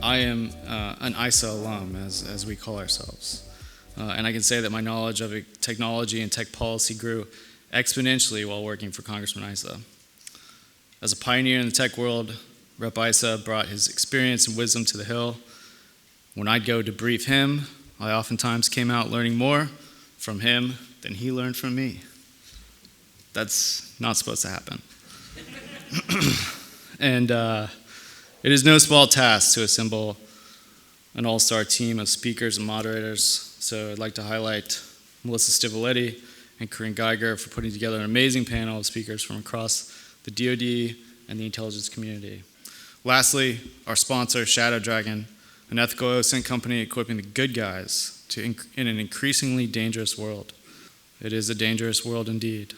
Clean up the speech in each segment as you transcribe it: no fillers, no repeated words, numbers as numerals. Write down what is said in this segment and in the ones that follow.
I am an ISA alum, as we call ourselves. And I can say that my knowledge of technology and tech policy grew exponentially while working for Congressman Issa. As a pioneer in the tech world, Rep. Issa brought his experience and wisdom to the Hill. When I'd go to brief him, I oftentimes came out learning more from him than he learned from me. That's not supposed to happen. And it is no small task to assemble an all-star team of speakers and moderators. So I'd like to highlight Melissa Stivoletti and Corinne Geiger for putting together an amazing panel of speakers from across the DoD and the intelligence community. Lastly, our sponsor, Dragon, an ethical OSINT company equipping the good guys in an increasingly dangerous world. It is a dangerous world indeed.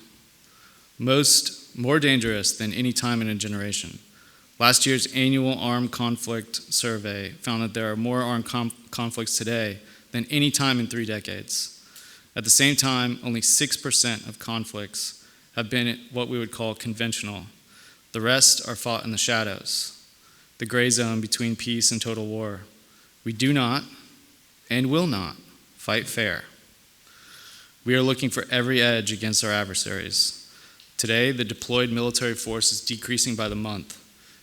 More dangerous than any time in a generation. Last year's annual armed conflict survey found that there are more armed conflicts today than any time in 3 decades. At the same time, only 6% of conflicts have been what we would call conventional. The rest are fought in the shadows, the gray zone between peace and total war. We do not and will not fight fair. We are looking for every edge against our adversaries. Today, the deployed military force is decreasing by the month,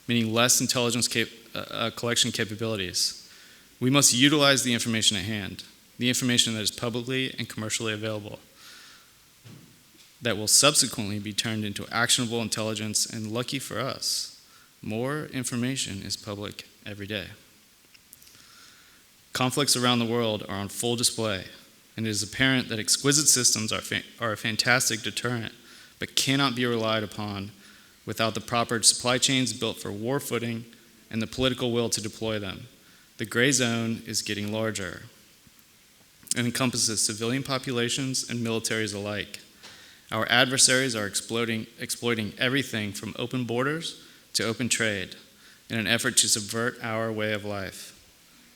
meaning less intelligence collection capabilities. We must utilize the information at hand, the information that is publicly and commercially available, that will subsequently be turned into actionable intelligence, and lucky for us, more information is public every day. Conflicts around the world are on full display, and it is apparent that exquisite systems are a fantastic deterrent, but cannot be relied upon without the proper supply chains built for war footing and the political will to deploy them. The gray zone is getting larger and encompasses civilian populations and militaries alike. Our adversaries are exploiting everything from open borders to open trade in an effort to subvert our way of life,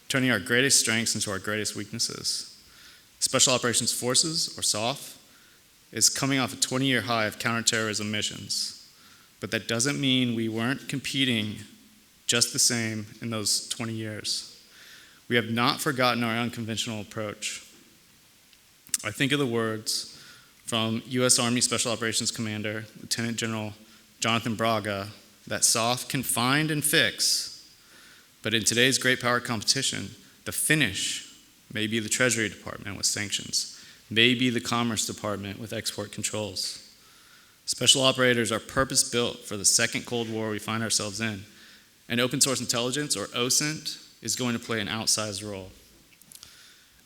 turning our greatest strengths into our greatest weaknesses. Special Operations Forces, or SOF, is coming off a 20-year high of counterterrorism missions. But that doesn't mean we weren't competing just the same in those 20 years. We have not forgotten our unconventional approach. I think of the words from U.S. Army Special Operations Commander, Lieutenant General Jonathan Braga, that SOF can find and fix, but in today's great power competition, the finish may be the Treasury Department with sanctions, may be the Commerce Department with export controls. Special operators are purpose-built for the second Cold War we find ourselves in, and open source intelligence, or OSINT, is going to play an outsized role.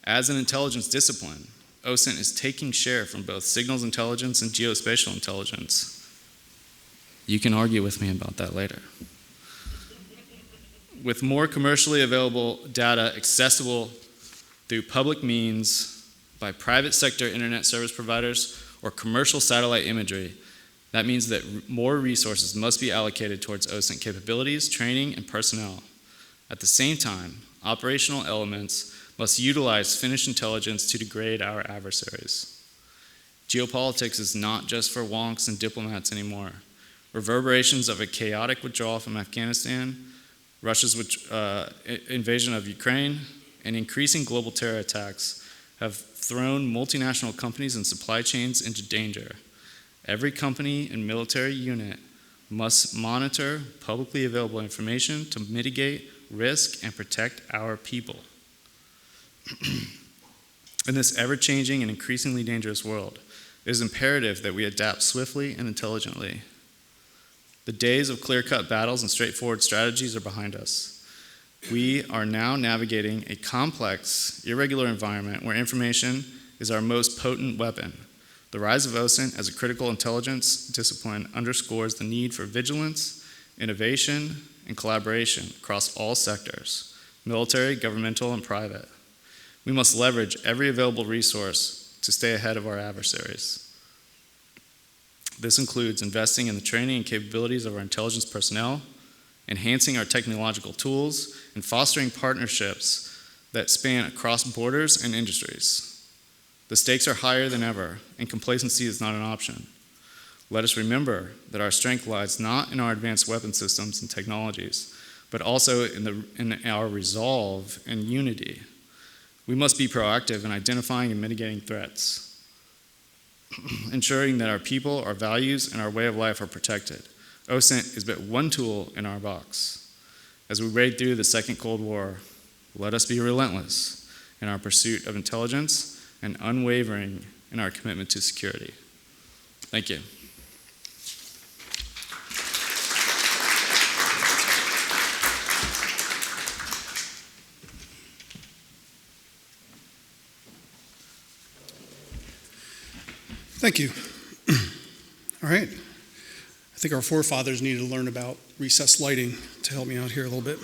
As an intelligence discipline, OSINT is taking share from both signals intelligence and geospatial intelligence. You can argue with me about that later. With more commercially available data accessible through public means by private sector internet service providers or commercial satellite imagery, that means that more resources must be allocated towards OSINT capabilities, training, and personnel. At the same time, operational elements must utilize finished intelligence to degrade our adversaries. Geopolitics is not just for wonks and diplomats anymore. Reverberations of a chaotic withdrawal from Afghanistan, Russia's invasion of Ukraine, and increasing global terror attacks have thrown multinational companies and supply chains into danger. Every company and military unit must monitor publicly available information to mitigate risk and protect our people. In this ever-changing and increasingly dangerous world, it is imperative that we adapt swiftly and intelligently. The days of clear-cut battles and straightforward strategies are behind us. We are now navigating a complex, irregular environment where information is our most potent weapon. The rise of OSINT as a critical intelligence discipline underscores the need for vigilance, innovation, and collaboration across all sectors, military, governmental, and private. We must leverage every available resource to stay ahead of our adversaries. This includes investing in the training and capabilities of our intelligence personnel, enhancing our technological tools, and fostering partnerships that span across borders and industries. The stakes are higher than ever, and complacency is not an option. Let us remember that our strength lies not in our advanced weapon systems and technologies, but also in our resolve and unity. We must be proactive in identifying and mitigating threats, ensuring that our people, our values, and our way of life are protected. OSINT is but one tool in our box. As we wade through the Second Cold War, let us be relentless in our pursuit of intelligence and unwavering in our commitment to security. Thank you. Thank you. All right. I think our forefathers needed to learn about recessed lighting to help me out here a little bit.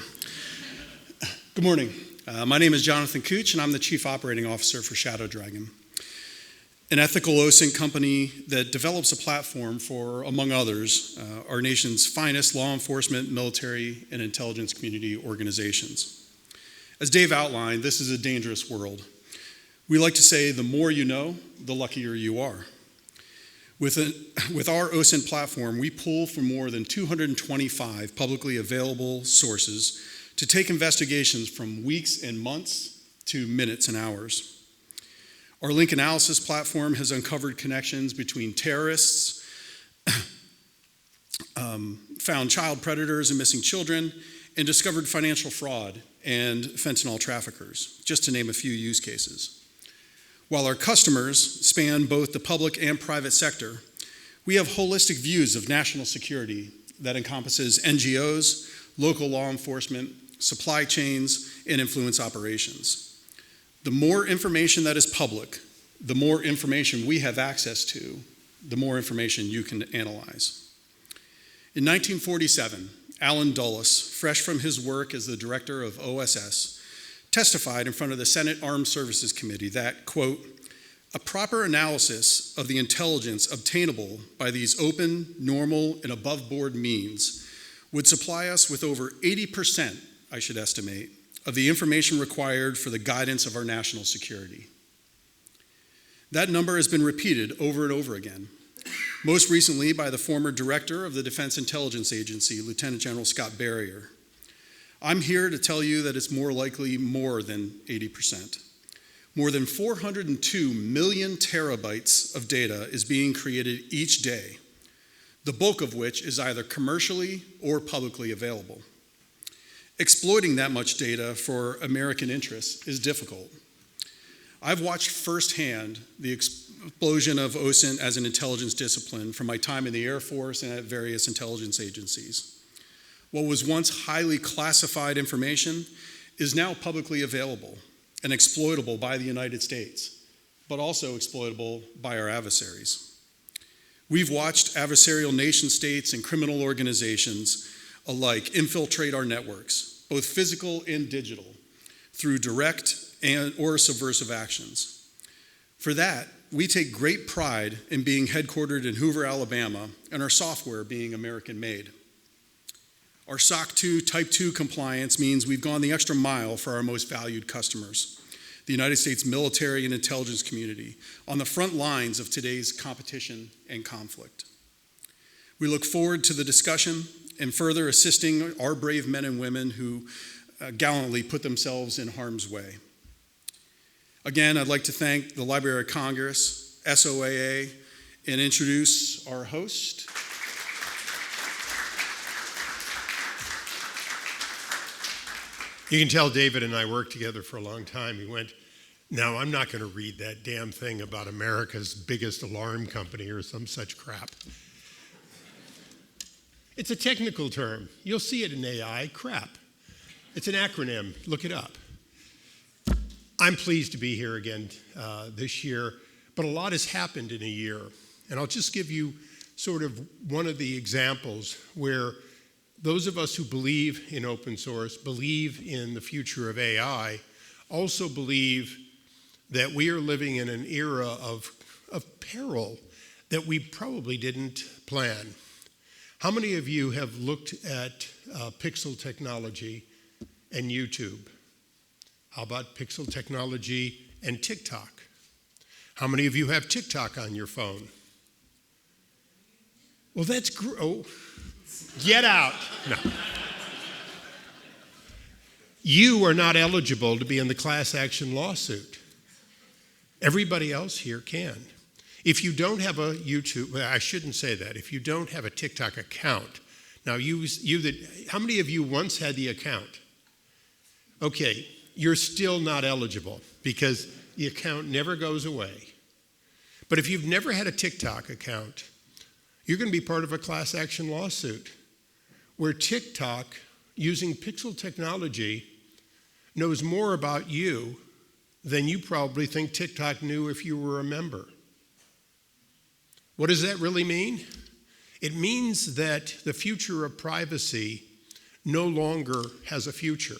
Good morning. My name is Jonathan Cooch, and I'm the Chief Operating Officer for Shadow Dragon, an ethical OSINT company that develops a platform for, among others, our nation's finest law enforcement, military, and intelligence community organizations. As Dave outlined, this is a dangerous world. We like to say the more you know, the luckier you are. With our OSINT platform, we pull from more than 225 publicly available sources to take investigations from weeks and months to minutes and hours. Our link analysis platform has uncovered connections between terrorists, found child predators and missing children, and discovered financial fraud and fentanyl traffickers, just to name a few use cases. While our customers span both the public and private sector, we have holistic views of national security that encompasses NGOs, local law enforcement, supply chains, and influence operations. The more information that is public, the more information we have access to, the more information you can analyze. In 1947, Alan Dulles, fresh from his work as the director of OSS, testified in front of the Senate Armed Services Committee that, quote, a proper analysis of the intelligence obtainable by these open, normal, and above-board means would supply us with over 80%, I should estimate, of the information required for the guidance of our national security. That number has been repeated over and over again, most recently by the former director of the Defense Intelligence Agency, Lieutenant General Scott Berrier. I'm here to tell you that it's more likely more than 80%. More than 402 million terabytes of data is being created each day, the bulk of which is either commercially or publicly available. Exploiting that much data for American interests is difficult. I've watched firsthand the explosion of OSINT as an intelligence discipline from my time in the Air Force and at various intelligence agencies. What was once highly classified information is now publicly available and exploitable by the United States, but also exploitable by our adversaries. We've watched adversarial nation states and criminal organizations alike infiltrate our networks, both physical and digital, through direct or subversive actions. For that, we take great pride in being headquartered in Hoover, Alabama, and our software being American-made. Our SOC 2 Type 2 compliance means we've gone the extra mile for our most valued customers, the United States military and intelligence community, on the front lines of today's competition and conflict. We look forward to the discussion and further assisting our brave men and women who gallantly put themselves in harm's way. Again, I'd like to thank the Library of Congress, SOAA, and introduce our host. You can tell David and I worked together for a long time. He went, no, I'm not going to read that damn thing about America's biggest alarm company or some such crap. It's a technical term. You'll see it in AI, crap. It's an acronym, look it up. I'm pleased to be here again this year, but a lot has happened in a year. And I'll just give you sort of one of the examples where those of us who believe in open source, believe in the future of AI, also believe that we are living in an era of peril that we probably didn't plan. How many of you have looked at pixel technology and YouTube? How about pixel technology and TikTok? How many of you have TikTok on your phone? Well, that's get out. No. You are not eligible to be in the class action lawsuit. Everybody else here can. If you don't have a YouTube, well, I shouldn't say that. If you don't have a TikTok account, now how many of you once had the account? Okay, you're still not eligible because the account never goes away. But if you've never had a TikTok account, you're going to be part of a class action lawsuit where TikTok, using pixel technology, knows more about you than you probably think TikTok knew if you were a member. What does that really mean? It means that the future of privacy no longer has a future.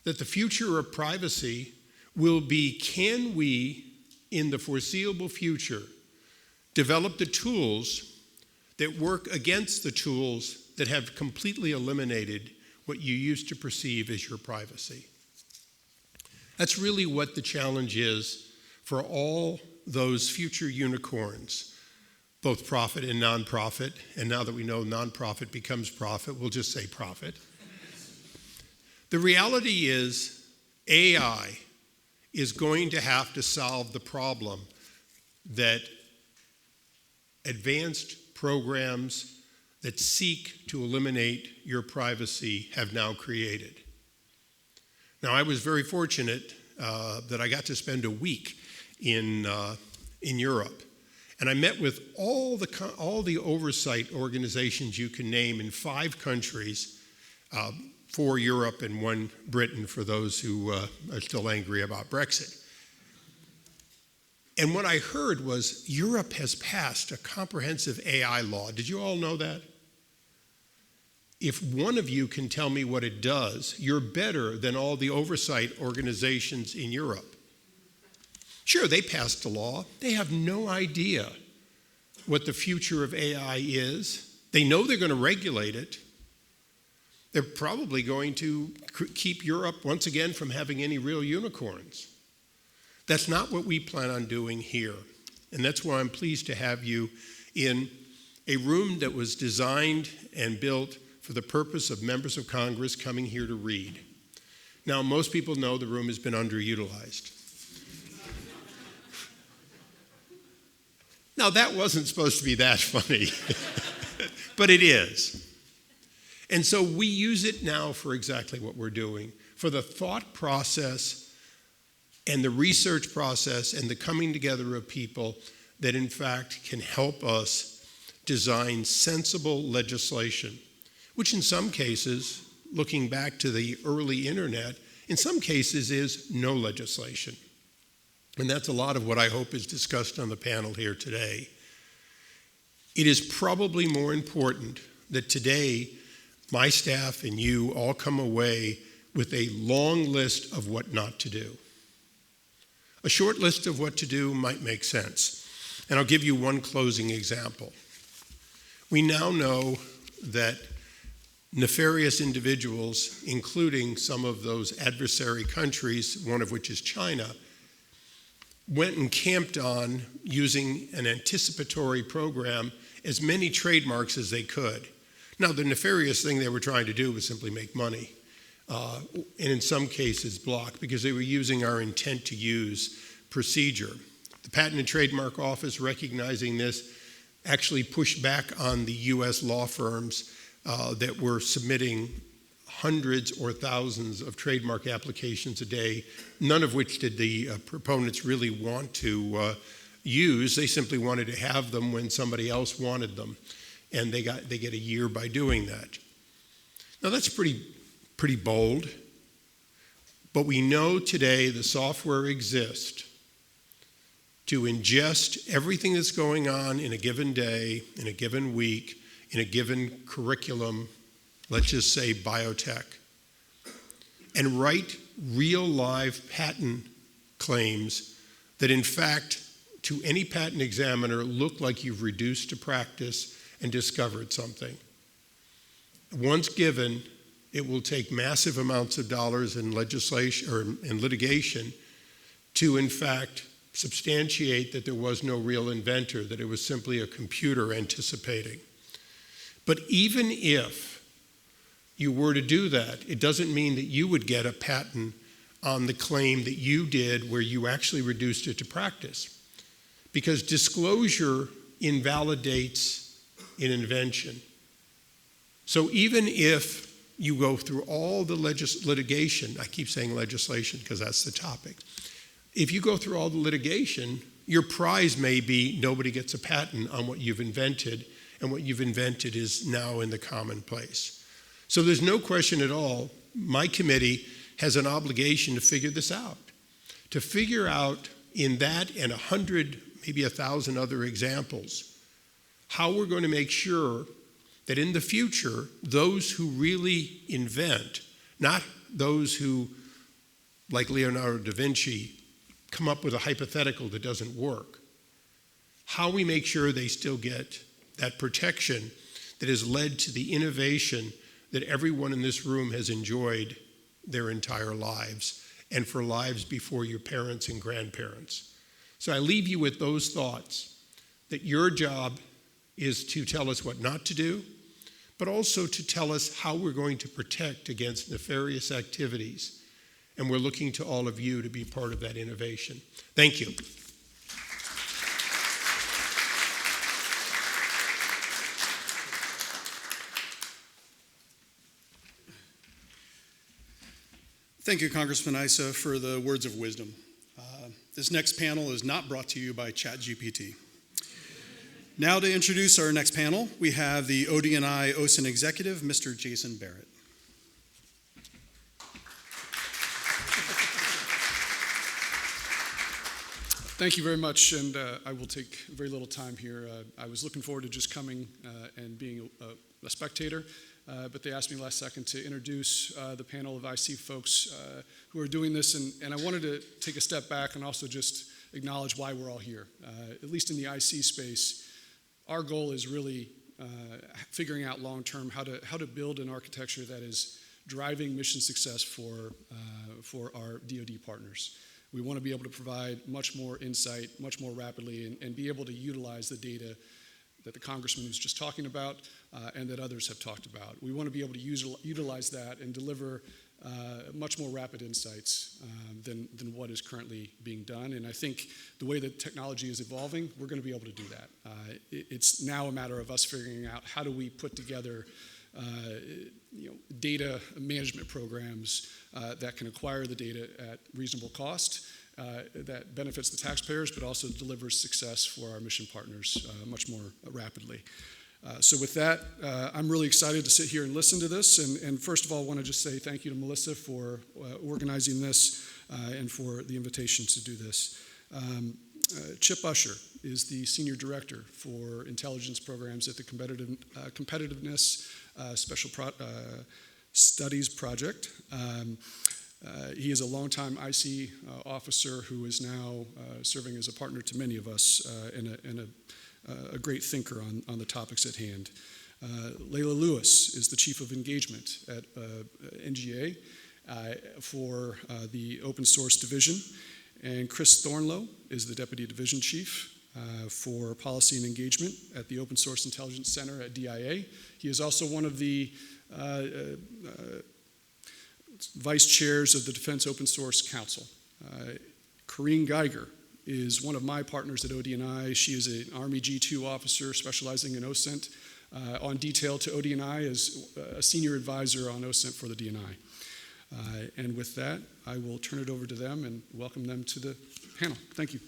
That the future of privacy will be, can we, in the foreseeable future, develop the tools that work against the tools that have completely eliminated what you used to perceive as your privacy? That's really what the challenge is for all those future unicorns, both profit and nonprofit. And now that we know nonprofit becomes profit, we'll just say profit. The reality is AI is going to have to solve the problem that advanced programs that seek to eliminate your privacy have now created. Now, I was very fortunate that I got to spend a week in Europe, and I met with all the oversight organizations you can name in 5 countries, 4 Europe and 1 Britain for those who are still angry about Brexit. And what I heard was Europe has passed a comprehensive AI law. Did you all know that? If one of you can tell me what it does, you're better than all the oversight organizations in Europe. Sure, they passed a law. They have no idea what the future of AI is. They know they're going to regulate it. They're probably going to keep Europe, once again, from having any real unicorns. That's not what we plan on doing here. And that's why I'm pleased to have you in a room that was designed and built for the purpose of members of Congress coming here to read. Now, most people know the room has been underutilized. Now, that wasn't supposed to be that funny, but it is. And so we use it now for exactly what we're doing, for the thought process and the research process and the coming together of people that, in fact, can help us design sensible legislation, which in some cases, looking back to the early internet, in some cases is no legislation. And that's a lot of what I hope is discussed on the panel here today. It is probably more important that today my staff and you all come away with a long list of what not to do. A short list of what to do might make sense. And I'll give you one closing example. We now know that nefarious individuals, including some of those adversary countries, one of which is China, went and camped on, using an anticipatory program, as many trademarks as they could. Now, the nefarious thing they were trying to do was simply make money, and in some cases block, because they were using our intent to use procedure. The Patent and Trademark Office, recognizing this, actually pushed back on the US law firms that were submitting hundreds or thousands of trademark applications a day, none of which did the proponents really want to use. They simply wanted to have them when somebody else wanted them, and they get a year by doing that. Now that's pretty bold, but we know today the software exists to ingest everything that's going on in a given day, in a given week, in a given curriculum, let's just say biotech, and write real live patent claims that in fact, to any patent examiner, look like you've reduced to practice and discovered something. Once given, it will take massive amounts of dollars in legislation or in litigation to in fact substantiate that there was no real inventor, that it was simply a computer anticipating. But even if you were to do that, it doesn't mean that you would get a patent on the claim that you did where you actually reduced it to practice. Because disclosure invalidates an invention. So even if you go through all the litigation, I keep saying legislation because that's the topic. If you go through all the litigation, your prize may be nobody gets a patent on what you've invented, and what you've invented is now in the commonplace. So there's no question at all, my committee has an obligation to figure this out. To figure out in that and 100, maybe 1,000 other examples, how we're going to make sure that in the future, those who really invent, not those who, like Leonardo da Vinci, come up with a hypothetical that doesn't work, how we make sure they still get that protection that has led to the innovation that everyone in this room has enjoyed their entire lives, and for lives before your parents and grandparents. So I leave you with those thoughts, that your job is to tell us what not to do, but also to tell us how we're going to protect against nefarious activities. And we're looking to all of you to be part of that innovation. Thank you. Thank you, Congressman Issa, for the words of wisdom. This next panel is not brought to you by ChatGPT. Now to introduce our next panel, we have the ODNI OSINT executive, Mr. Jason Barrett. Thank you very much, and I will take very little time here. I was looking forward to just coming and being a spectator, but they asked me last second to introduce the panel of IC folks who are doing this, and I wanted to take a step back and also just acknowledge why we're all here. At least in the IC space, our goal is really figuring out long-term how to build an architecture that is driving mission success for our DoD partners. We want to be able to provide much more insight, much more rapidly, and be able to utilize the data that the Congressman was just talking about and that others have talked about. We want to be able to utilize that and deliver much more rapid insights than what is currently being done. And I think the way that technology is evolving, we're going to be able to do that. It's now a matter of us figuring out how do we put together data management programs that can acquire the data at reasonable cost, that benefits the taxpayers, but also delivers success for our mission partners much more rapidly. So with that, I'm really excited to sit here and listen to this. And first of all, I want to just say thank you to Melissa for organizing this and for the invitation to do this. Chip Usher is the Senior Director for Intelligence Programs at the Competitiveness Special Studies Project. He is a longtime IC officer who is now serving as a partner to many of us and a great thinker on the topics at hand. Layla Lewis is the Chief of Engagement at NGA for the Open Source Division, and Chris Thornlow is the Deputy Division Chief for Policy and Engagement at the Open Source Intelligence Center at DIA. He is also one of the Vice Chairs of the Defense Open Source Council. Corrine Geiger is one of my partners at ODNI. She is an Army G2 officer specializing in OSINT, on detail to ODNI as a senior advisor on OSINT for the DNI. And with that, I will turn it over to them and welcome them to the panel. Thank you.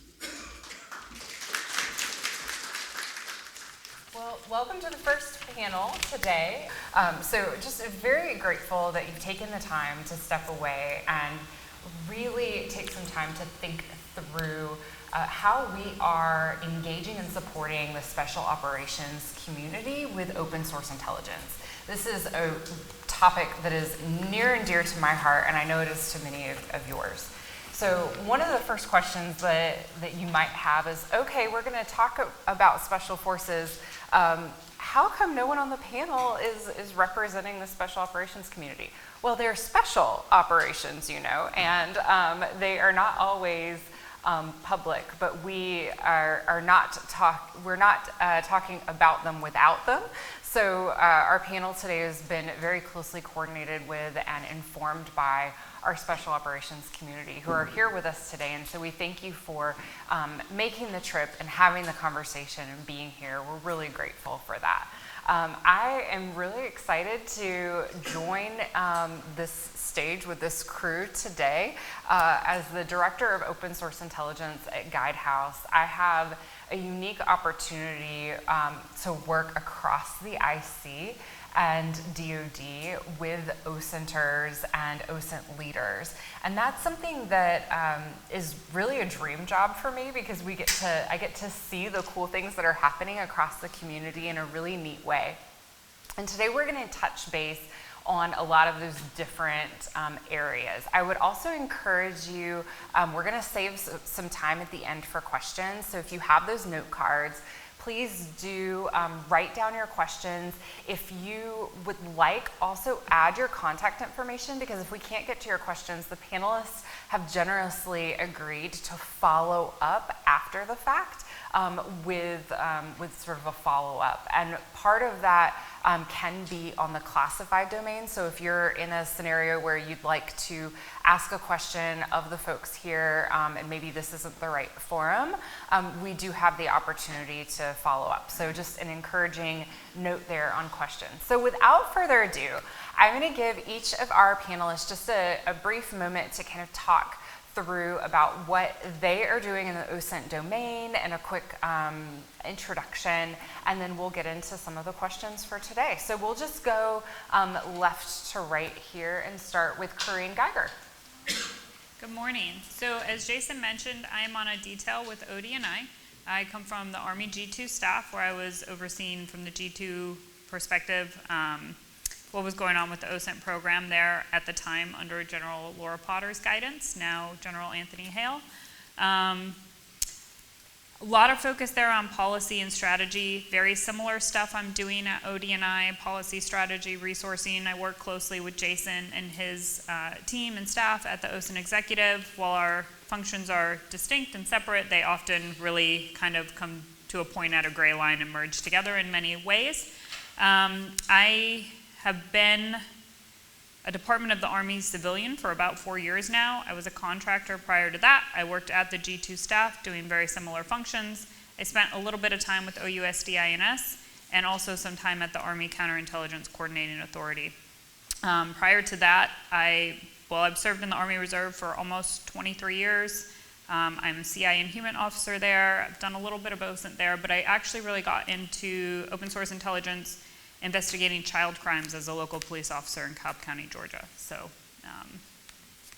Well, welcome to the first panel today. So just very grateful that you've taken the time to step away and really take some time to think through how we are engaging and supporting the special operations community with open source intelligence. This is a topic that is near and dear to my heart, and I know it is to many of yours. So one of the first questions that you might have is, okay, we're going to talk about special forces. How come no one on the panel is representing the special operations community? Well, they're special operations, you know, and they are not always public, but we're not talking about them without them. So our panel today has been very closely coordinated with and informed by our special operations community who are here with us today. And so we thank you for making the trip and having the conversation and being here. We're really grateful for that. I am really excited to join this stage with this crew today. As the Director of Open Source Intelligence at Guidehouse, I have a unique opportunity to work across the IC and DoD with OSINTers and OSINT leaders. And that's something that is really a dream job for me, because I get to see the cool things that are happening across the community in a really neat way. And today we're going to touch base on a lot of those different areas. I would also encourage you, we're going to save some time at the end for questions. So if you have those note cards, please do write down your questions. If you would like, also add your contact information, because if we can't get to your questions, the panelists have generously agreed to follow up after the fact with sort of a follow-up. And part of that can be on the classified domain. So if you're in a scenario where you'd like to ask a question of the folks here, and maybe this isn't the right forum, we do have the opportunity to follow up. So just an encouraging note there on questions. So without further ado, I'm going to give each of our panelists just a brief moment to kind of talk through about what they are doing in the OSINT domain and a quick introduction, and then we'll get into some of the questions for today. So we'll just go left to right here and start with Corinne Geiger. Good morning. So as Jason mentioned, I am on a detail with ODNI. I come from the Army G2 staff, where I was overseeing from the G2 perspective what was going on with the OSINT program there at the time under General Laura Potter's guidance, now General Anthony Hale. A lot of focus there on policy and strategy, very similar stuff I'm doing at ODNI, policy, strategy, resourcing. I work closely with Jason and his team and staff at the OSINT executive. While our functions are distinct and separate, they often really kind of come to a point at a gray line and merge together in many ways. I have been a Department of the Army civilian for about 4 years now. I was a contractor prior to that. I worked at the G2 staff doing very similar functions. I spent a little bit of time with OUSD-INS and also some time at the Army Counterintelligence Coordinating Authority. Prior to that, I've served in the Army Reserve for almost 23 years. I'm a CI and human officer there. I've done a little bit of OSINT there, but I actually really got into open source intelligence investigating child crimes as a local police officer in Cobb County, Georgia. So,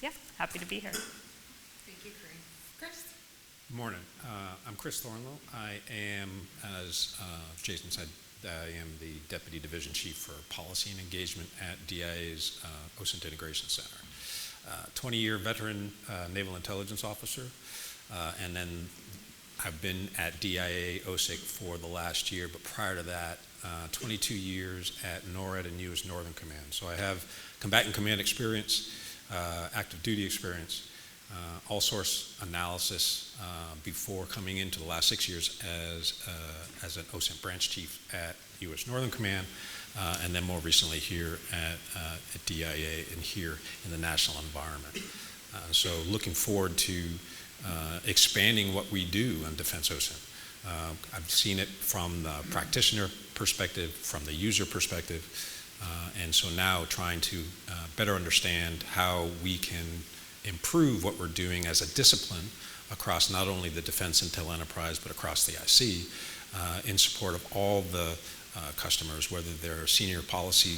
yeah, happy to be here. Thank you, Corinne. Chris? Good morning. I'm Chris Thornlow. I am, as Jason said, I am the Deputy Division Chief for Policy and Engagement at DIA's OSINT Integration Center. 20-year veteran Naval Intelligence Officer, and then I've been at DIA OSIC for the last year, but prior to that, 22 years at NORAD and U.S. Northern Command. So I have combatant command experience, active duty experience, all source analysis before coming into the last 6 years as an OSINT branch chief at U.S. Northern Command, and then more recently here at DIA and here in the national environment. So looking forward to expanding what we do on Defense OSINT. I've seen it from the practitioner perspective, from the user perspective, and so now trying to better understand how we can improve what we're doing as a discipline across not only the defense intel enterprise, but across the IC in support of all the customers, whether they're senior policy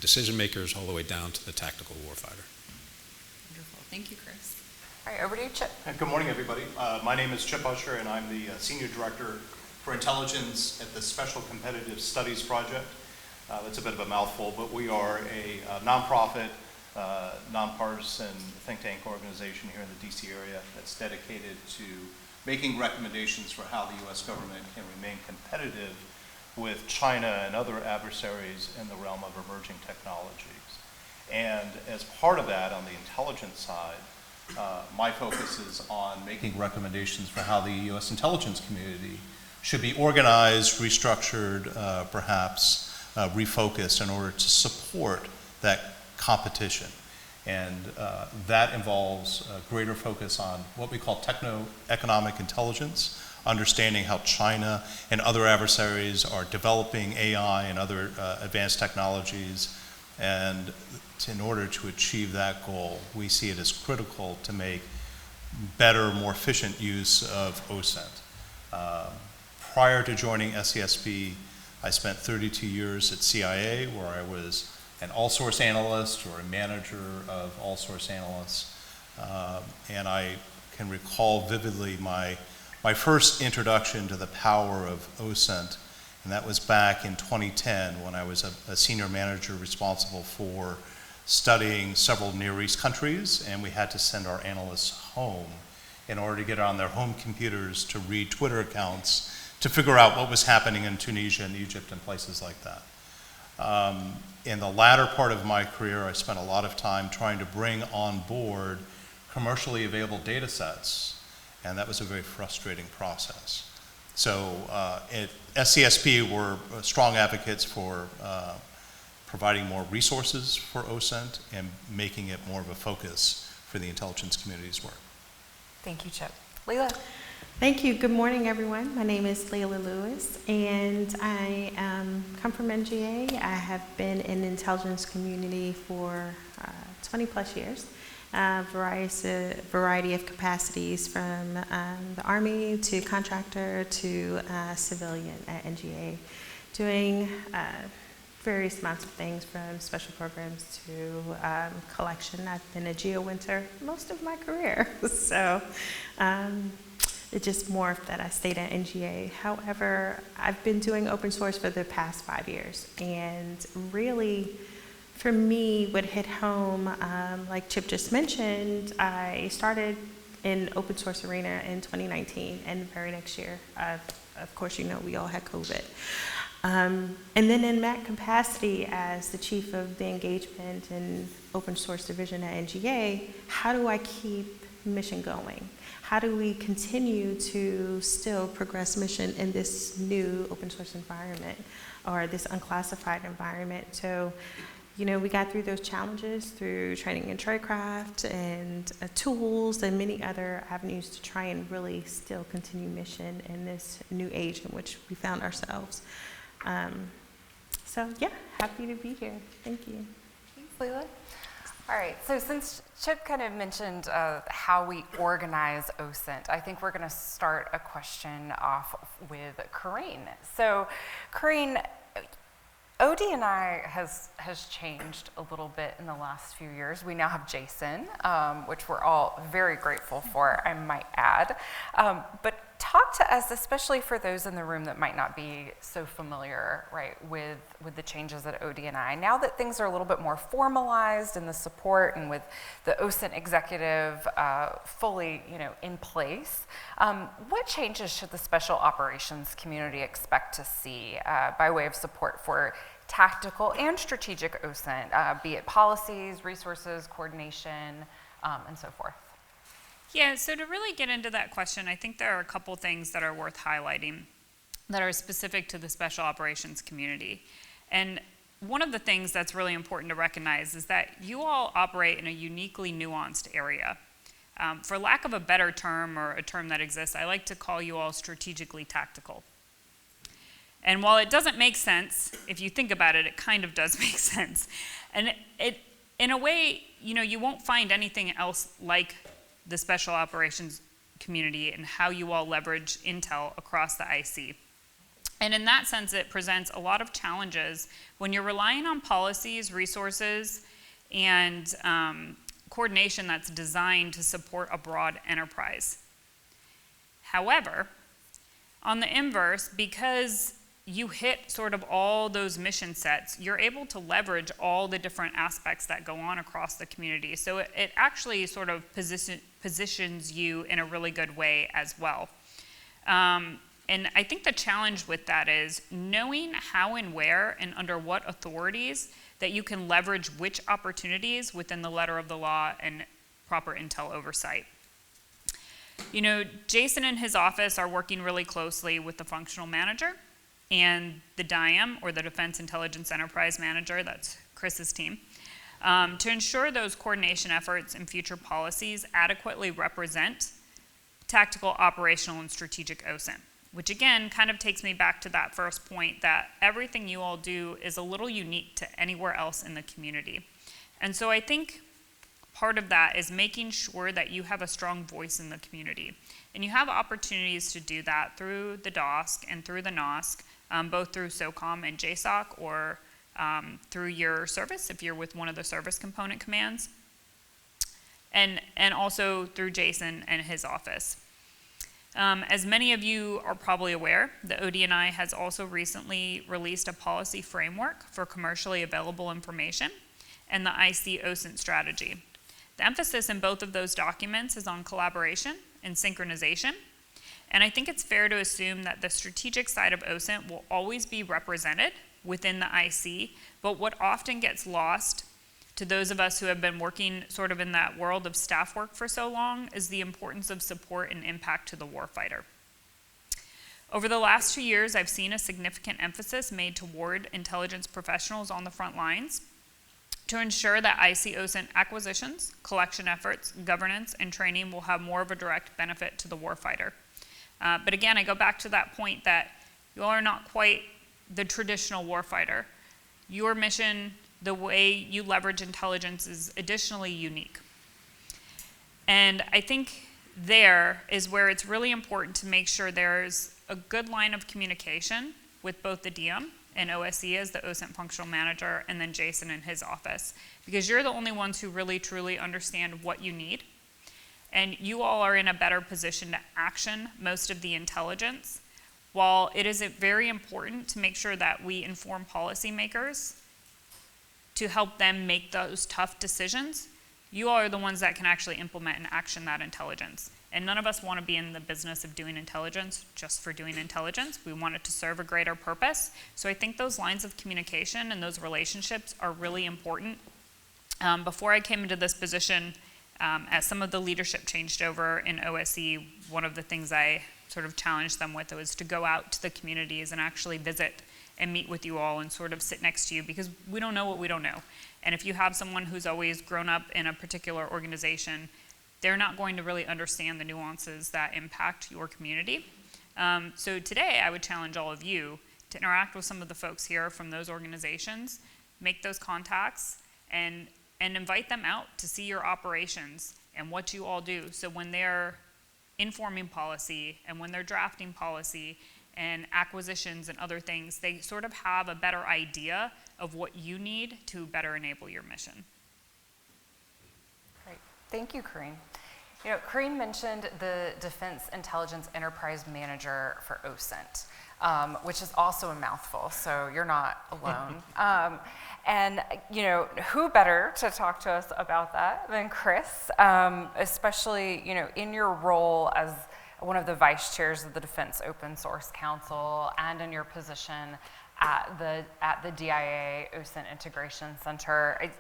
decision makers all the way down to the tactical warfighter. Wonderful. Thank you, Chris. All right, over to you, Chip. Good morning, everybody. My name is Chip Usher, and I'm the Senior Director for Intelligence at the Special Competitive Studies Project. That's a bit of a mouthful, but we are a nonprofit, nonpartisan think tank organization here in the DC area that's dedicated to making recommendations for how the U.S. government can remain competitive with China and other adversaries in the realm of emerging technologies. And as part of that, on the intelligence side, my focus is on making recommendations for how the U.S. intelligence community should be organized, restructured, perhaps refocused in order to support that competition. And that involves a greater focus on what we call techno-economic intelligence, understanding how China and other adversaries are developing AI and other advanced technologies. And in order to achieve that goal, we see it as critical to make better, more efficient use of OSINT. Prior to joining SCSP, I spent 32 years at CIA, where I was an all-source analyst or a manager of all-source analysts. And I can recall vividly my first introduction to the power of OSINT, and that was back in 2010 when I was a senior manager responsible for studying several Near East countries, and we had to send our analysts home in order to get on their home computers to read Twitter accounts to figure out what was happening in Tunisia and Egypt and places like that. In the latter part of my career, I spent a lot of time trying to bring on board commercially available data sets, and that was a very frustrating process. So at SCSP, we're strong advocates for providing more resources for OSINT and making it more of a focus for the intelligence community's work. Thank you, Chip. Leila. Thank you. Good morning, everyone. My name is Leila Lewis, and I come from NGA. I have been in the intelligence community for 20 plus years, variety of capacities from the Army to contractor to civilian at NGA, doing various amounts of things from special programs to collection. I've been a geo-winter most of my career, so it just morphed that I stayed at NGA. However, I've been doing open source for the past 5 years, and really, for me, what hit home, like Chip just mentioned, I started in open source arena in 2019, and the very next year, of course, you know, we all had COVID. And then in that capacity as the chief of the engagement and open source division at NGA, how do I keep mission going? How do we continue to still progress mission in this new open source environment or this unclassified environment? So, you know, we got through those challenges through training in tradecraft and tools and many other avenues to try and really still continue mission in this new age in which we found ourselves. So yeah, happy to be here. Thank you. Thanks, Leila. All right, so since Chip kind of mentioned how we organize OSINT, I think we're going to start a question off with Corrine. So, Corrine, OD&I has changed a little bit in the last few years. We now have Jason, which we're all very grateful for, I might add. But talk to us, especially for those in the room that might not be so familiar, right, with the changes at OD&I. Now that things are a little bit more formalized in the support and with the OSINT executive fully, you know, in place, what changes should the special operations community expect to see by way of support for tactical and strategic OSINT, be it policies, resources, coordination, and so forth? Yeah, so to really get into that question, I think there are a couple things that are worth highlighting that are specific to the special operations community. And one of the things that's really important to recognize is that you all operate in a uniquely nuanced area. For lack of a better term or a term that exists, I like to call you all strategically tactical. And while it doesn't make sense, if you think about it, it kind of does make sense. And it in a way, you know, you won't find anything else like the special operations community and how you all leverage intel across the IC. And in that sense, it presents a lot of challenges when you're relying on policies, resources, and coordination that's designed to support a broad enterprise. However, on the inverse, because you hit sort of all those mission sets, you're able to leverage all the different aspects that go on across the community. So it actually sort of positions you in a really good way as well. And I think the challenge with that is knowing how and where and under what authorities that you can leverage which opportunities within the letter of the law and proper intel oversight. You know, Jason and his office are working really closely with the functional manager and the DIAM, or the Defense Intelligence Enterprise Manager, that's Chris's team, to ensure those coordination efforts and future policies adequately represent tactical, operational, and strategic OSINT, which again kind of takes me back to that first point that everything you all do is a little unique to anywhere else in the community. And so I think part of that is making sure that you have a strong voice in the community. And you have opportunities to do that through the DOSC and through the NOSC, both through SOCOM and JSOC, or through your service if you're with one of the service component commands, and also through Jason and his office. As many of you are probably aware, the ODNI has also recently released a policy framework for commercially available information and the IC OSINT strategy. The emphasis in both of those documents is on collaboration and synchronization. And I think it's fair to assume that the strategic side of OSINT will always be represented within the IC, but what often gets lost to those of us who have been working sort of in that world of staff work for so long is the importance of support and impact to the warfighter. Over the last 2 years, I've seen a significant emphasis made toward intelligence professionals on the front lines to ensure that IC OSINT acquisitions, collection efforts, governance, and training will have more of a direct benefit to the warfighter. But again, I go back to that point that you all are not quite the traditional warfighter. Your mission, the way you leverage intelligence, is additionally unique. And I think there is where it's really important to make sure there's a good line of communication with both the DM and OSE as the OSINT functional manager, and then Jason in his office, because you're the only ones who really truly understand what you need. And you all are in a better position to action most of the intelligence. While it is very important to make sure that we inform policymakers to help them make those tough decisions, you all are the ones that can actually implement and action that intelligence. And none of us want to be in the business of doing intelligence just for doing intelligence. We want it to serve a greater purpose. So I think those lines of communication and those relationships are really important. Before I came into this position, as some of the leadership changed over in OSE, one of the things I sort of challenged them with was to go out to the communities and actually visit and meet with you all and sort of sit next to you, because we don't know what we don't know. And if you have someone who's always grown up in a particular organization, they're not going to really understand the nuances that impact your community. So today I would challenge all of you to interact with some of the folks here from those organizations, make those contacts, and invite them out to see your operations and what you all do. So when they're informing policy and when they're drafting policy and acquisitions and other things, they sort of have a better idea of what you need to better enable your mission. Great. Thank you, Corrine. You know, Corrine mentioned the Defense Intelligence Enterprise Manager for OSINT, which is also a mouthful, so you're not alone. And, you know, who better to talk to us about that than Chris, especially, you know, in your role as one of the vice chairs of the Defense Open Source Council and in your position at the DIA OSINT Integration Center.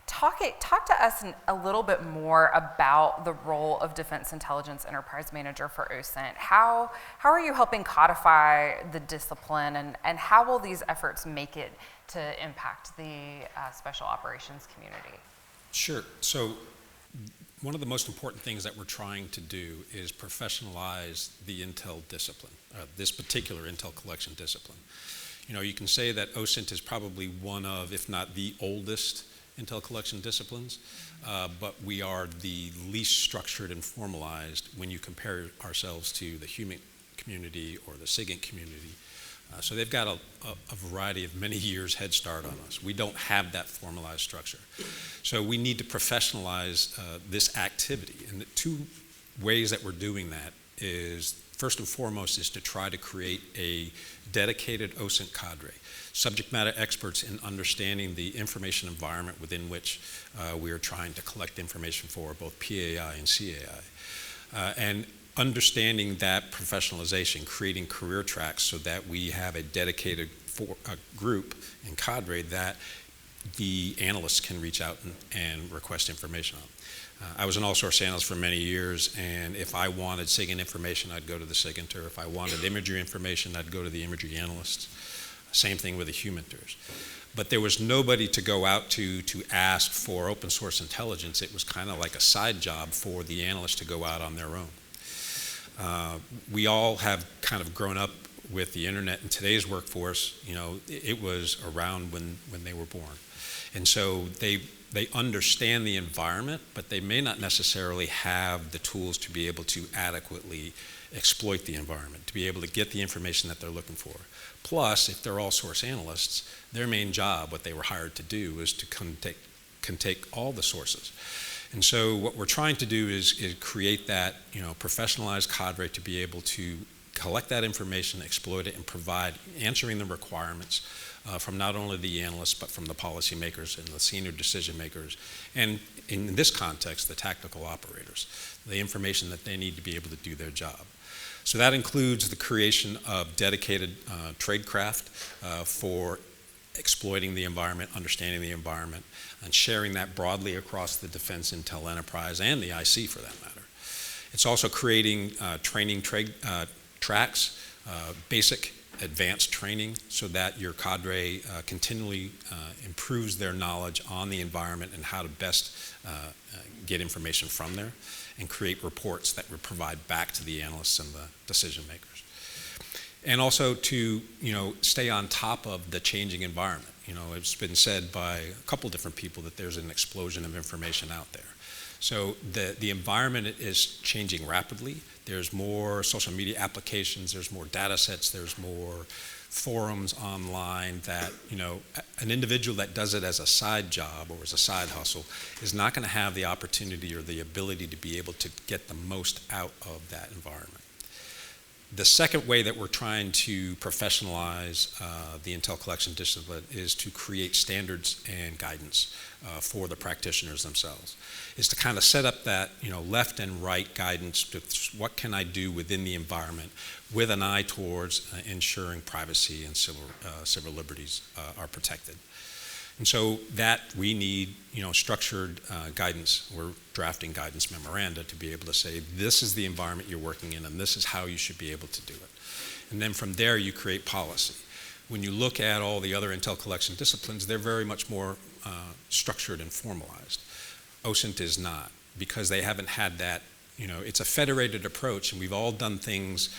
Talk to us a little bit more about the role of Defense Intelligence Enterprise Manager for OSINT. How are you helping codify the discipline, and how will these efforts make it to impact the special operations community? Sure. So one of the most important things that we're trying to do is professionalize the intel discipline, this particular intel collection discipline. You know, you can say that OSINT is probably one of, if not the oldest, intel collection disciplines, but we are the least structured and formalized when you compare ourselves to the human community or the SIGINT community. So they've got a variety of many years head start on us. We don't have that formalized structure. So we need to professionalize this activity. And the two ways that we're doing that is, first and foremost, is to try to create a dedicated OSINT cadre, subject matter experts in understanding the information environment within which we are trying to collect information for both PAI and CAI. And understanding that professionalization, creating career tracks so that we have a dedicated group and cadre that the analysts can reach out and request information on. I was an all-source analyst for many years, and if I wanted SIGINT information, I'd go to the SIGINTer. If I wanted imagery information, I'd go to the imagery analysts. Same thing with the huminters. But there was nobody to go out to ask for open source intelligence. It was kind of like a side job for the analysts to go out on their own. We all have kind of grown up with the internet. In today's workforce, you know, it was around when they were born. And so they understand the environment, but they may not necessarily have the tools to be able to adequately exploit the environment, to be able to get the information that they're looking for. Plus, if they're all source analysts, their main job, what they were hired to do, is to can take all the sources. And so what we're trying to do is create that, you know, professionalized cadre to be able to collect that information, exploit it, and provide answering the requirements from not only the analysts, but from the policymakers and the senior decision makers, and in this context, the tactical operators, the information that they need to be able to do their job. So that includes the creation of dedicated tradecraft for exploiting the environment, understanding the environment, and sharing that broadly across the defense intel enterprise and the IC for that matter. It's also creating training tracks, basic advanced training, so that your cadre continually improves their knowledge on the environment and how to best get information from there, and create reports that would provide back to the analysts and the decision makers. And also to, you know, stay on top of the changing environment. You know, it's been said by a couple different people that there's an explosion of information out there. So the environment is changing rapidly. There's more social media applications, there's more data sets, there's more forums online that, you know, an individual that does it as a side job or as a side hustle is not going to have the opportunity or the ability to be able to get the most out of that environment. The second way that we're trying to professionalize the intel collection discipline is to create standards and guidance for the practitioners themselves. Is to kind of set up that, you know, left and right guidance to what can I do within the environment with an eye towards ensuring privacy and civil liberties are protected. And so that we need, you know, structured guidance. We're drafting guidance memoranda to be able to say, this is the environment you're working in and this is how you should be able to do it. And then from there you create policy. When you look at all the other intel collection disciplines, they're very much more structured and formalized. OSINT is not, because they haven't had that, you know, it's a federated approach, and we've all done things,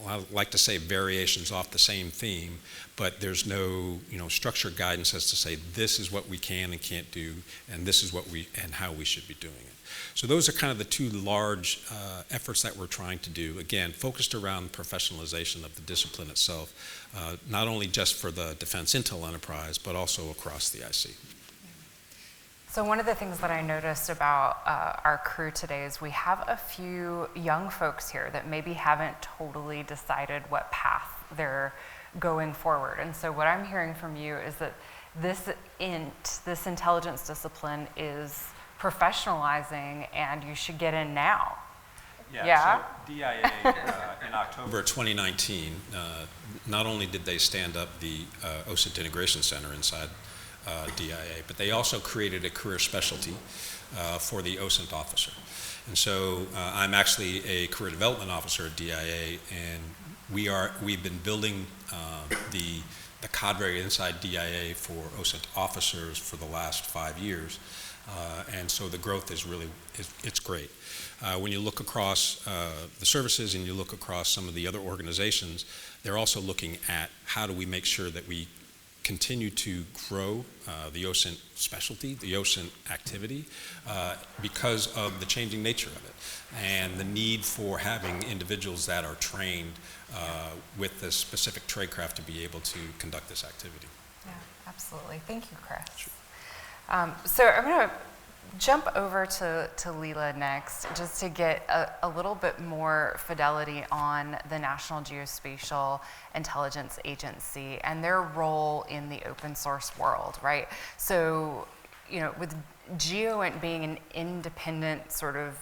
I like to say variations off the same theme, but there's no, you know, structured guidance as to say this is what we can and can't do, and this is what we and how we should be doing it. So those are kind of the two large efforts that we're trying to do, again, focused around professionalization of the discipline itself, not only just for the defense intel enterprise, but also across the IC. So one of the things that I noticed about our crew today is we have a few young folks here that maybe haven't totally decided what path they're going forward. And so what I'm hearing from you is that this intelligence discipline is professionalizing and you should get in now. Yeah? So DIA in October 2019, not only did they stand up the OSINT Integration Center inside DIA, but they also created a career specialty for the OSINT officer. And so I'm actually a career development officer at DIA, and we've been building the cadre inside DIA for OSINT officers for the last 5 years. And so the growth is really, it's great. When you look across the services and you look across some of the other organizations, they're also looking at how do we make sure that we continue to grow the OSINT specialty, the OSINT activity, because of the changing nature of it and the need for having individuals that are trained with the specific tradecraft to be able to conduct this activity. Yeah, absolutely. Thank you, Chris. Sure. So I'm going to jump over to Leela next, just to get a little bit more fidelity on the National Geospatial Intelligence Agency and their role in the open source world, right? So, you know, with GeoInt being an independent sort of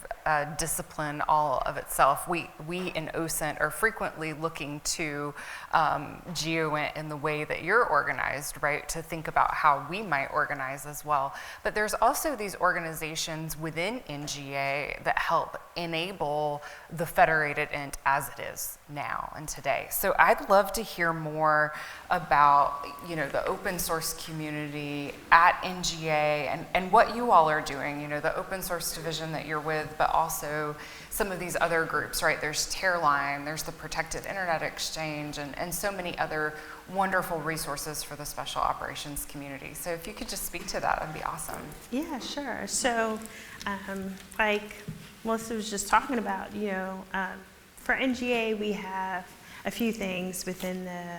discipline all of itself, we in OSINT are frequently looking to GeoInt in the way that you're organized, right, to think about how we might organize as well. But there's also these organizations within NGA that help enable the federated INT as it is now and today. So I'd love to hear more about, you know, the open source community at NGA and what you all are doing, you know, the open source division that you're with, but also some of these other groups, right? There's Tearline, there's the Protected Internet Exchange, and so many other wonderful resources for the special operations community. So if you could just speak to that, that'd be awesome. Yeah, sure. So, like Melissa was just talking about, you know, for NGA, we have a few things within the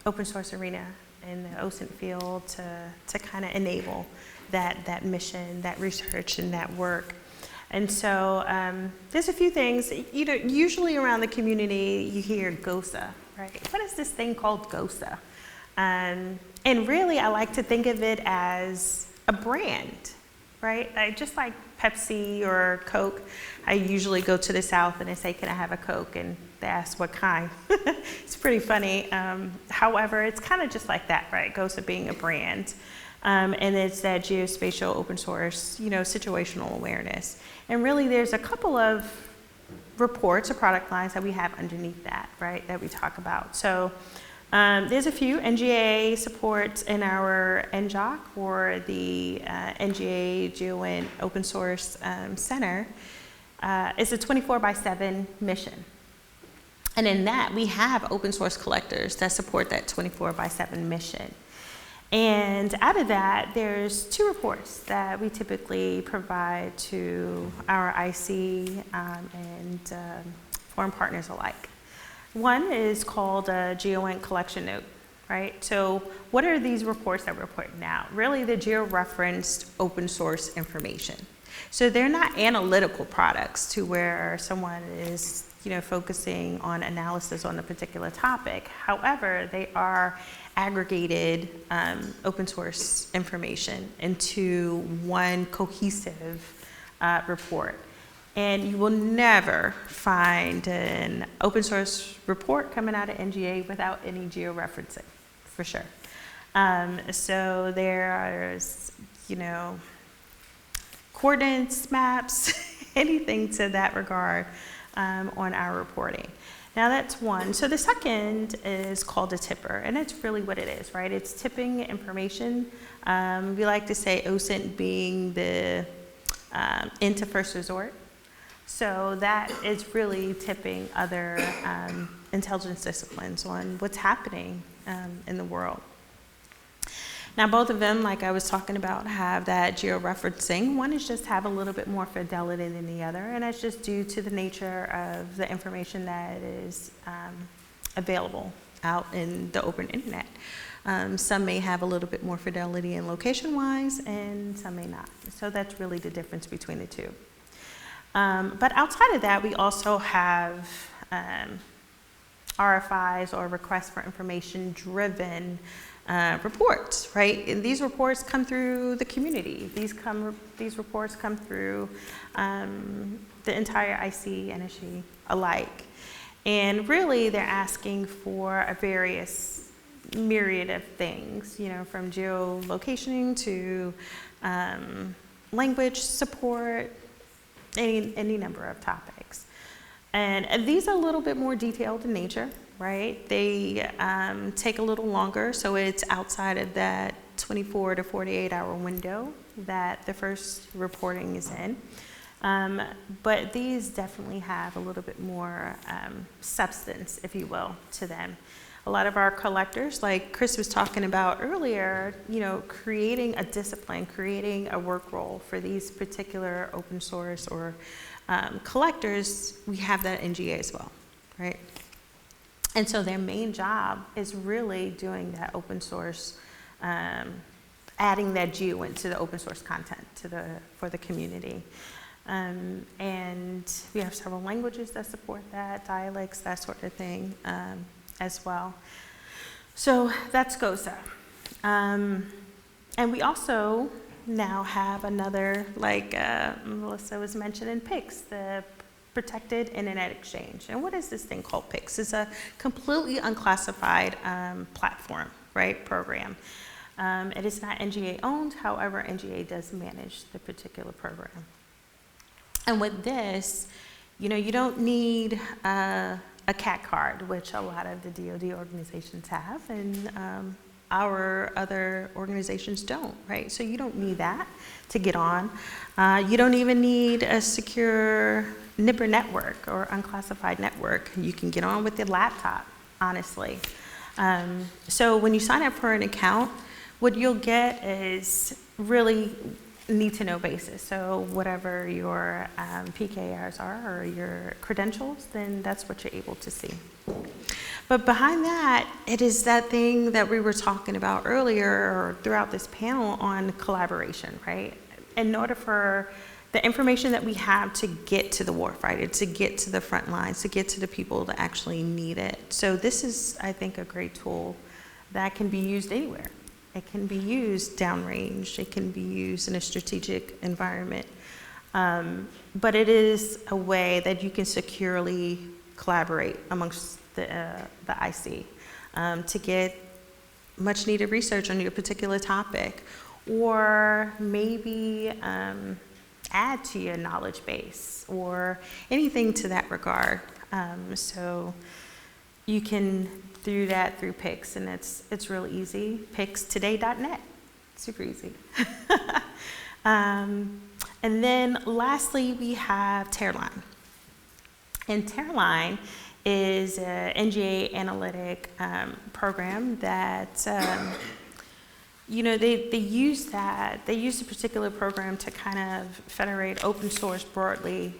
open source arena in the OSINT field to kind of enable that mission, that research, and that work. And so there's a few things, you know, usually around the community you hear GOSA, right? What is this thing called GOSA? And really I like to think of it as a brand, right? Just like Pepsi or Coke, I usually go to the South and I say, can I have a Coke? And they ask what kind. It's pretty funny. However, it's kind of just like that, right? GOSA being a brand. And it's that geospatial open source, you know, situational awareness. And really there's a couple of reports or product lines that we have underneath that, right, that we talk about. So there's a few. NGA supports in our NJOC, or the NGA GeoInt Open Source Center. It's a 24/7 mission. And in that, we have open source collectors that support that 24/7 mission. And out of that, there's 2 reports that we typically provide to our IC and foreign partners alike. One is called a GeoInt collection note, right? So what are these reports that we're putting out? Really the geo-referenced open source information. So they're not analytical products to where someone is, you know, focusing on analysis on a particular topic. However, they are aggregated open source information into one cohesive report. And you will never find an open source report coming out of NGA without any geo-referencing, for sure. So there's, you know, coordinates, maps, anything to that regard on our reporting. Now that's one. So the second is called a tipper, and that's really what it is, right? It's tipping information. We like to say OSINT being the into first resort. So that is really tipping other intelligence disciplines on what's happening in the world. Now both of them, like I was talking about, have that geo-referencing. One is just have a little bit more fidelity than the other, and that's just due to the nature of the information that is available out in the open internet. Some may have a little bit more fidelity in location-wise, and some may not. So that's really the difference between the two. But outside of that, we also have RFIs, or requests for information driven reports, right? And these reports come through the community. These reports come through the entire IC and NSG alike. And really, they're asking for a various myriad of things, you know, from geolocationing to language support, any number of topics. And these are a little bit more detailed in nature, right? They take a little longer, so it's outside of that 24 to 48 hour window that the first reporting is in. But these definitely have a little bit more substance, if you will, to them. A lot of our collectors, like Chris was talking about earlier, you know, creating a discipline, creating a work role for these particular open source or collectors, we have that in GA as well, right? And so their main job is really doing that open source, adding that GeoInt to the open source content for the community. And we have several languages that support that, dialects, that sort of thing as well. So that's GOSA. And we also now have another, like Melissa was mentioning, PIX, the Protected Internet Exchange. And what is this thing called PIX? It's a completely unclassified platform, right, program. It is not NGA owned, however, NGA does manage the particular program. And with this, you know, you don't need a CAT card, which a lot of the DoD organizations have, and our other organizations don't, right? So you don't need that to get on. You don't even need a secure NIPR network or unclassified network. You can get on with your laptop, honestly. So when you sign up for an account, what you'll get is really need-to-know basis. So whatever your PKRs are or your credentials, then that's what you're able to see. But behind that, it is that thing that we were talking about earlier or throughout this panel on collaboration, right? In order for the information that we have to get to the warfighter, to get to the front lines, to get to the people that actually need it. So this is, I think, a great tool that can be used anywhere. It can be used downrange. It can be used in a strategic environment. But it is a way that you can securely collaborate amongst the IC to get much needed research on your particular topic, or maybe add to your knowledge base or anything to that regard. So you can do that through PIX, and it's real easy. PIXtoday.net, super easy. And then lastly, we have Terraline. And Terraline is an NGA analytic program that, you know, they use that. They use a particular program to kind of federate open source broadly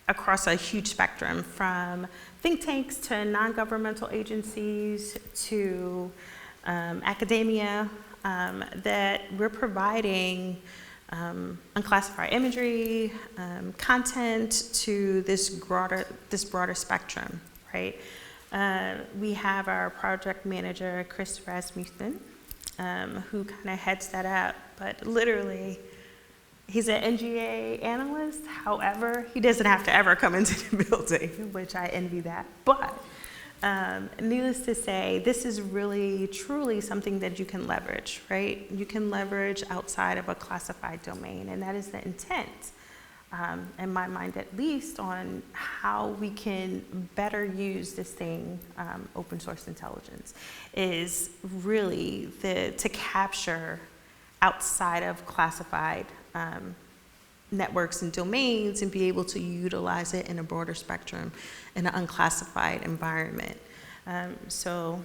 across a huge spectrum, from think tanks to non-governmental agencies to academia, that we're providing unclassified imagery, content to this broader spectrum, right? We have our project manager, Chris Rasmussen, who kind of heads that up, but literally, he's an NGA analyst. However, he doesn't have to ever come into the building, which I envy that. But needless to say, this is really, truly something that you can leverage, right? You can leverage outside of a classified domain, and that is the intent, in my mind at least, on how we can better use this thing, open source intelligence, is really to capture outside of classified networks and domains and be able to utilize it in a broader spectrum in an unclassified environment. So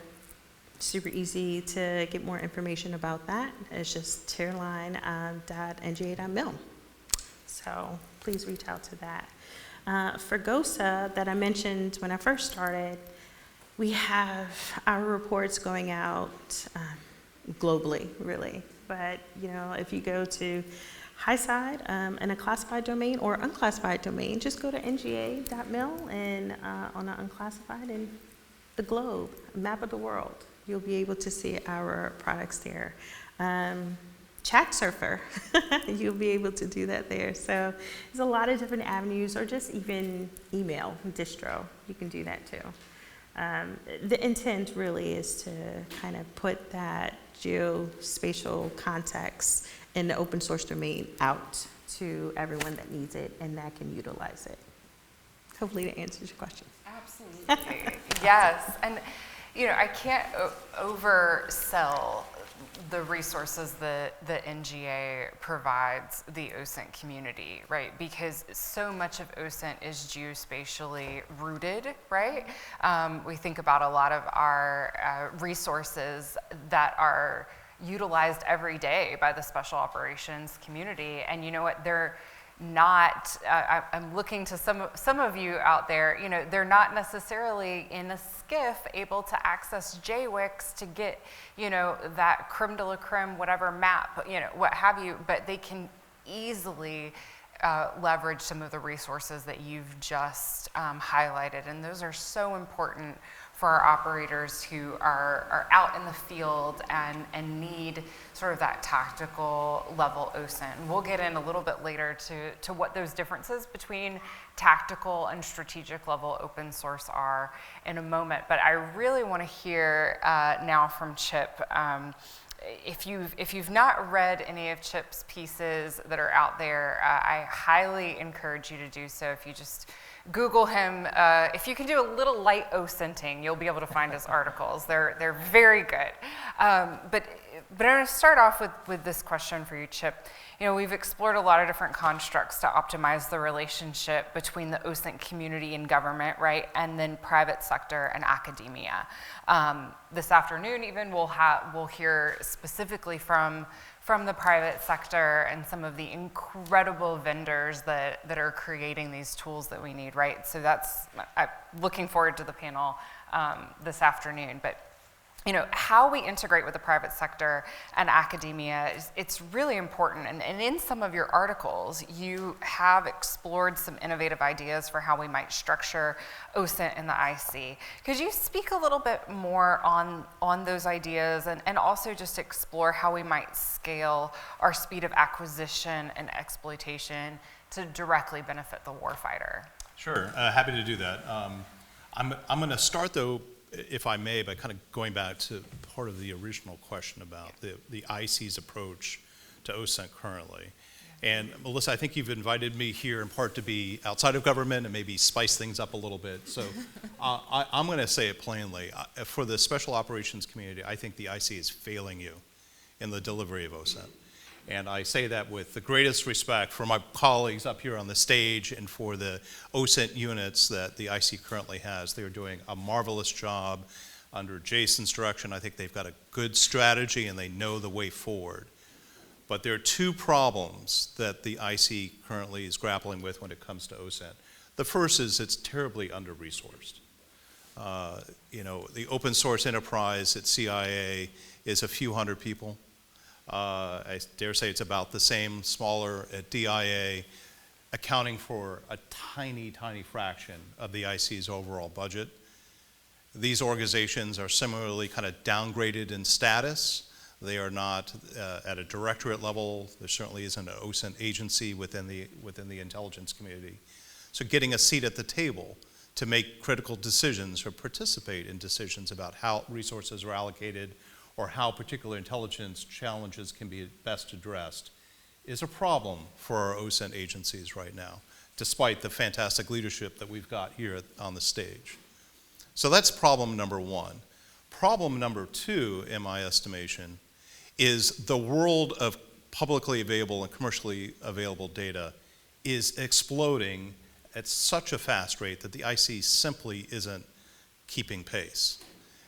super easy to get more information about that. It's just terraline.nga.mil. So please reach out to that. For GOSA that I mentioned when I first started, we have our reports going out globally, really. But, you know, if you go to high side in a classified domain or unclassified domain, just go to nga.mil and on the unclassified and the globe, a map of the world. You'll be able to see our products there. Chat surfer, you'll be able to do that there. So there's a lot of different avenues, or just even email, distro, you can do that too. The intent really is to kind of put that geospatial context in the open source domain out to everyone that needs it and that can utilize it. Hopefully that answers your question. Absolutely. Yes. And, you know, I can't oversell the resources that the NGA provides the OSINT community, right? Because so much of OSINT is geospatially rooted, right? We think about a lot of our resources that are utilized every day by the special operations community, and you know what? They're not. I'm looking to some of you out there. You know, they're not necessarily in a SCIF able to access JWICs to get, you know, that creme de la creme, whatever map, you know, what have you. But they can easily leverage some of the resources that you've just highlighted, and those are so important for our operators who are out in the field and need sort of that tactical level OSINT. And we'll get in a little bit later to what those differences between tactical and strategic level open source are in a moment. But I really want to hear now from Chip. If you've not read any of Chip's pieces that are out there, I highly encourage you to do so. If you just Google him, if you can do a little light OSINTing, you'll be able to find his articles. They're very good. But I'm going to start off with this question for you, Chip. You know, we've explored a lot of different constructs to optimize the relationship between the OSINT community and government, right, and then private sector and academia. This afternoon, even, we'll hear specifically from the private sector and some of the incredible vendors that are creating these tools that we need, right? So I'm looking forward to the panel this afternoon. But you know, how we integrate with the private sector and academia, it's really important. And in some of your articles, you have explored some innovative ideas for how we might structure OSINT in the IC. Could you speak a little bit more on those ideas and also just explore how we might scale our speed of acquisition and exploitation to directly benefit the warfighter? Sure, happy to do that. I'm going to start, though, if I may, by kind of going back to part of the original question about the IC's approach to OSINT currently. And Melissa, I think you've invited me here in part to be outside of government and maybe spice things up a little bit. So I'm going to say it plainly. For the special operations community, I think the IC is failing you in the delivery of OSINT. And I say that with the greatest respect for my colleagues up here on the stage and for the OSINT units that the IC currently has. They are doing a marvelous job under Jason's direction. I think they've got a good strategy and they know the way forward. But there are two problems that the IC currently is grappling with when it comes to OSINT. The first is it's terribly under-resourced. You know, the open source enterprise at CIA is a few hundred people. I dare say it's about the same, smaller at DIA, accounting for a tiny, tiny fraction of the IC's overall budget. These organizations are similarly kind of downgraded in status. They are not at a directorate level. There certainly isn't an OSINT agency within the intelligence community. So getting a seat at the table to make critical decisions or participate in decisions about how resources are allocated or how particular intelligence challenges can be best addressed is a problem for our OSINT agencies right now, despite the fantastic leadership that we've got here on the stage. So that's problem number one. Problem number two, in my estimation, is the world of publicly available and commercially available data is exploding at such a fast rate that the IC simply isn't keeping pace.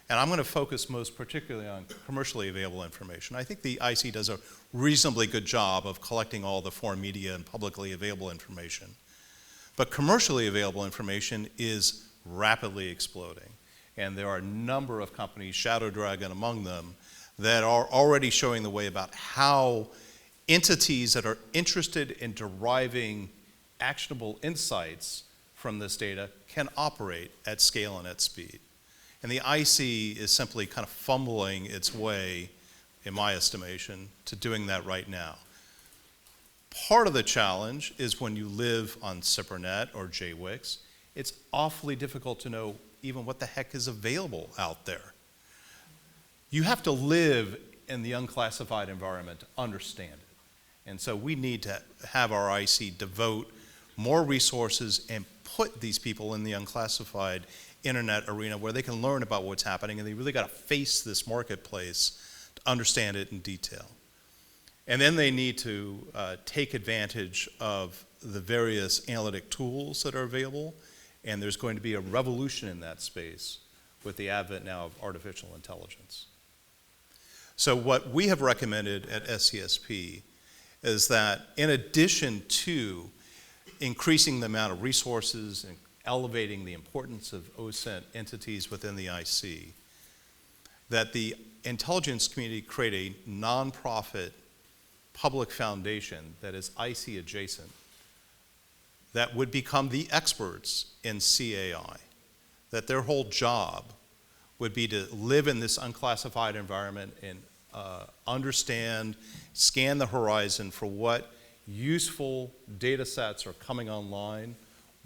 And I'm going to focus most particularly on commercially available information. I think the IC does a reasonably good job of collecting all the foreign media and publicly available information. But commercially available information is rapidly exploding. And there are a number of companies, Shadow Dragon among them, that are already showing the way about how entities that are interested in deriving actionable insights from this data can operate at scale and at speed. And the IC is simply kind of fumbling its way, in my estimation, to doing that right now. Part of the challenge is when you live on CIPRNet or JWICS, it's awfully difficult to know even what the heck is available out there. You have to live in the unclassified environment to understand it. And so we need to have our IC devote more resources and put these people in the unclassified internet arena where they can learn about what's happening, and they really got to face this marketplace to understand it in detail. And then they need to take advantage of the various analytic tools that are available, and there's going to be a revolution in that space with the advent now of artificial intelligence. So what we have recommended at SCSP is that in addition to increasing the amount of resources and elevating the importance of OSINT entities within the IC, that the intelligence community create a nonprofit public foundation that is IC adjacent, that would become the experts in CAI, that their whole job would be to live in this unclassified environment and understand, scan the horizon for what useful data sets are coming online,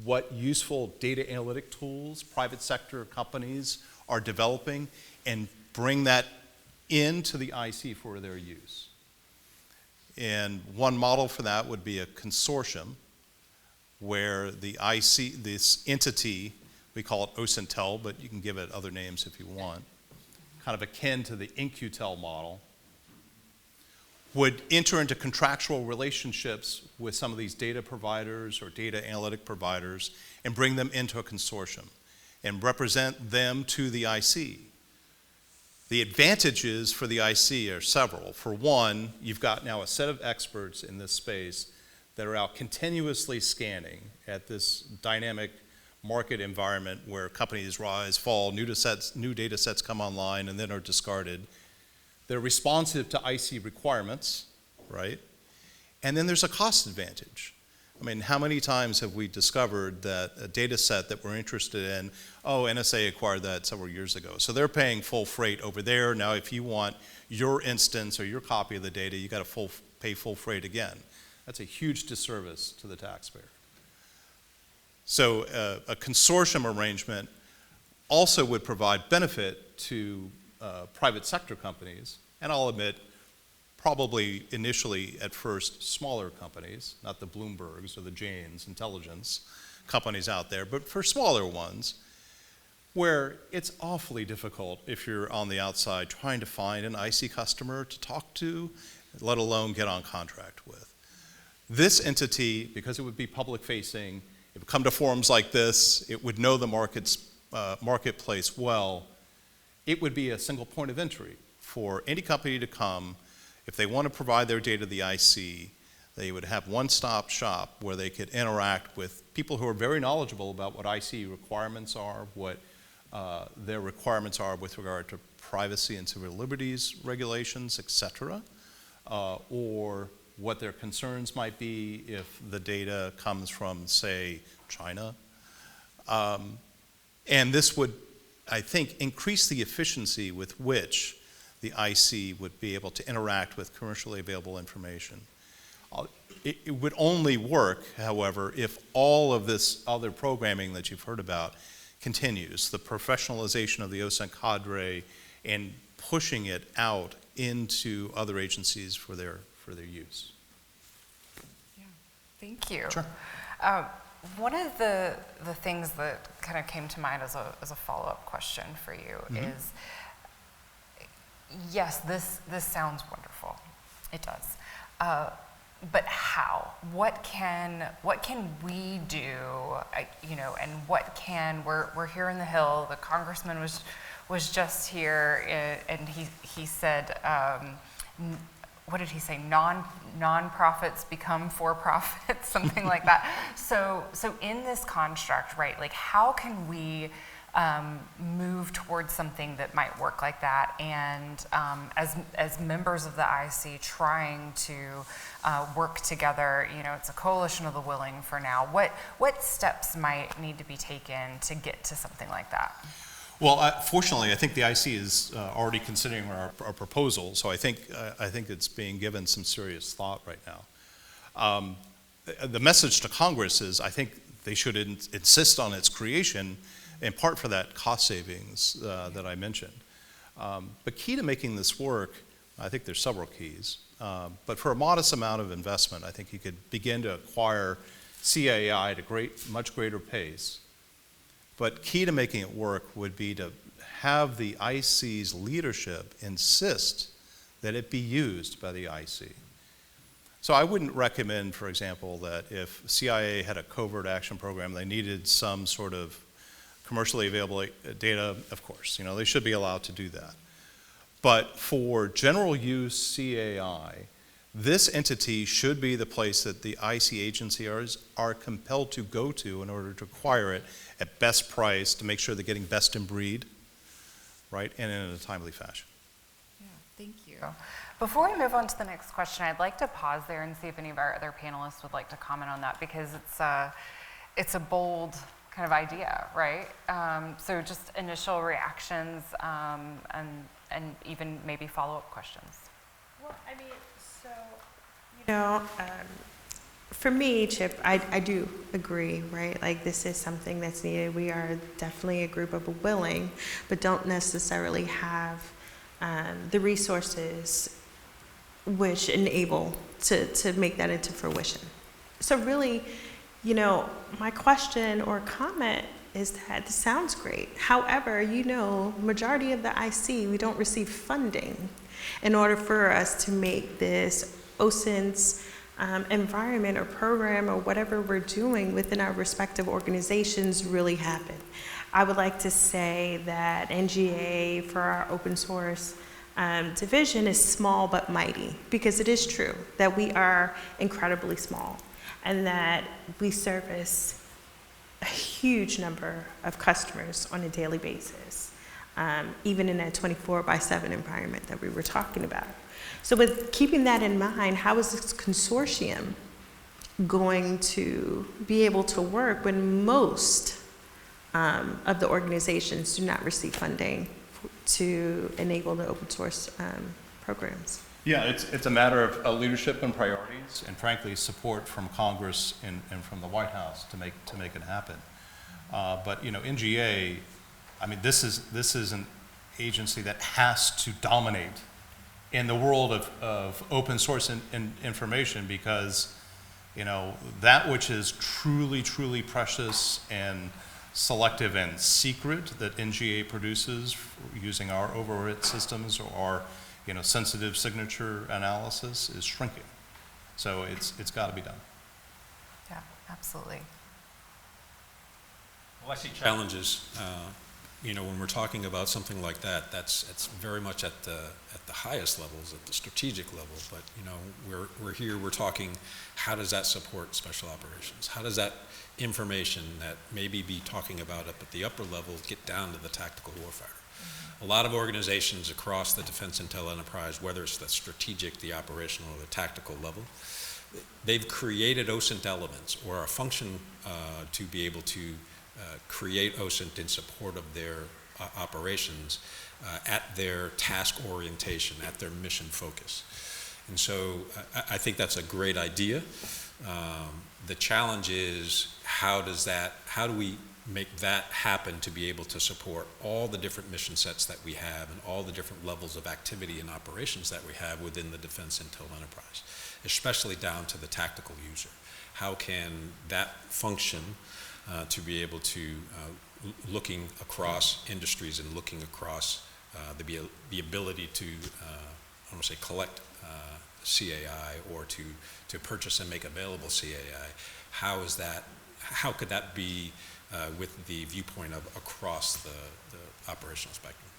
what useful data analytic tools private sector companies are developing, and bring that into the IC for their use. And one model for that would be a consortium where the IC, this entity, we call it OSINT, but you can give it other names if you want, kind of akin to the InQtel model, would enter into contractual relationships with some of these data providers or data analytic providers and bring them into a consortium and represent them to the IC. The advantages for the IC are several. For one, you've got now a set of experts in this space that are out continuously scanning at this dynamic market environment where companies rise, fall, new data sets come online and then are discarded. They're responsive to IC requirements, right? And then there's a cost advantage. I mean, how many times have we discovered that a data set that we're interested in, oh, NSA acquired that several years ago, so they're paying full freight over there. Now, if you want your instance or your copy of the data, you got to pay full freight again. That's a huge disservice to the taxpayer. So a consortium arrangement also would provide benefit to private sector companies, and I'll admit, probably initially at first smaller companies, not the Bloombergs or the Janes intelligence companies out there, but for smaller ones, where it's awfully difficult if you're on the outside trying to find an IC customer to talk to, let alone get on contract with. This entity, because it would be public facing, it would come to forums like this, it would know the marketplace well, it would be a single point of entry for any company to come. If they want to provide their data to the IC, they would have one-stop shop where they could interact with people who are very knowledgeable about what IC requirements are, what their requirements are with regard to privacy and civil liberties regulations, et cetera, or what their concerns might be if the data comes from, say, China. And this would, I think, increase the efficiency with which the IC would be able to interact with commercially available information. It would only work, however, if all of this other programming that you've heard about continues, the professionalization of the OSINT cadre and pushing it out into other agencies for their use. Yeah, thank you. Sure. One of the things that kind of came to mind as a follow-up question for you is, yes, this sounds wonderful. It does. But how? What can we do? And we're here in the Hill. The congressman was just here, and he said, what did he say? Non-profits become for-profits, something like that. So in this construct, right? Like, how can we move towards something that might work like that? And as members of the IC trying to work together, it's a coalition of the willing for now. What steps might need to be taken to get to something like that? Well, fortunately, I think the IC is already considering our proposal, so I think it's being given some serious thought right now. The message to Congress is I think they should insist on its creation, in part for that cost savings that I mentioned. But key to making this work, I think there's several keys, but for a modest amount of investment, I think you could begin to acquire CAI at a much greater pace. But key to making it work would be to have the IC's leadership insist that it be used by the IC. So I wouldn't recommend, for example, that if CIA had a covert action program, they needed some sort of commercially available data, of course, they should be allowed to do that. But for general use CAI, this entity should be the place that the IC agencies are compelled to go to in order to acquire it at best price to make sure they're getting best in breed, right, and in a timely fashion. Yeah, thank you. Before we move on to the next question, I'd like to pause there and see if any of our other panelists would like to comment on that, because it's a bold kind of idea, right? So just initial reactions and even maybe follow-up questions. Well, I mean, so, you know, for me, Chip, I do agree, right? Like, this is something that's needed. We are definitely a group of willing, but don't necessarily have the resources which enable to make that into fruition. So really, you know, my question or comment is that this sounds great. However, you know, majority of the IC, we don't receive funding in order for us to make this OSINT's environment or program or whatever we're doing within our respective organizations really happen. I would like to say that NGA for our open source division is small but mighty, because it is true that we are incredibly small and that we service a huge number of customers on a daily basis, even in that 24/7 environment that we were talking about. So with keeping that in mind, how is this consortium going to be able to work when most of the organizations do not receive funding to enable the open source programs? Yeah, it's a matter of leadership and priorities, and frankly, support from Congress and from the White House to make it happen. But you know, NGA, I mean, this is an agency that has to dominate in the world of open source information, because you know, that which is truly precious and selective and secret that NGA produces using our overwritten systems or you know, sensitive signature analysis is shrinking. So it's got to be done. Yeah, absolutely. Well, I see challenges. You know, when we're talking about something like that, it's very much at the highest levels, at the strategic level. But you know, we're here. We're talking. How does that support special operations? How does that information that maybe be talking about up at the upper level get down to the tactical warfighter? A lot of organizations across the defense intel enterprise, whether it's the strategic, the operational, or the tactical level, they've created OSINT elements or a function to be able to create OSINT in support of their operations at their task orientation, at their mission focus. And so I think that's a great idea. The challenge is how do we make that happen to be able to support all the different mission sets that we have and all the different levels of activity and operations that we have within the defense intel enterprise, especially down to the tactical user. How can that function to be able to, looking across industries and looking across the ability to, I want to say collect CAI or to purchase and make available CAI, how could that be with the viewpoint of across the operational spectrum?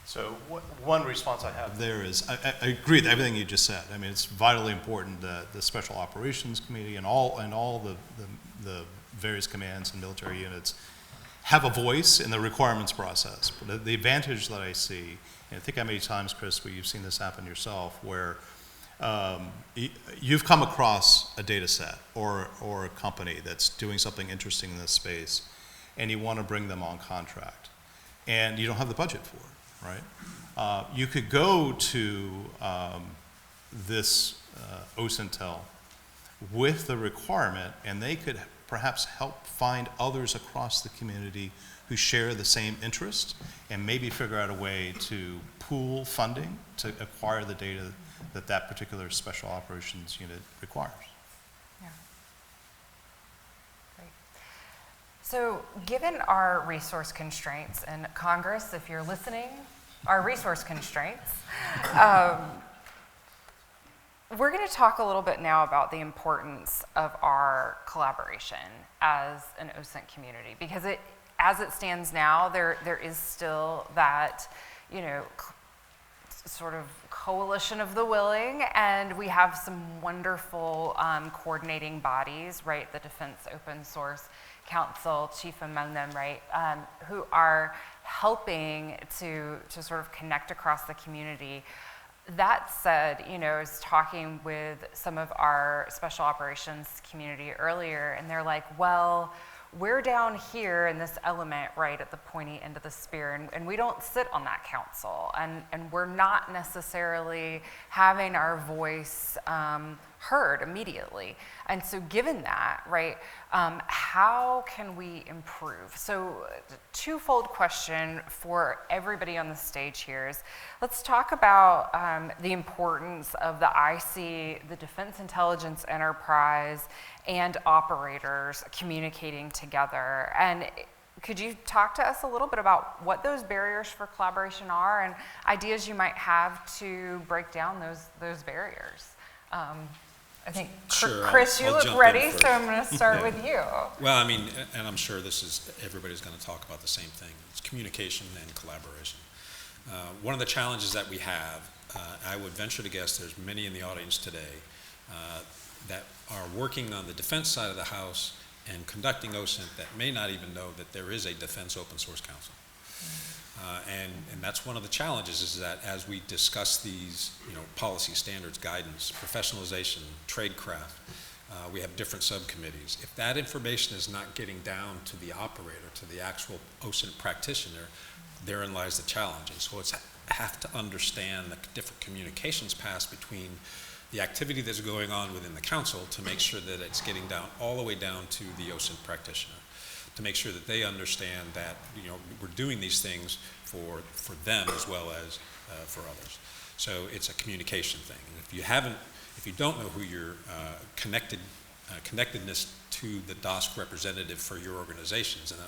So one response I have there is, I agree with everything you just said. I mean, it's vitally important that the Special Operations Committee and all the various commands and military units have a voice in the requirements process. But the advantage that I see, and think how many times, Chris, where you've seen this happen yourself, where you've come across a data set or a company that's doing something interesting in this space, and you want to bring them on contract, and you don't have the budget for it, right? You could go to this OSINTEL with the requirement, and they could perhaps help find others across the community who share the same interest, and maybe figure out a way to pool funding to acquire the data that particular special operations unit requires. Yeah. Great. So given our resource constraints, and Congress, if you're listening, our resource constraints, we're going to talk a little bit now about the importance of our collaboration as an OSINT community, because as it stands now, there is still that, you know, sort of coalition of the willing, and we have some wonderful coordinating bodies, right? The Defense Open Source Council, chief among them, right? Who are helping to sort of connect across the community. That said, you know, I was talking with some of our special operations community earlier, and they're like, well, we're down here in this element right at the pointy end of the spear, and we don't sit on that council, and we're not necessarily having our voice heard immediately. And so given that, right, how can we improve? So twofold question for everybody on the stage here is, let's talk about the importance of the IC, the Defense Intelligence Enterprise, and operators communicating together. And could you talk to us a little bit about what those barriers for collaboration are and ideas you might have to break down those barriers? I think, Sure, Chris, I'll you look jump in ready, first. so I'm going to start with you. Well, I mean, and I'm sure everybody's going to talk about the same thing. It's communication and collaboration. One of the challenges that we have, I would venture to guess there's many in the audience today that are working on the defense side of the house and conducting OSINT that may not even know that there is a Defense Open Source Council. And that's one of the challenges, is that as we discuss these, policy standards, guidance, professionalization, tradecraft, we have different subcommittees. If that information is not getting down to the operator, to the actual OSINT practitioner, therein lies the challenge. And so it's have to understand the different communications paths between the activity that's going on within the council to make sure that it's getting down all the way down to the OSINT practitioner, to make sure that they understand that we're doing these things for them as well as for others. So it's a communication thing. And if you don't know who your connectedness to the DOSC representative for your organizations, and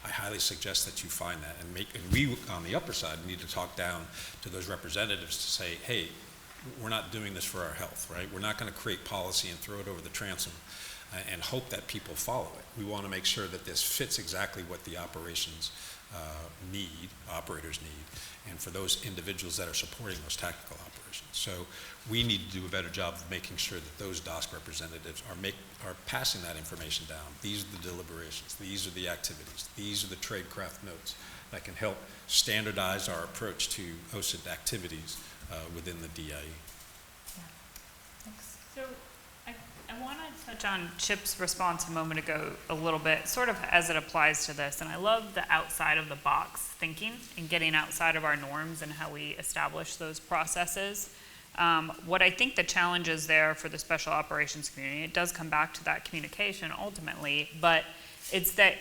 I highly suggest that you find that, and we on the upper side need to talk down to those representatives to say, hey, we're not doing this for our health, right? We're not going to create policy and throw it over the transom and hope that people follow it. We want to make sure that this fits exactly what the operators need, and for those individuals that are supporting those tactical operations. So we need to do a better job of making sure that those DOSC representatives are passing that information down. These are the deliberations, these are the activities, these are the tradecraft notes that can help standardize our approach to OSINT activities within the DIE. Yeah. Thanks. So I want to touch on Chip's response a moment ago a little bit, sort of as it applies to this. And I love the outside of the box thinking and getting outside of our norms and how we establish those processes. What I think the challenge is there for the special operations community, it does come back to that communication ultimately, but it's that,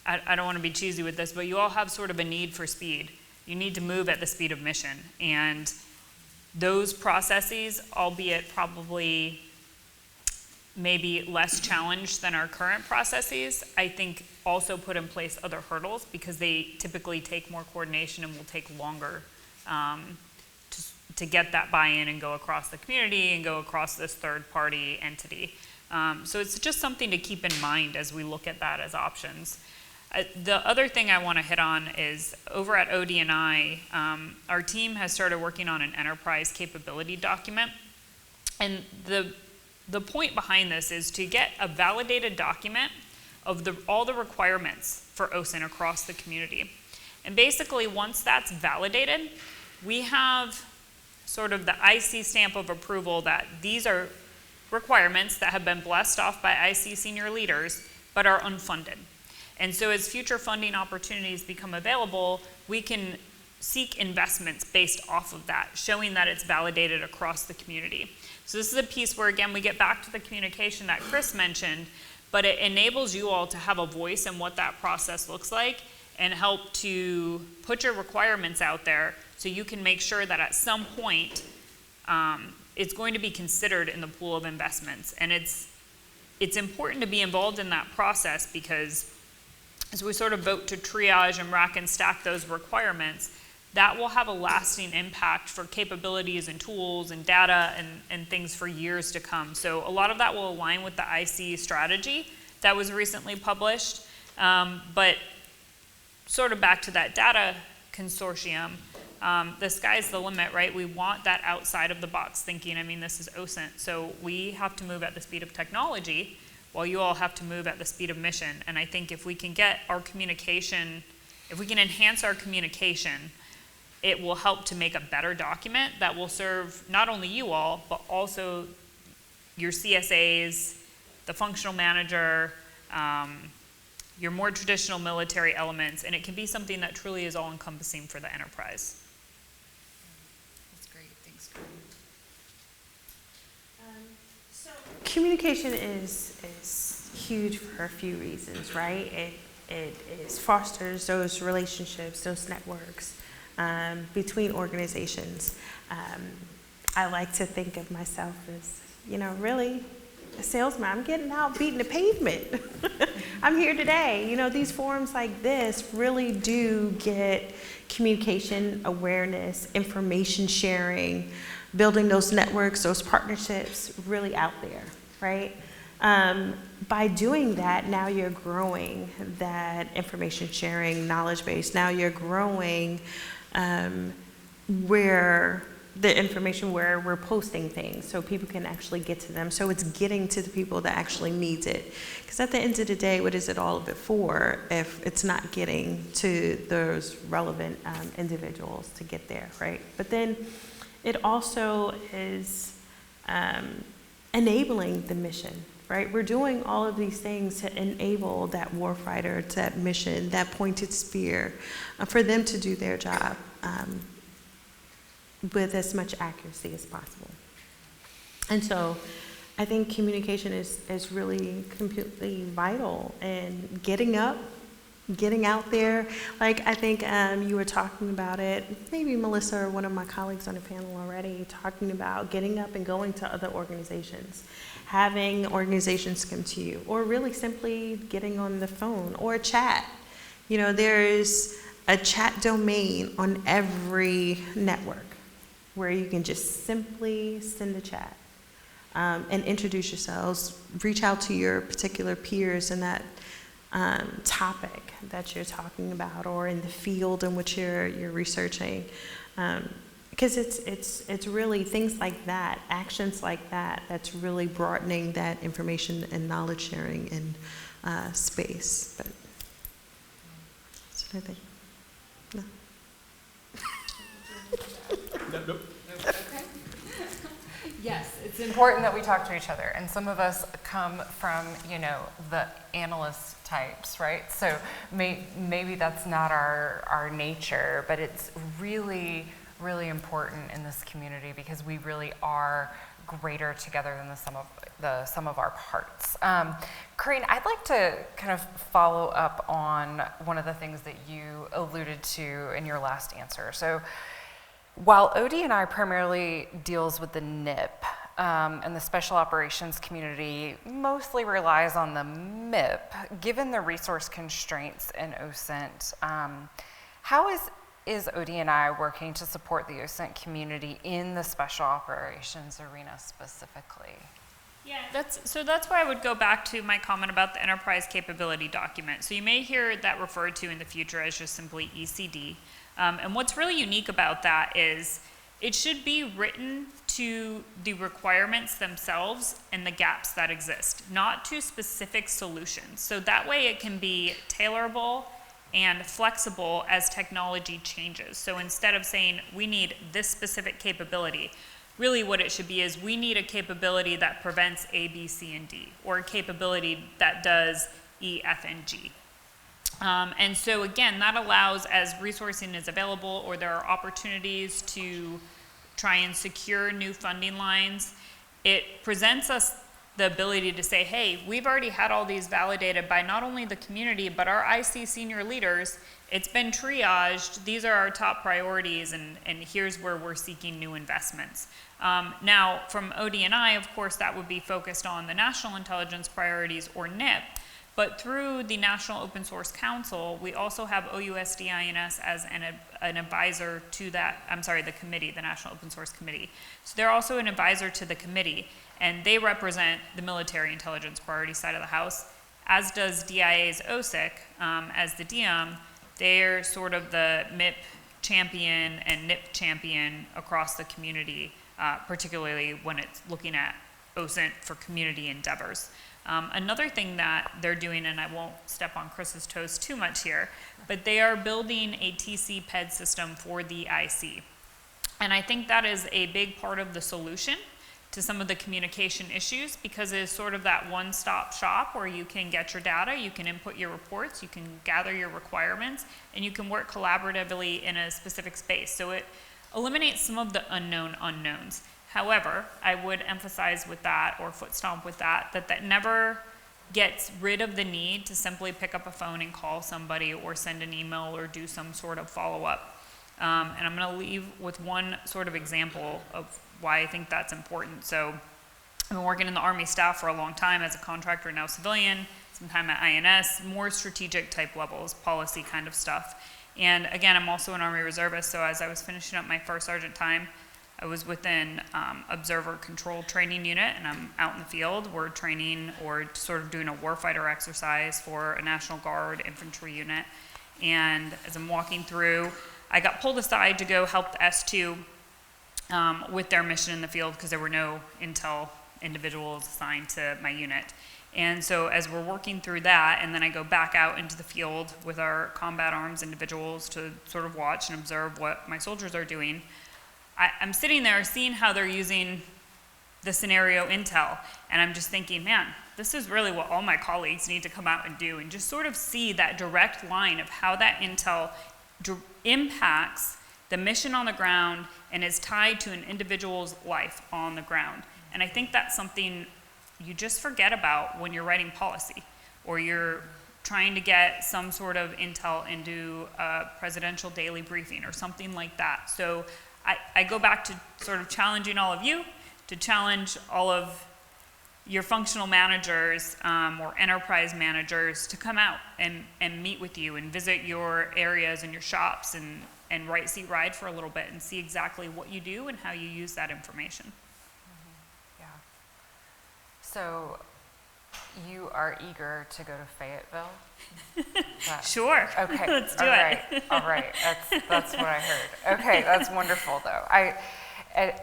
I don't want to be cheesy with this, but you all have sort of a need for speed. You need to move at the speed of mission. And those processes, albeit probably maybe less challenged than our current processes, I think also put in place other hurdles because they typically take more coordination and will take longer to get that buy-in and go across the community and go across this third-party entity. So it's just something to keep in mind as we look at that as options. The other thing I want to hit on is over at OD&I, our team has started working on an enterprise capability document. And the point behind this is to get a validated document of all the requirements for OSINT across the community. And basically, once that's validated, we have sort of the IC stamp of approval that these are requirements that have been blessed off by IC senior leaders, but are unfunded. And so as future funding opportunities become available, we can seek investments based off of that, showing that it's validated across the community. So this is a piece where, again, we get back to the communication that Chris mentioned, but it enables you all to have a voice in what that process looks like and help to put your requirements out there so you can make sure that at some point it's going to be considered in the pool of investments. And it's important to be involved in that process because as we sort of vote to triage and rack and stack those requirements, that will have a lasting impact for capabilities and tools and data and things for years to come. So a lot of that will align with the IC strategy that was recently published. But sort of back to that data consortium, the sky's the limit, right? We want that outside of the box thinking. I mean, this is OSINT, so we have to move at the speed of technology while you all have to move at the speed of mission. And I think if we can get our communication, if we can enhance our communication, it will help to make a better document that will serve not only you all, but also your CSAs, the functional manager, your more traditional military elements, and it can be something that truly is all-encompassing for the enterprise. That's great. Thanks, Corinne. Communication is huge for a few reasons, right? It fosters those relationships, those networks between organizations. I like to think of myself as, really a salesman. I'm getting out beating the pavement. I'm here today. These forums like this really do get communication awareness, information sharing, building those networks, those partnerships really out there, right? By doing that, now you're growing that information sharing knowledge base. Now you're growing where we're posting things so people can actually get to them. So it's getting to the people that actually needs it. Because at the end of the day, what is it all of it for if it's not getting to those relevant individuals to get there, right? But then it also is enabling the mission, right? We're doing all of these things to enable that warfighter, to that mission, that pointed spear, for them to do their job with as much accuracy as possible. And so I think communication is really completely vital, and getting up, getting out there. Like I think you were talking about it, maybe Melissa or one of my colleagues on the panel already, talking about getting up and going to other organizations, having organizations come to you, or really simply getting on the phone or a chat. There's a chat domain on every network where you can just simply send a chat and introduce yourselves, reach out to your particular peers in that topic that you're talking about, or in the field in which you're researching, because it's really things like that, actions like that, that's really broadening that information and knowledge sharing in space. But that's what I think. No. Nope. Okay. Yes, it's important that we talk to each other, and some of us come from, the analyst types, right? So maybe that's not our nature, but it's really, really important in this community because we really are greater together than the sum of our parts. Corinne, I'd like to kind of follow up on one of the things that you alluded to in your last answer. So while OD&I primarily deals with the NIP, and the special operations community mostly relies on the MIP, given the resource constraints in OSINT, how is OD&I working to support the OSINT community in the special operations arena specifically? Yeah, that's why I would go back to my comment about the enterprise capability document. So you may hear that referred to in the future as just simply ECD. And what's really unique about that is it should be written to the requirements themselves and the gaps that exist, not to specific solutions. So that way it can be tailorable and flexible as technology changes. So instead of saying we need this specific capability, really what it should be is we need a capability that prevents A, B, C, and D, or a capability that does E, F, and G. And so again, that allows, as resourcing is available or there are opportunities to try and secure new funding lines, it presents us the ability to say, hey, we've already had all these validated by not only the community, but our IC senior leaders. It's been triaged. These are our top priorities, and here's where we're seeking new investments. Now, from OD&I, of course, that would be focused on the National Intelligence Priorities, or NIP. But through the National Open Source Council, we also have OUSD-INS as an advisor to that, the committee, the National Open Source Committee. So they're also an advisor to the committee, and they represent the military intelligence priority side of the house, as does DIA's OSIC as the DM. They're sort of the MIP champion and NIP champion across the community, particularly when it's looking at OSINT for community endeavors. Another thing that they're doing, and I won't step on Chris's toes too much here, but they are building a TC-PED system for the IC. And I think that is a big part of the solution, to some of the communication issues, because it is sort of that one-stop shop where you can get your data, you can input your reports, you can gather your requirements, and you can work collaboratively in a specific space. So it eliminates some of the unknown unknowns. However, I would emphasize with that, or foot stomp with that, that never gets rid of the need to simply pick up a phone and call somebody or send an email or do some sort of follow-up. And I'm going to leave with one sort of example of why I think that's important. So I've been working in the Army staff for a long time as a contractor, now civilian, some time at INS, more strategic type levels, policy kind of stuff. And again, I'm also an Army reservist, so as I was finishing up my first sergeant time, I was within observer control training unit, and I'm out in the field. We're training or sort of doing a warfighter exercise for a National Guard infantry unit. And as I'm walking through, I got pulled aside to go help the S2 with their mission in the field because there were no intel individuals assigned to my unit. And so as we're working through that, and then I go back out into the field with our combat arms individuals to sort of watch and observe what my soldiers are doing, I'm sitting there seeing how they're using the scenario intel, and I'm just thinking, man, this is really what all my colleagues need to come out and do, and just sort of see that direct line of how that intel impacts the mission on the ground and is tied to an individual's life on the ground. And I think that's something you just forget about when you're writing policy, or you're trying to get some sort of intel into a presidential daily briefing or something like that. So I go back to sort of challenging all of you, to challenge all of your functional managers or enterprise managers to come out and meet with you and visit your areas and your shops and write, see, ride for a little bit and see exactly what you do and how you use that information. Mm-hmm. Yeah. So you are eager to go to Fayetteville? Sure. Okay. Let's do it. All right. That's what I heard. Okay. That's wonderful, though.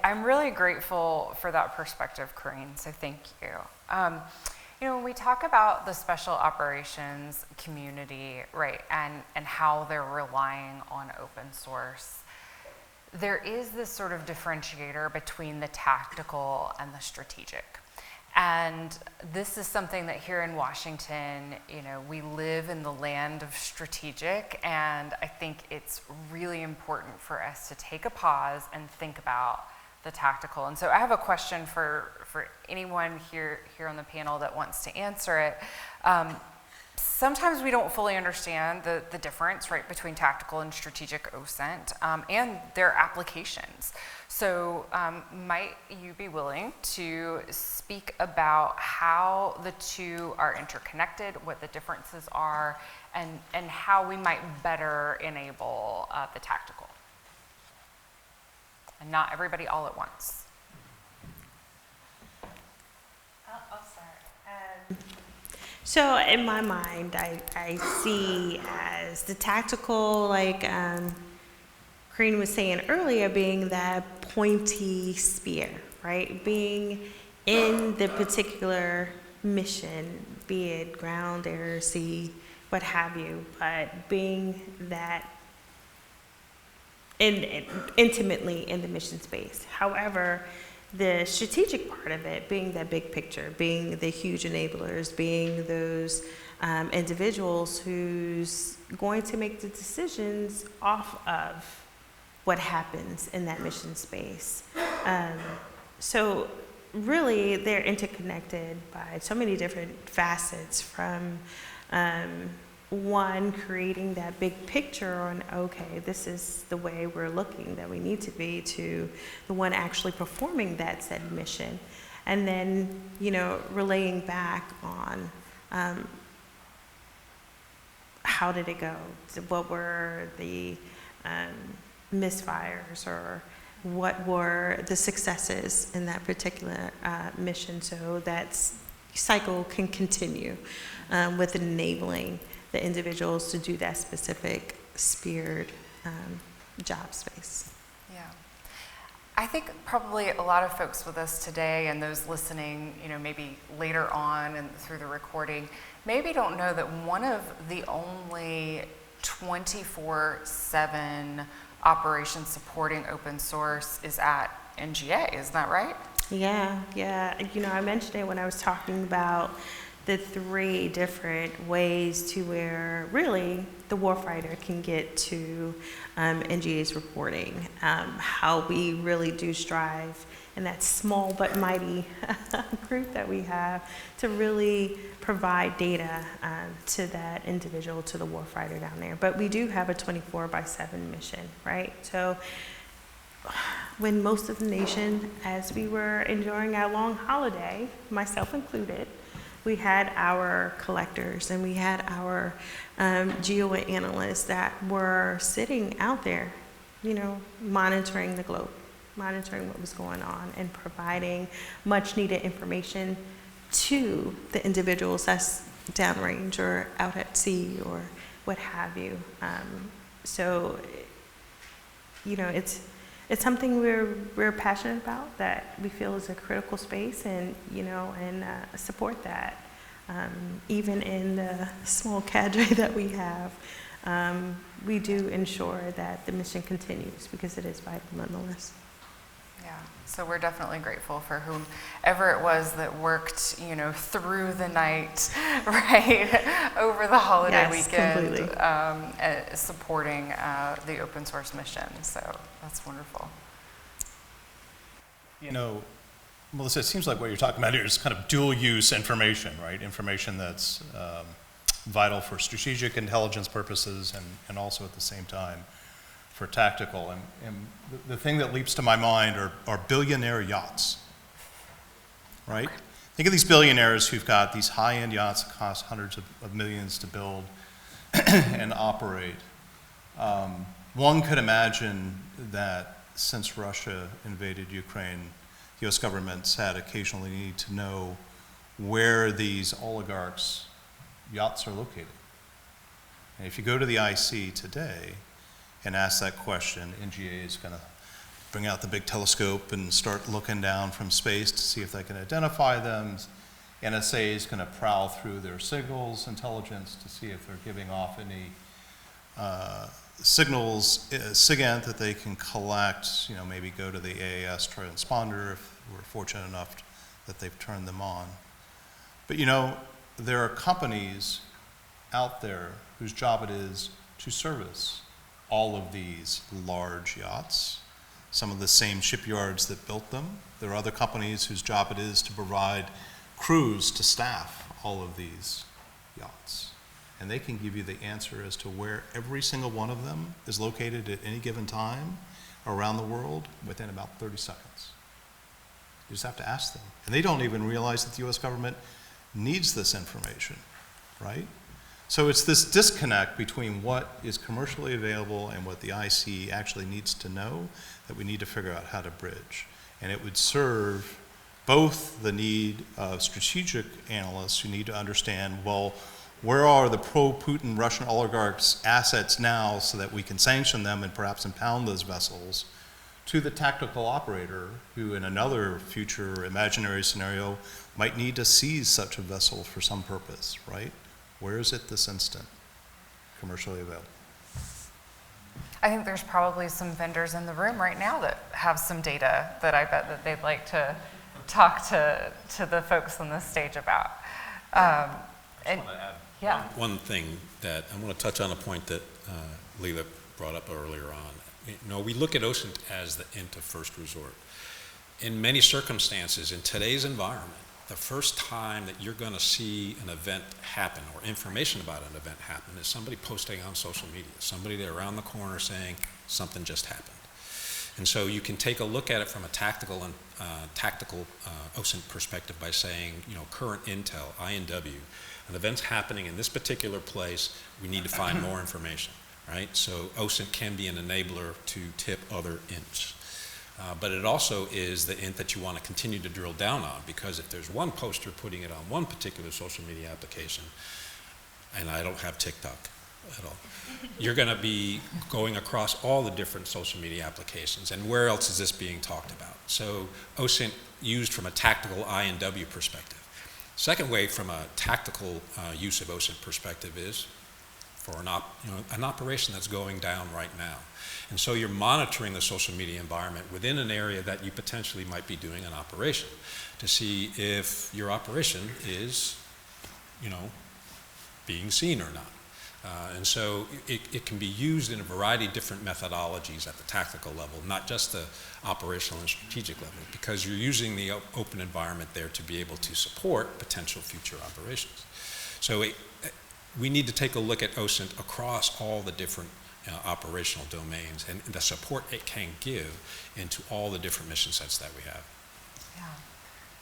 I'm really grateful for that perspective, Corinne. So thank you. When we talk about the special operations community, right, and how they're relying on open source, there is this sort of differentiator between the tactical and the strategic. And this is something that here in Washington, we live in the land of strategic, and I think it's really important for us to take a pause and think about the tactical. And so I have a question for anyone here on the panel that wants to answer it. Sometimes we don't fully understand the difference, right, between tactical and strategic OSINT and their applications. So might you be willing to speak about how the two are interconnected, what the differences are, and how we might better enable the tactical? And not everybody all at once. I'll start. So in my mind, I see as the tactical, like Corinne was saying earlier, being that pointy spear, right? Being in the particular mission, be it ground, air, sea, what have you, but being that intimately in the mission space. However, the strategic part of it, being that big picture, being the huge enablers, being those individuals who's going to make the decisions off of what happens in that mission space. So really, they're interconnected by so many different facets, from one, creating that big picture on, okay, this is the way we're looking that we need to be, to the one actually performing that said mission. And then, relaying back on how did it go? What were the misfires, or what were the successes in that particular mission, so that cycle can continue with enabling the individuals to do that specific speared job space. Yeah. I think probably a lot of folks with us today, and those listening, maybe later on and through the recording, maybe don't know that one of the only 24/7 operations supporting open source is at NGA. Isn't that right? Yeah. I mentioned it when I was talking about the 3 different ways to where really the warfighter can get to NGA's reporting, how we really do strive in that small but mighty group that we have to really provide data to that individual, to the warfighter down there. But we do have a 24/7 mission, right? So when most of the nation, as we were enjoying our long holiday, myself included, we had our collectors and we had our geo analysts that were sitting out there, monitoring the globe, monitoring what was going on and providing much needed information to the individuals that's downrange or out at sea or what have you. So, it's something we're passionate about, that we feel is a critical space, and support that. Even in the small cadre that we have, we do ensure that the mission continues because it is vital nonetheless. Yeah, so we're definitely grateful for whomever it was that worked, through the night, right, over the holiday weekend, supporting the open source mission. So that's wonderful. Melissa, it seems like what you're talking about here is kind of dual use information, right? Information that's vital for strategic intelligence purposes and also at the same time for tactical. And the thing that leaps to my mind are billionaire yachts, right? Think of these billionaires who've got these high-end yachts that cost hundreds of millions to build and operate. One could imagine that since Russia invaded Ukraine, the U.S. government's had occasionally need to know where these oligarchs' yachts are located. And if you go to the IC today and ask that question, NGA is going to bring out the big telescope and start looking down from space to see if they can identify them. NSA is going to prowl through their signals intelligence to see if they're giving off any signals, SIGINT that they can collect, maybe go to the AAS transponder if we're fortunate enough that they've turned them on. But there are companies out there whose job it is to service all of these large yachts, some of the same shipyards that built them. There are other companies whose job it is to provide crews to staff all of these yachts. And they can give you the answer as to where every single one of them is located at any given time around the world within about 30 seconds. You just have to ask them. And they don't even realize that the US government needs this information, right? So it's this disconnect between what is commercially available and what the IC actually needs to know that we need to figure out how to bridge. And it would serve both the need of strategic analysts who need to understand, well, where are the pro-Putin Russian oligarchs' assets now so that we can sanction them and perhaps impound those vessels, to the tactical operator who in another future imaginary scenario might need to seize such a vessel for some purpose, right? Where is it this instant commercially available? I think there's probably some vendors in the room right now that have some data that I bet that they'd like to talk to the folks on this stage about. I just want to add one thing that I want to touch on a point that Leila brought up earlier on. We look at OSINT as the int of first resort. In many circumstances, in today's environment, the first time that you're going to see an event happen or information about an event happen is somebody posting on social media, somebody there around the corner saying something just happened. And so you can take a look at it from a tactical OSINT perspective by saying, current intel, INW, an event's happening in this particular place, we need to find more information, right? So OSINT can be an enabler to tip other ints. But it also is the int that you want to continue to drill down on, because if there's one poster putting it on one particular social media application, and I don't have TikTok at all, you're going to be going across all the different social media applications, and where else is this being talked about? So OSINT used from a tactical INW perspective. Second way from a tactical use of OSINT perspective is for an operation that's going down right now. And so you're monitoring the social media environment within an area that you potentially might be doing an operation to see if your operation is, being seen or not. And so it can be used in a variety of different methodologies at the tactical level, not just the operational and strategic level, because you're using the open environment there to be able to support potential future operations. So we need to take a look at OSINT across all the different operational domains and the support it can give into all the different mission sets that we have. Yeah,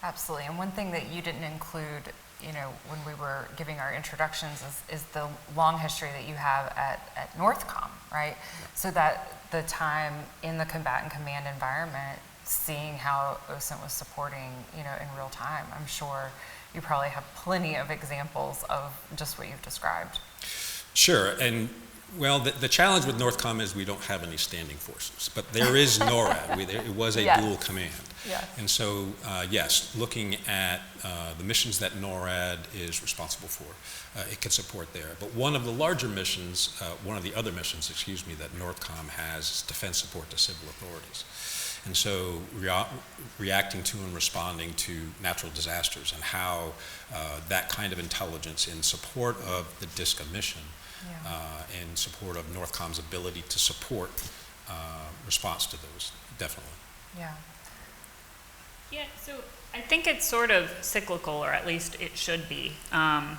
absolutely. And one thing that you didn't include, when we were giving our introductions is the long history that you have at Northcom, right? Yeah. So that the time in the combatant command environment, seeing how OSINT was supporting, in real time, I'm sure you probably have plenty of examples of just what you've described. Sure, and well, the challenge with Northcom is we don't have any standing forces, but there is NORAD. It was a dual command. Yes. And so, yes, looking at the missions that NORAD is responsible for, it can support there. But one of the larger missions, one of the other missions, that Northcom has is defense support to civil authorities. And so reacting to and responding to natural disasters and how that kind of intelligence in support of the DISCA mission, in support of Northcom's ability to support response to those, definitely. Yeah. Yeah, so I think it's sort of cyclical, or at least it should be. I'm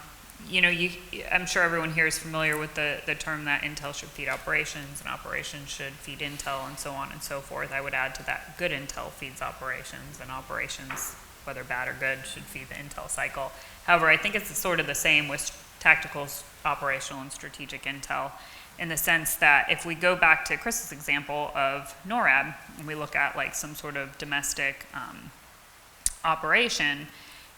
sure everyone here is familiar with the term that intel should feed operations and operations should feed intel and so on and so forth. I would add to that, good intel feeds operations, and operations, whether bad or good, should feed the intel cycle. However, I think it's sort of the same with tactical, operational, and strategic intel, in the sense that if we go back to Chris's example of NORAD, and we look at like some sort of domestic operation,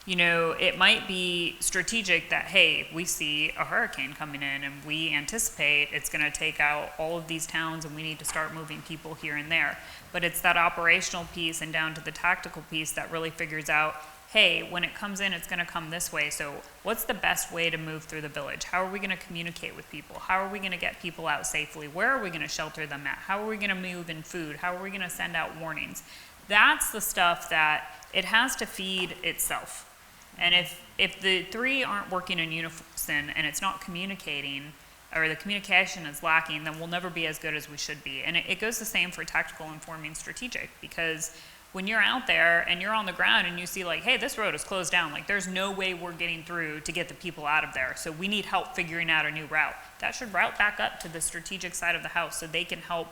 it might be strategic that, hey, we see a hurricane coming in and we anticipate it's going to take out all of these towns and we need to start moving people here and there. But it's that operational piece and down to the tactical piece that really figures out, hey, when it comes in, it's going to come this way. So what's the best way to move through the village? How are we going to communicate with people? How are we going to get people out safely? Where are we going to shelter them at? How are we going to move in food? How are we going to send out warnings? That's the stuff that it has to feed itself. And if the three aren't working in unison and it's not communicating, or the communication is lacking, then we'll never be as good as we should be. And it goes the same for tactical, informing, strategic, because when you're out there and you're on the ground and you see like, hey, this road is closed down, like there's no way we're getting through to get the people out of there, so we need help figuring out a new route. That should route back up to the strategic side of the house so they can help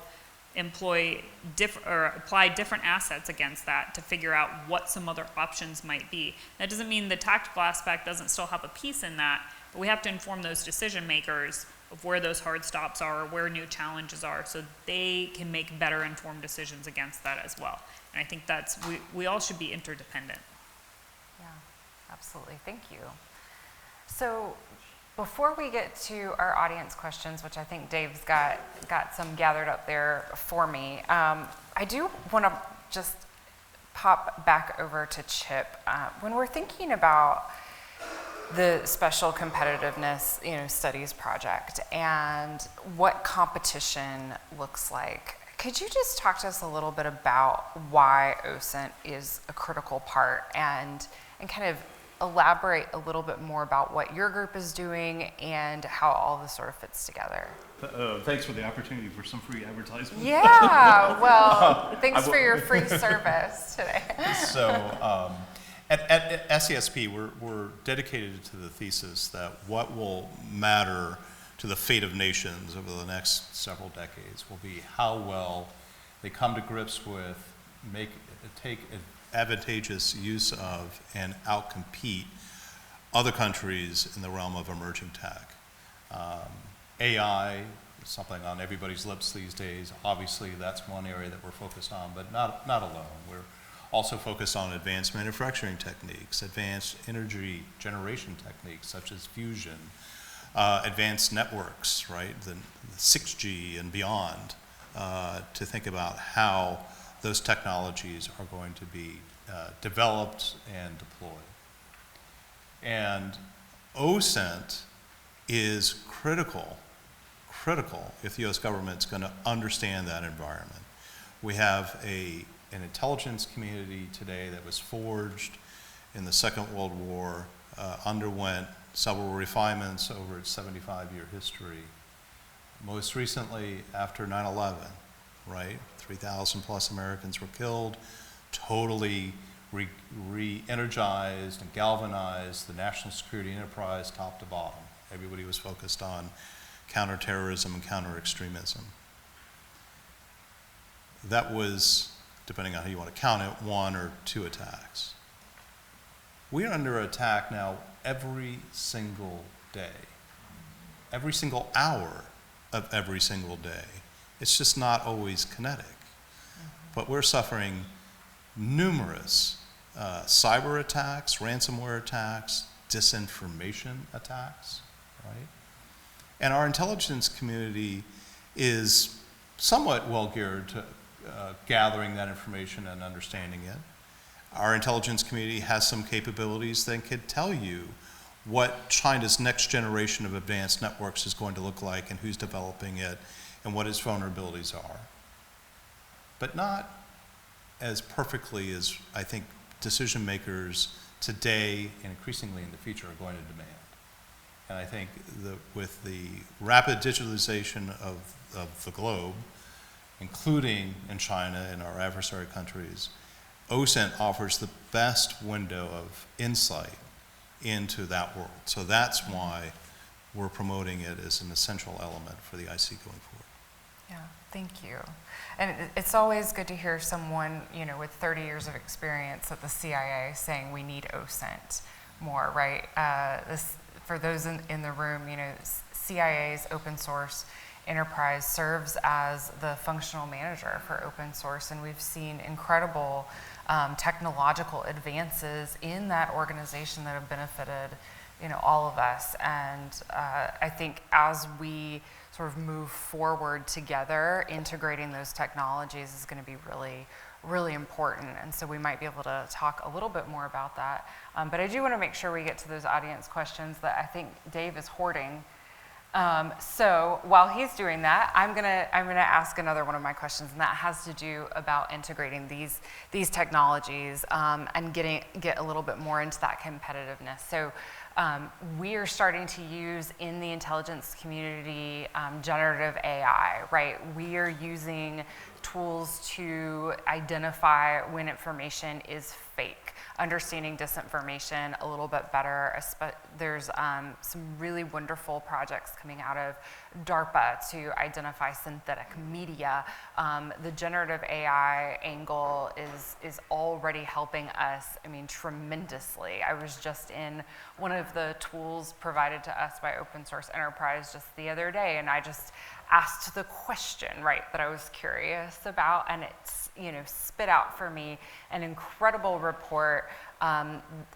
apply different assets against that to figure out what some other options might be. That doesn't mean the tactical aspect doesn't still have a piece in that, but we have to inform those decision makers of where those hard stops are, or where new challenges are, so they can make better informed decisions against that as well. And I think we all should be interdependent. Yeah, absolutely. Thank you. So before we get to our audience questions, which I think Dave's got some gathered up there for me, I do want to just pop back over to Chip. When we're thinking about the Special Competitiveness, Studies project and what competition looks like, could you just talk to us a little bit about why OSINT is a critical part, and kind of elaborate a little bit more about what your group is doing and how all this sort of fits together? Thanks for the opportunity for some free advertisement. Yeah, well, thanks for your free service today. So at SESP, we're dedicated to the thesis that what will matter to the fate of nations over the next several decades will be how well they come to grips with, take advantageous use of, and outcompete other countries in the realm of emerging tech. AI is something on everybody's lips these days. Obviously, that's one area that we're focused on, but not alone. We're also focused on advanced manufacturing techniques, advanced energy generation techniques such as fusion, advanced networks, right, the 6G and beyond, to think about how those technologies are going to be developed and deployed. And OSINT is critical critical if the U.S. government's going to understand that environment. We have an intelligence community today that was forged in the Second World War, underwent several refinements over its 75-year history. Most recently, after 9/11, right? 3,000 plus Americans were killed, totally re-energized and galvanized the national security enterprise top to bottom. Everybody was focused on counterterrorism and counter-extremism. That was, depending on how you want to count it, 1 or 2 attacks. We are under attack now every single day, every single hour of every single day. It's just not always kinetic. But we're suffering numerous cyber attacks, ransomware attacks, disinformation attacks, right? And our intelligence community is somewhat well geared to gathering that information and understanding it. Our intelligence community has some capabilities that could tell you what China's next generation of advanced networks is going to look like and who's developing it and what its vulnerabilities are. But not as perfectly as I think decision makers today and increasingly in the future are going to demand. And I think with the rapid digitalization of the globe, including in China and our adversary countries, OSINT offers the best window of insight into that world. So that's why we're promoting it as an essential element for the IC going forward. Yeah, thank you. And it's always good to hear someone, with 30 years of experience at the CIA saying we need OSINT more, right? For those in the room, CIA's open source enterprise serves as the functional manager for open source, and we've seen incredible technological advances in that organization that have benefited, all of us. And I think as we sort of move forward together, integrating those technologies is going to be really, really important. And so we might be able to talk a little bit more about that. But I do want to make sure we get to those audience questions that I think Dave is hoarding. So while he's doing that, I'm gonna ask another one of my questions, and that has to do about integrating these technologies and get a little bit more into that competitiveness. So we are starting to use in the intelligence community generative AI, right? We are using tools to identify when information is fake, understanding disinformation a little bit better. There's some really wonderful projects coming out of DARPA to identify synthetic media. The generative AI angle is already helping us, tremendously. I was just in one of the tools provided to us by Open Source Enterprise just the other day, and I just asked the question, right, that I was curious about, and it's, spit out for me an incredible report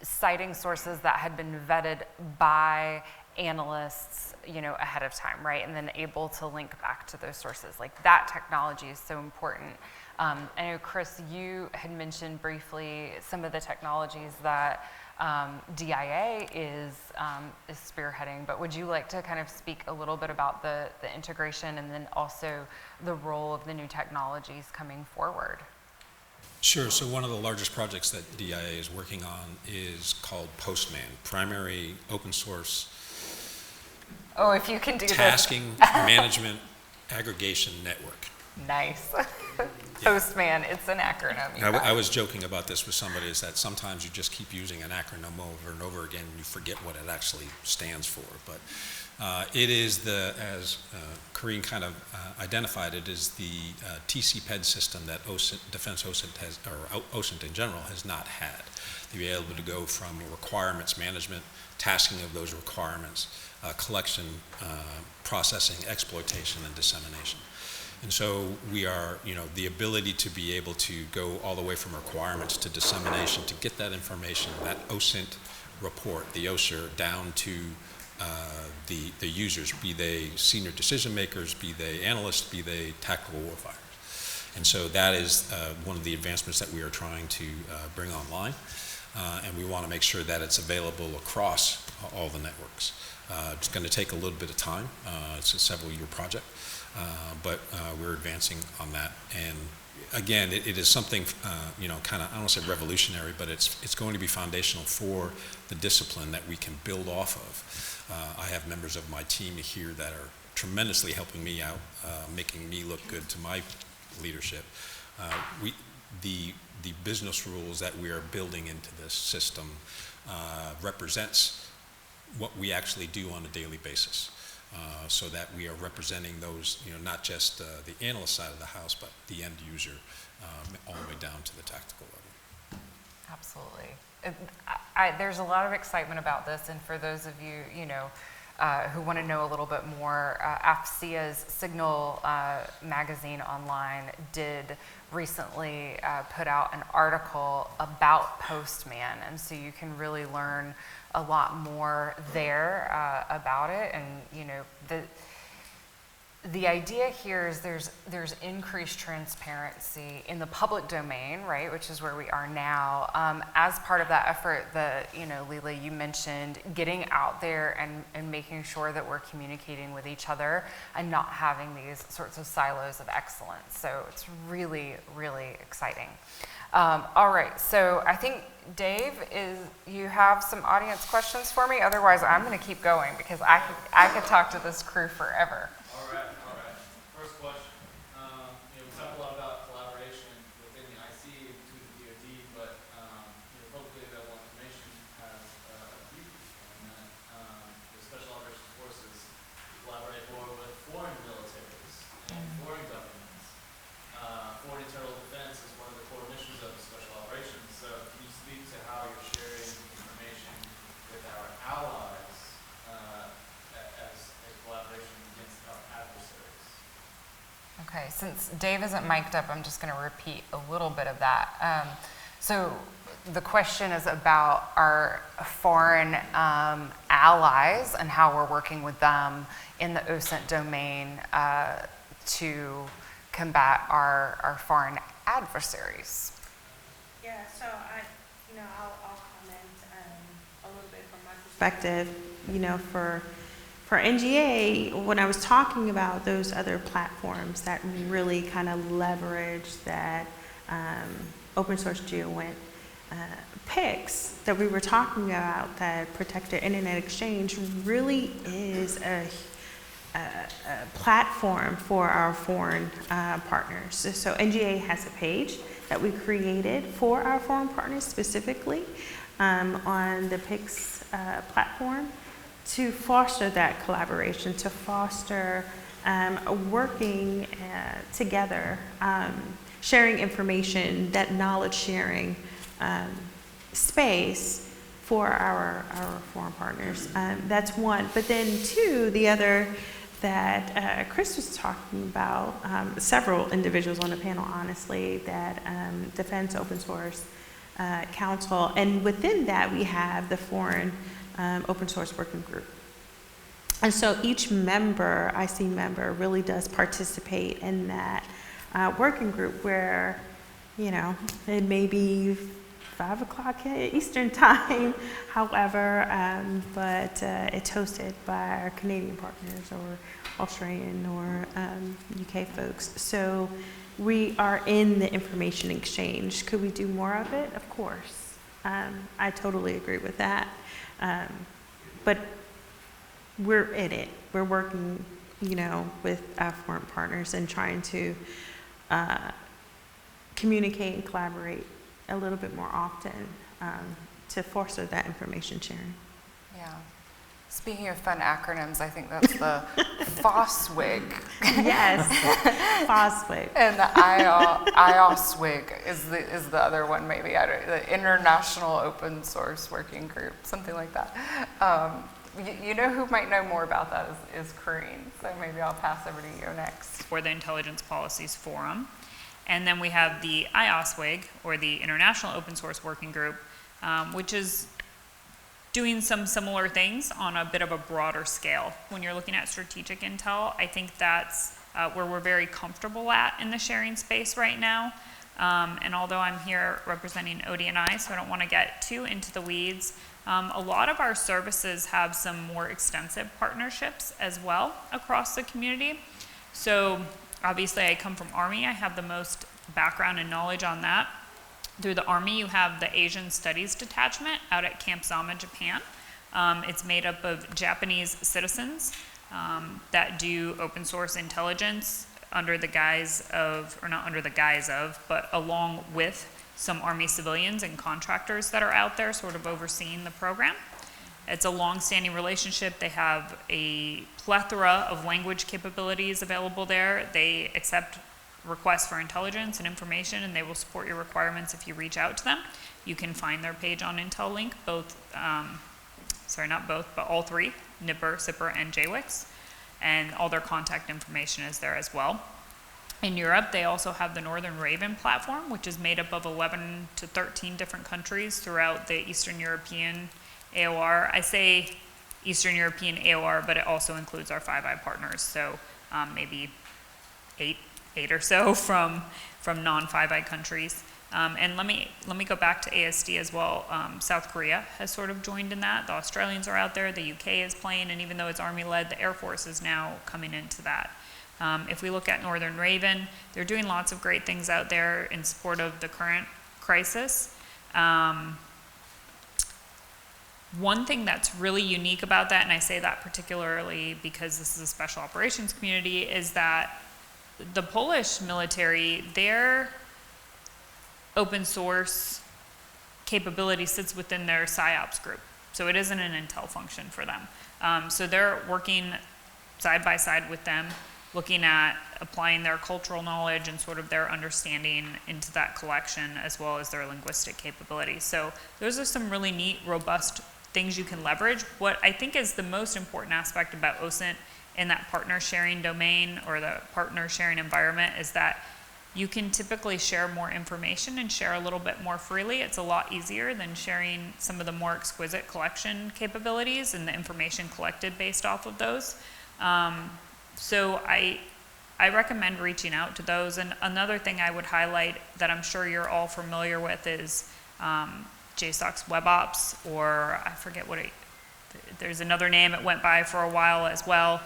citing sources that had been vetted by analysts, ahead of time, right, and then able to link back to those sources. Like, that technology is so important. I know, Chris, you had mentioned briefly some of the technologies that DIA is spearheading, but would you like to kind of speak a little bit about the integration and then also the role of the new technologies coming forward? Sure. So one of the largest projects that DIA is working on is called Postman, Primary Open Source Oh, if you can do Tasking Management Aggregation Network. Nice. Postman, it's an acronym. I was joking about this with somebody, is that sometimes you just keep using an acronym over and over again and you forget what it actually stands for. But it is as Corrine kind of identified, it is the TCPED system that Defense OSINT has, or OSINT in general, has not had. To be able to go from requirements management, tasking of those requirements, collection, processing, exploitation, and dissemination. And so we are, the ability to be able to go all the way from requirements to dissemination to get that information, that OSINT report, the OSIR, down to the users, be they senior decision makers, be they analysts, be they tactical warfighters. And so that is one of the advancements that we are trying to bring online. and we want to make sure that it's available across all the networks. It's going to take a little bit of time. It's a several-year project, but we're advancing on that. And again, it is something, kind of, I don't want to say revolutionary, but it's going to be foundational for the discipline that we can build off of. I have members of my team here that are tremendously helping me out, making me look good to my leadership. The business rules that we are building into this system represents what we actually do on a daily basis, so that we are representing those, not just the analyst side of the house, but the end user, all the way down to the tactical level. Absolutely. There's a lot of excitement about this, and for those of you, who want to know a little bit more, AFCEA's Signal magazine online did recently put out an article about Postman, and so you can really learn a lot more there about it. And the idea here is there's increased transparency in the public domain, right, which is where we are now. As part of that effort that, Leila, you mentioned, getting out there and making sure that we're communicating with each other and not having these sorts of silos of excellence. So it's really, really exciting. All right, so I think, Dave, you have some audience questions for me? Otherwise, I'm going to keep going because I could talk to this crew forever. All right. First question. We talk a lot about collaboration within the IC between the DoD, but publicly available information has a huge in that the Special Operations Forces collaborate more with foreign militaries and foreign governments. Foreign internal defense is one of the core missions of the Special Operations. So can you speak to how you're sharing information with our allies as a collaboration against our adversaries? Okay, since Dave isn't mic'd up, I'm just going to repeat a little bit of that. So the question is about our foreign allies and how we're working with them in the OSINT domain to combat our foreign adversaries. Yeah, so I'll comment a little bit from my perspective. For NGA, when I was talking about those other platforms that really kind of leverage that open source GeoInt PICs that we were talking about, that Protected Internet Exchange really is a platform for our foreign partners. So NGA has a page that we created for our foreign partners specifically on the PICS platform to foster that collaboration, to foster working together, sharing information, that knowledge sharing space for our foreign partners. That's one. But then two, the other that Chris was talking about, several individuals on the panel, honestly, that Defense Open Source Council, and within that we have the Foreign Open Source Working Group. And so each member, IC member, really does participate in that working group where, it may be 5 o'clock Eastern time, however, but it's hosted by our Canadian partners or Australian or UK folks. So we are in the information exchange. Could we do more of it? Of course. I totally agree with that. But we're in it. We're working, with our foreign partners and trying to communicate and collaborate a little bit more often to foster that information sharing. Yeah. Speaking of fun acronyms, I think that's the FOSWIG. Yes, FOSWIG. And the IOSWIG is the other one, maybe. The International Open Source Working Group, something like that. You know who might know more about that is Corrine, so maybe I'll pass over to you next. For the Intelligence Policies Forum. And then we have the IOSWIG, or the International Open Source Working Group, which is doing some similar things on a bit of a broader scale. When you're looking at strategic intel, I think that's where we're very comfortable at in the sharing space right now. And although I'm here representing ODNI, so I don't want to get too into the weeds, a lot of our services have some more extensive partnerships as well across the community. So obviously I come from Army. I have the most background and knowledge on that. Through the Army, you have the Asian Studies Detachment out at Camp Zama, Japan. It's made up of Japanese citizens that do open source intelligence under the guise of, or not under the guise of, but along with some Army civilians and contractors that are out there sort of overseeing the program. It's a long-standing relationship. They have a plethora of language capabilities available there. They accept requests for intelligence and information, and they will support your requirements if you reach out to them. You can find their page on IntelLink, not both, but all three, NIPR, SIPR, and JWICS, and all their contact information is there as well. In Europe, they also have the Northern Raven platform, which is made up of 11 to 13 different countries throughout the Eastern European AOR. I say Eastern European AOR, but it also includes our Five Eye partners, so maybe eight or so from non-Five Eye countries. And let me go back to ASD as well. South Korea has sort of joined in that. The Australians are out there, the UK is playing, and even though it's Army-led, the Air Force is now coming into that. If we look at Northern Raven, they're doing lots of great things out there in support of the current crisis. One thing that's really unique about that, and I say that particularly because this is a special operations community, is that the Polish military, their open source capability sits within their PSYOPs group. So it isn't an intel function for them. So they're working side by side with them, looking at applying their cultural knowledge and sort of their understanding into that collection, as well as their linguistic capabilities. So those are some really neat, robust things you can leverage. What I think is the most important aspect about OSINT in that partner sharing domain or the partner sharing environment is that you can typically share more information and share a little bit more freely. It's a lot easier than sharing some of the more exquisite collection capabilities and the information collected based off of those. So I recommend reaching out to those. And another thing I would highlight that I'm sure you're all familiar with is JSOC's WebOps, or I forget there's another name it went by for a while as well.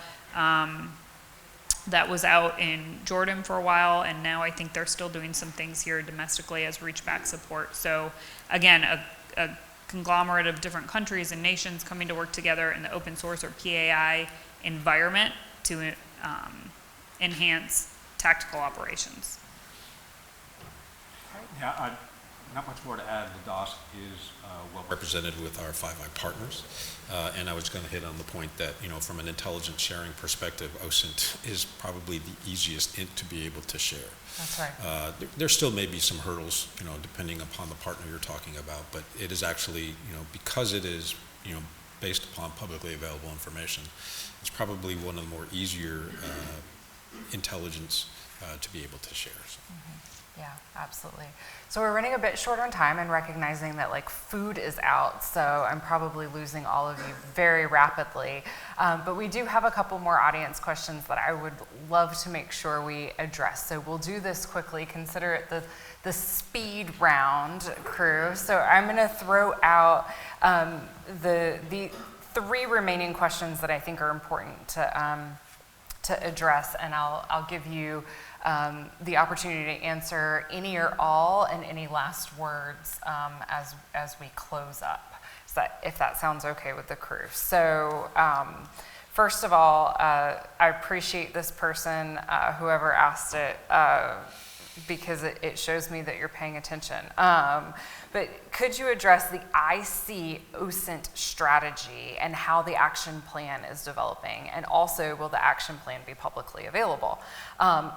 That was out in Jordan for a while, and now I think they're still doing some things here domestically as reachback support. So again, a conglomerate of different countries and nations coming to work together in the open source or PAI environment to enhance tactical operations. Yeah, not much more to add. The DOSC is well represented with our Five Eye partners. And I was going to hit on the point that, from an intelligence sharing perspective, OSINT is probably the easiest to be able to share. That's right. There still may be some hurdles, depending upon the partner you're talking about, but it is actually, because it is, based upon publicly available information, it's probably one of the more easier intelligence to be able to share. So. Mm-hmm. Yeah, absolutely. So we're running a bit short on time and recognizing that food is out, so I'm probably losing all of you very rapidly. But we do have a couple more audience questions that I would love to make sure we address. So we'll do this quickly. Consider it the speed round, crew. So I'm going to throw out the three remaining questions that I think are important to address, and I'll give you the opportunity to answer any or all and any last words as we close up, if that sounds okay with the crew. So first of all, I appreciate this person, whoever asked it, because it shows me that you're paying attention. But could you address the IC OSINT strategy and how the action plan is developing? And also, will the action plan be publicly available?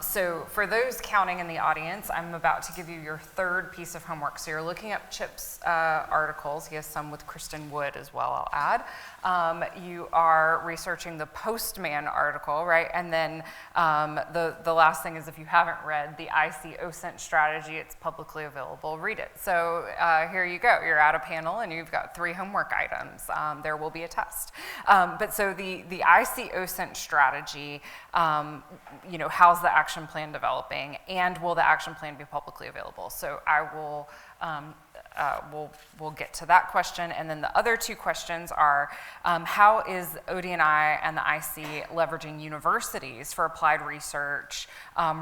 So for those counting in the audience, I'm about to give you your third piece of homework. So you're looking up Chip's articles. He has some with Kristen Wood as well, I'll add. You are researching the Postman article, right? And then the last thing is, if you haven't read the IC the OSINT strategy. It's publicly available. Read it. So here you go. You're at a panel and you've got 3 homework items. There will be a test. But so the IC OSINT strategy, how's the action plan developing, and will the action plan be publicly available? So I will we'll get to that question. And then the other 2 questions are, how is ODNI and the IC leveraging universities for applied research,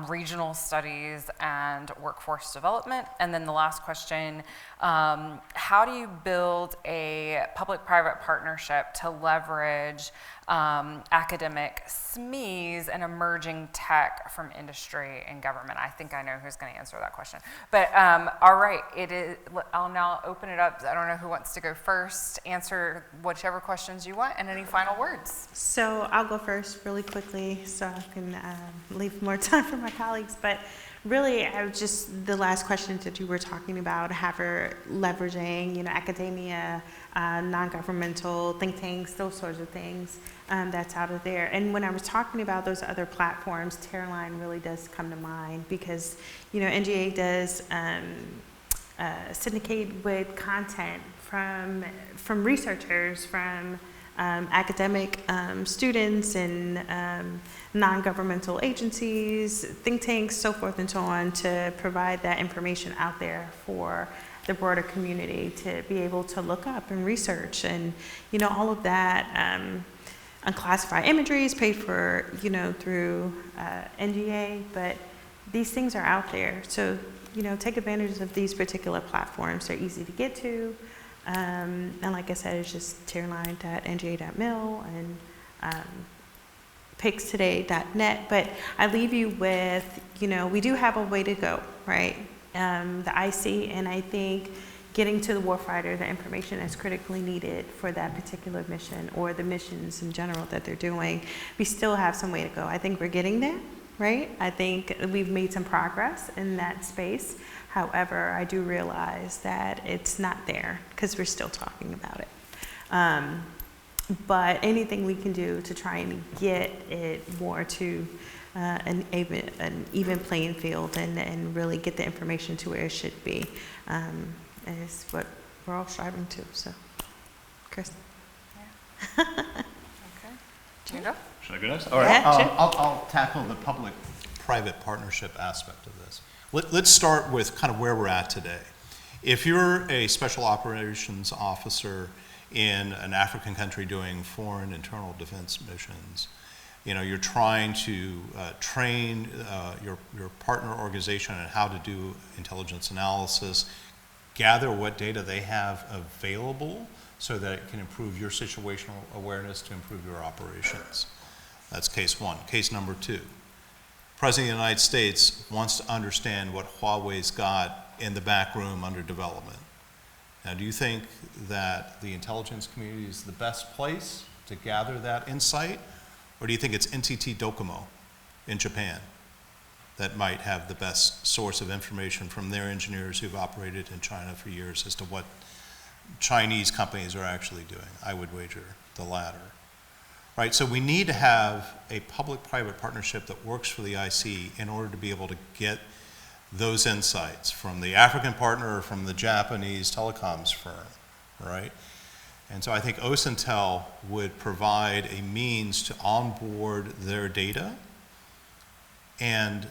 regional studies, and workforce development? And then the last question, how do you build a public-private partnership to leverage academic SMEs and emerging tech from industry and government? I think I know who's going to answer that question. But all right, I'll now open it up. I don't know who wants to go first. Answer whichever questions you want, and any final words. So I'll go first really quickly so I can leave more time for my colleagues. But really, the last questions that you were talking about, leveraging, academia, non-governmental think tanks, those sorts of things that's out of there. And when I was talking about those other platforms, Teraline really does come to mind because, NGA does syndicate with content from researchers, from academic students and non-governmental agencies, think tanks, so forth and so on, to provide that information out there for the broader community to be able to look up and research. And, all of that unclassified imagery is paid for, through NGA, but these things are out there. So, take advantage of these particular platforms. They're easy to get to. And like I said, it's just tierline.nga.mil and picstoday.net. But I leave you with, we do have a way to go, right? The IC, and I think getting to the warfighter the information that's critically needed for that particular mission or the missions in general that they're doing, we still have some way to go. I think we're getting there, right? I think we've made some progress in that space. However, I do realize that it's not there because we're still talking about it. But anything we can do to try and get it more to an even playing field and really get the information to where it should be is what we're all striving to. So, Chris. Yeah. Okay. Do you go? Should I go next? All right. Yeah, sure. I'll tackle the public-private partnership aspect of this. Let's start with kind of where we're at today. If you're a special operations officer in an African country doing foreign internal defense missions, you're trying to train your partner organization on how to do intelligence analysis, gather what data they have available so that it can improve your situational awareness to improve your operations. That's case 1. Case number 2. President of the United States wants to understand what Huawei's got in the back room under development. Now, do you think that the intelligence community is the best place to gather that insight? Or do you think it's NTT Docomo in Japan that might have the best source of information from their engineers who've operated in China for years as to what Chinese companies are actually doing? I would wager the latter. Right, so we need to have a public-private partnership that works for the IC in order to be able to get those insights from the African partner or from the Japanese telecoms firm, right? And so I think OSINTEL would provide a means to onboard their data, and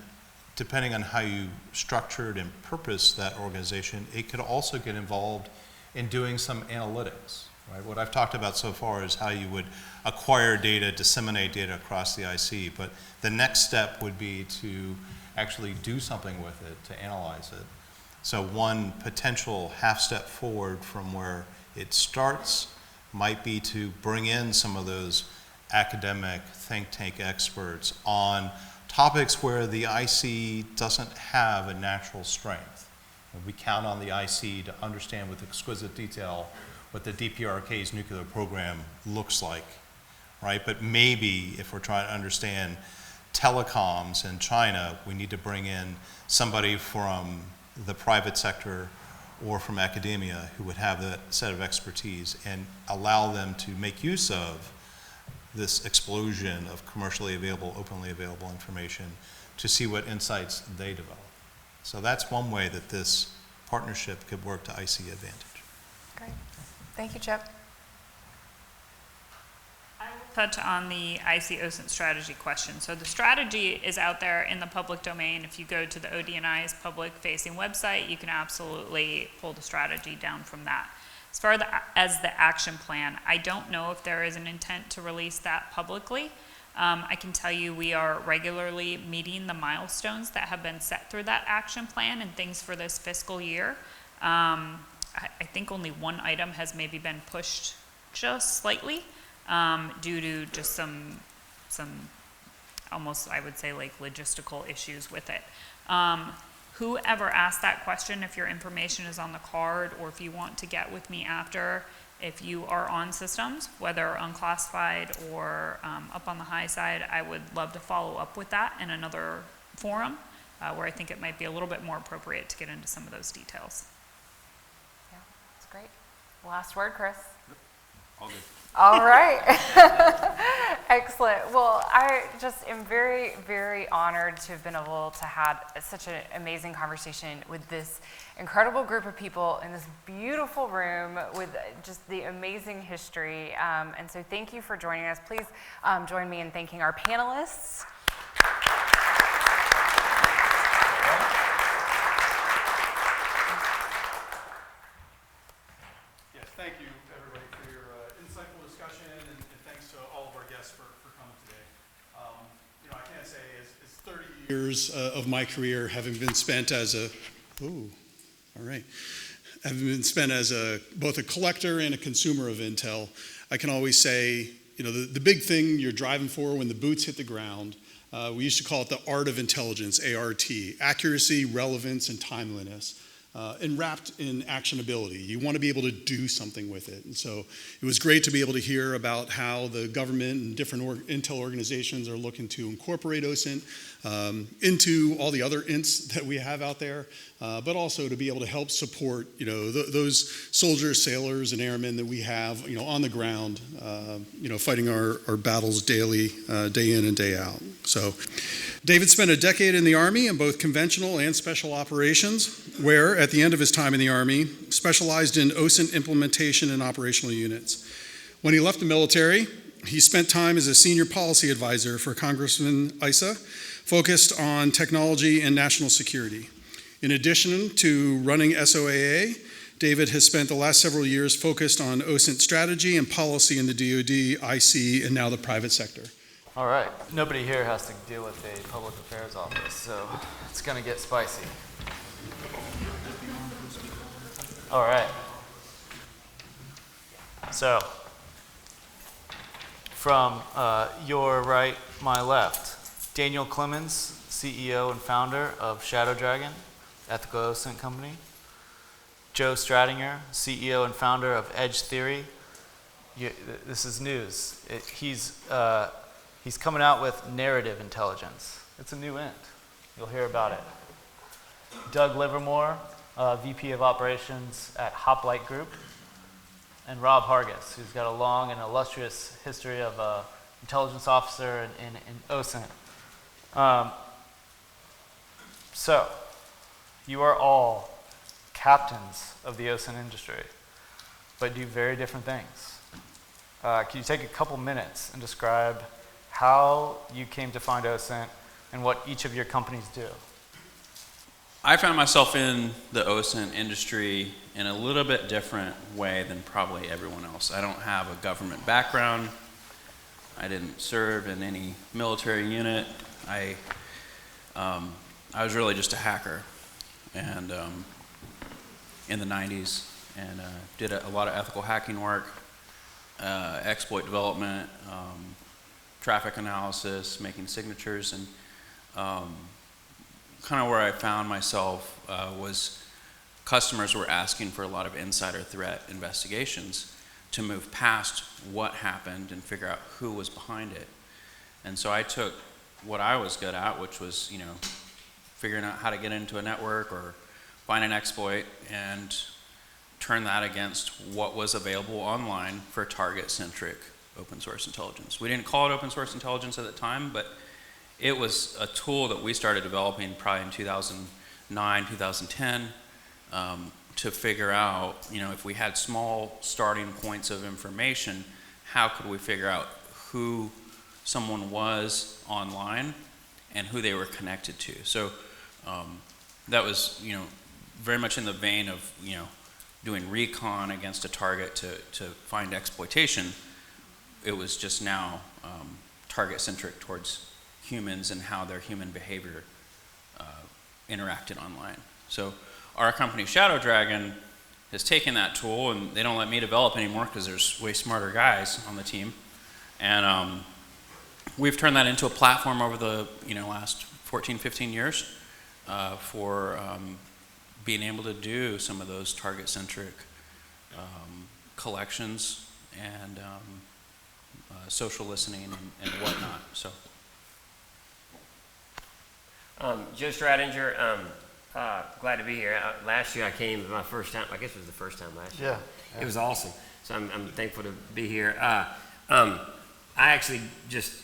depending on how you structured and purpose that organization, it could also get involved in doing some analytics. Right? What I've talked about so far is how you would acquire data, disseminate data across the IC, but the next step would be to actually do something with it, to analyze it. So one potential half step forward from where it starts might be to bring in some of those academic think tank experts on topics where the IC doesn't have a natural strength. We count on the IC to understand with exquisite detail what the DPRK's nuclear program looks like, right? But maybe if we're trying to understand telecoms in China, we need to bring in somebody from the private sector or from academia who would have that set of expertise and allow them to make use of this explosion of commercially available, openly available information to see what insights they develop. So that's one way that this partnership could work to IC advantage. Great. Thank you, Chip. Touch on the IC OSINT strategy question. So the strategy is out there in the public domain. If you go to the ODNI's public-facing website, you can absolutely pull the strategy down from that. As far as the action plan, I don't know if there is an intent to release that publicly. I can tell you we are regularly meeting the milestones that have been set through that action plan and things for this fiscal year. I think only one item has maybe been pushed just slightly. Due to just some almost, I would say, like logistical issues with it. Whoever asked that question, if your information is on the card or if you want to get with me after, if you are on systems, whether unclassified or up on the high side, I would love to follow up with that in another forum where I think it might be a little bit more appropriate to get into some of those details. Yeah, that's great. Last word, Chris. All good. All right. Excellent. Well, I just am very, very honored to have been able to have such an amazing conversation with this incredible group of people in this beautiful room with just the amazing history. And so thank you for joining us. Please join me in thanking our panelists. Yes, thank you, everybody, for your insightful discussion, and thanks to all of our guests for coming today. I can't say as 30 years of my career having been spent as both a collector and a consumer of Intel, I can always say, the big thing you're driving for when the boots hit the ground, we used to call it the art of intelligence, ART, accuracy, relevance, and timeliness. And wrapped in actionability. You want to be able to do something with it. And so it was great to be able to hear about how the government and different Intel organizations are looking to incorporate OSINT into all the other INTs that we have out there, but also to be able to help support those soldiers, sailors, and airmen that we have on the ground, fighting our battles daily, day in and day out. So David spent a decade in the Army in both conventional and special operations, where, at the end of his time in the Army, specialized in OSINT implementation and operational units. When he left the military, he spent time as a senior policy advisor for Congressman Issa, focused on technology and national security. In addition to running SOAA, David has spent the last several years focused on OSINT strategy and policy in the DoD, IC, and now the private sector. All right, nobody here has to deal with a public affairs office, so it's gonna get spicy. All right. So, from your right, my left, Daniel Clemens, CEO and founder of Shadow Dragon, ethical OSINT company. Joe Stradinger, CEO and founder of Edge Theory. This is news. He's coming out with narrative intelligence. It's a new int. You'll hear about it. Doug Livermore, VP of Operations at Hoplite Group, and Rob Hargis, who's got a long and illustrious history of intelligence officer in OSINT. So, you are all captains of the OSINT industry, but do very different things. Can you take a couple minutes and describe how you came to find OSINT and what each of your companies do? I found myself in the OSINT industry in a little bit different way than probably everyone else. I don't have a government background. I didn't serve in any military unit. I was really just a hacker, and in the 90s, and did a lot of ethical hacking work, exploit development, traffic analysis, making signatures, and kind of where I found myself was customers were asking for a lot of insider threat investigations to move past what happened and figure out who was behind it. And so I took what I was good at, which was, figuring out how to get into a network or find an exploit, and turn that against what was available online for target-centric open source intelligence. We didn't call it open source intelligence at the time, but it was a tool that we started developing probably in 2009, 2010, to figure out, if we had small starting points of information, how could we figure out who someone was online and who they were connected to. So that was, very much in the vein of, doing recon against a target to find exploitation. It was just now target-centric towards humans and how their human behavior interacted online. So our company, Shadow Dragon, has taken that tool, and they don't let me develop anymore because there's way smarter guys on the team. And we've turned that into a platform over the last 14, 15 years for being able to do some of those target-centric collections and social listening and whatnot. So, Joe Stradinger, glad to be here. Last year I came, my first time. I guess it was the first time last year. Yeah. It was awesome. So I'm thankful to be here. I actually just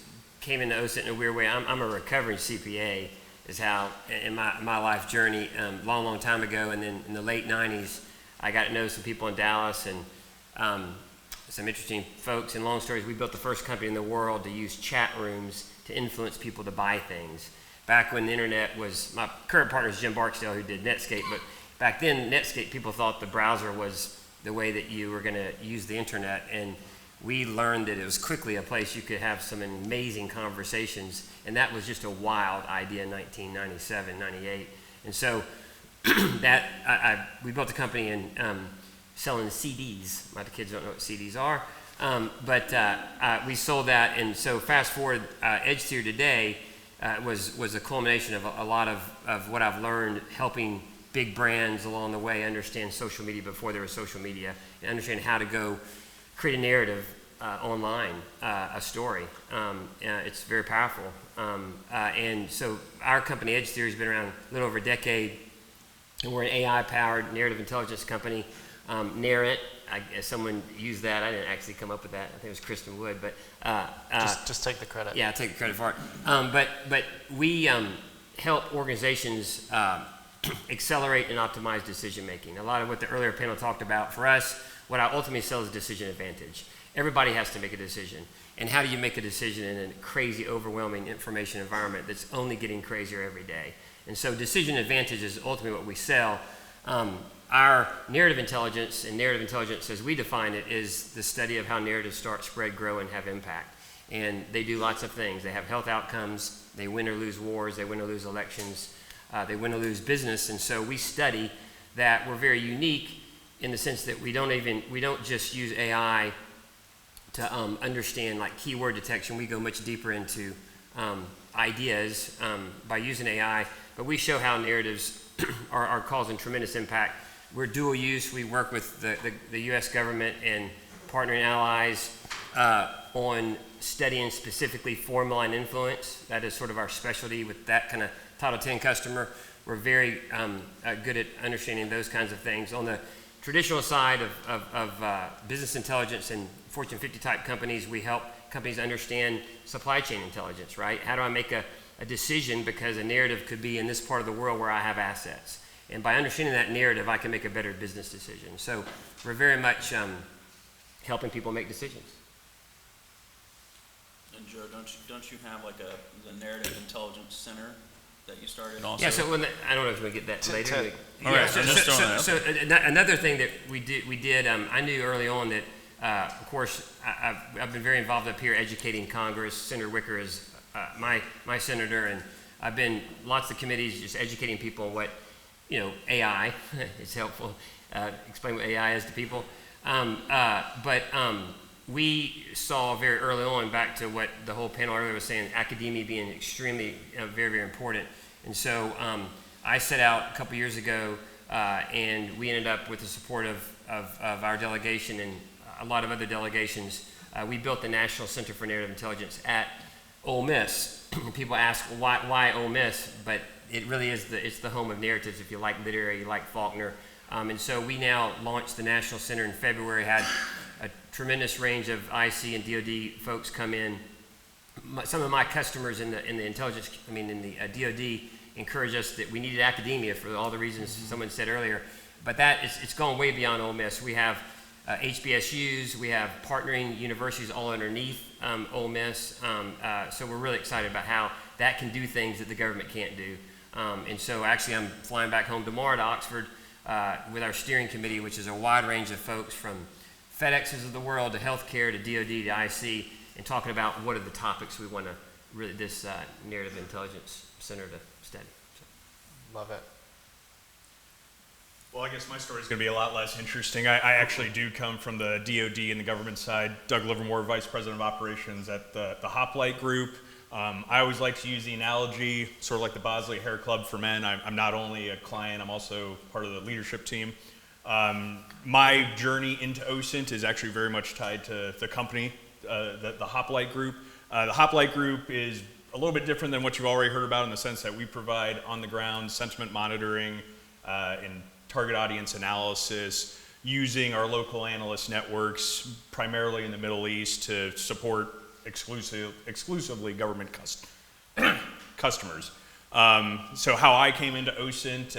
came into OSINT in a weird way. I'm a recovering CPA, is how in my life journey, long time ago, and then in the late 90s, I got to know some people in Dallas and some interesting folks. And long stories, we built the first company in the world to use chat rooms to influence people to buy things. Back when the internet was, my current partner is Jim Barksdale, who did Netscape, but back then Netscape, people thought the browser was the way that you were going to use the internet, and we learned that it was quickly a place you could have some amazing conversations, and that was just a wild idea in 1997, 98. And so we built a company in selling CDs. A lot of kids don't know what CDs are, but we sold that, and so fast forward, EdgeTier today was a culmination of a lot of what I've learned helping big brands along the way understand social media before there was social media, and understand how to go create a narrative online, a story. It's very powerful. And so our company, EdgeTier, has been around a little over a decade, and we're an AI-powered narrative intelligence company. Narrate, someone used that. I didn't actually come up with that. I think it was Kristen Wood, but just take the credit. Yeah, I'll take the credit for it. But we help organizations accelerate and optimize decision making. A lot of what the earlier panel talked about. For us, what I ultimately sell is decision advantage. Everybody has to make a decision. And how do you make a decision in a crazy, overwhelming information environment that's only getting crazier every day? And so decision advantage is ultimately what we sell. Our narrative intelligence, and narrative intelligence as we define it, is the study of how narratives start, spread, grow, and have impact. And they do lots of things. They have health outcomes, they win or lose wars, they win or lose elections, they win or lose business. And so we study that. We're very unique in the sense that we don't just use AI to understand like keyword detection. We go much deeper into ideas by using AI, but we show how narratives are causing tremendous impact. We're dual use. We work with the U.S. government and partnering allies on studying specifically foreign malign influence. That is sort of our specialty with that kind of Title X customer. We're very good at understanding those kinds of things. On the traditional side of business intelligence and Fortune 50 type companies, we help companies understand supply chain intelligence, right? How do I make a decision because a narrative could be in this part of the world where I have assets? And by understanding that narrative, I can make a better business decision. So we're very much helping people make decisions. And Joe, don't you have like the Narrative Intelligence Center that you started also? Yeah, so I don't know if we get that later. All right, so another thing that we did, I knew early on that, of course, I've been very involved up here educating Congress. Senator Wicker is my senator, and I've been lots of committees just educating people on what, AI is helpful. Explain what AI is to people. But we saw very early on, back to what the whole panel earlier was saying, academia being extremely, very, very important. And so I set out a couple years ago, and we ended up with the support of our delegation and a lot of other delegations. We built the National Center for Narrative Intelligence at Ole Miss. People ask, why Ole Miss? But it really is it's the home of narratives. If you like literary, you like Faulkner. And so we now launched the National Center in February, had a tremendous range of IC and DoD folks come in. Some of my customers in the intelligence, in the DoD encouraged us that we needed academia for all the reasons someone said earlier. But it's gone way beyond Ole Miss. We have HBSUs, we have partnering universities all underneath Ole Miss. So we're really excited about how that can do things that the government can't do. And so actually I'm flying back home tomorrow to Oxford with our steering committee, which is a wide range of folks from FedExes of the world to healthcare to DoD to IC, and talking about what are the topics we want to really this narrative intelligence center to study. So. Love it. Well, I guess my story is going to be a lot less interesting. I actually do come from the DoD and the government side. Doug Livermore, Vice President of Operations at the Hoplite Group. I always like to use the analogy, sort of like the Bosley Hair Club for men. I'm not only a client, I'm also part of the leadership team. My journey into OSINT is actually very much tied to the company, the Hoplite Group. The Hoplite Group is a little bit different than what you've already heard about in the sense that we provide on-the-ground sentiment monitoring and target audience analysis using our local analyst networks, primarily in the Middle East, to support exclusively government customers. So how I came into OSINT,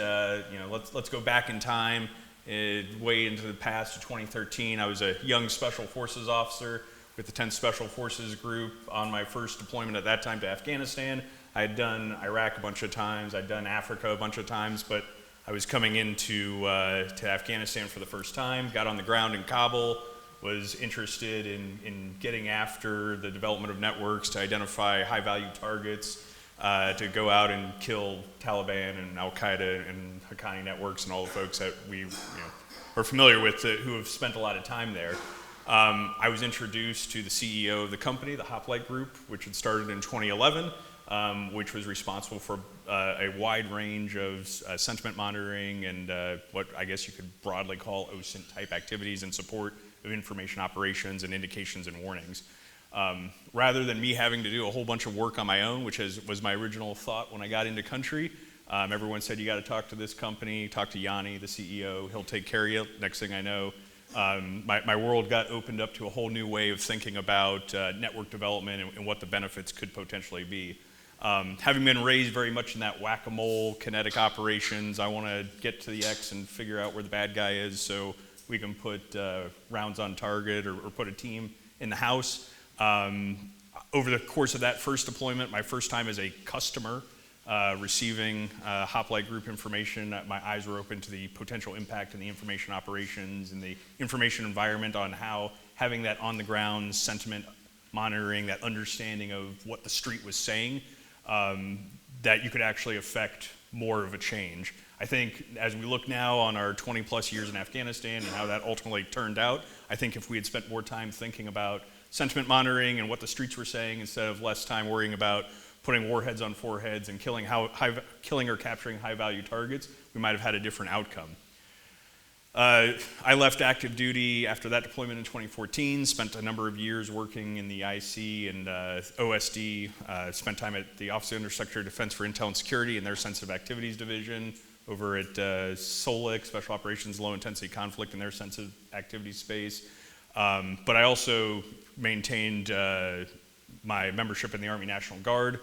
let's go back in time, way into the past to 2013. I was a young Special Forces officer with the 10th Special Forces Group on my first deployment at that time to Afghanistan. I had done Iraq a bunch of times, I'd done Africa a bunch of times, but I was coming into to Afghanistan for the first time, got on the ground in Kabul, was interested in getting after the development of networks to identify high-value targets, to go out and kill Taliban and Al-Qaeda and Haqqani networks and all the folks that we are familiar with who have spent a lot of time there. I was introduced to the CEO of the company, the Hoplite Group, which had started in 2011, which was responsible for a wide range of sentiment monitoring and what I guess you could broadly call OSINT-type activities in support of information operations and indications and warnings. Rather than me having to do a whole bunch of work on my own, which was my original thought when I got into country, everyone said, you got to talk to this company, talk to Yanni, the CEO, he'll take care of you. Next thing I know, my world got opened up to a whole new way of thinking about network development and what the benefits could potentially be. Having been raised very much in that whack-a-mole kinetic operations, I want to get to the X and figure out where the bad guy is so we can put rounds on target or put a team in the house. Over the course of that first deployment, my first time as a customer receiving Hoplite Group information, my eyes were open to the potential impact in the information operations and the information environment on how having that on-the-ground sentiment monitoring, that understanding of what the street was saying, that you could actually affect more of a change. I think as we look now on our 20 plus years in Afghanistan and how that ultimately turned out, I think if we had spent more time thinking about sentiment monitoring and what the streets were saying instead of less time worrying about putting warheads on foreheads and killing or capturing high-value targets, we might have had a different outcome. I left active duty after that deployment in 2014, spent a number of years working in the IC and OSD, spent time at the Office of Undersecretary of Defense for Intel and Security and their Sensitive Activities Division, over at SOLIC, Special Operations Low Intensity Conflict, in their sensitive activities space. But I also maintained my membership in the Army National Guard.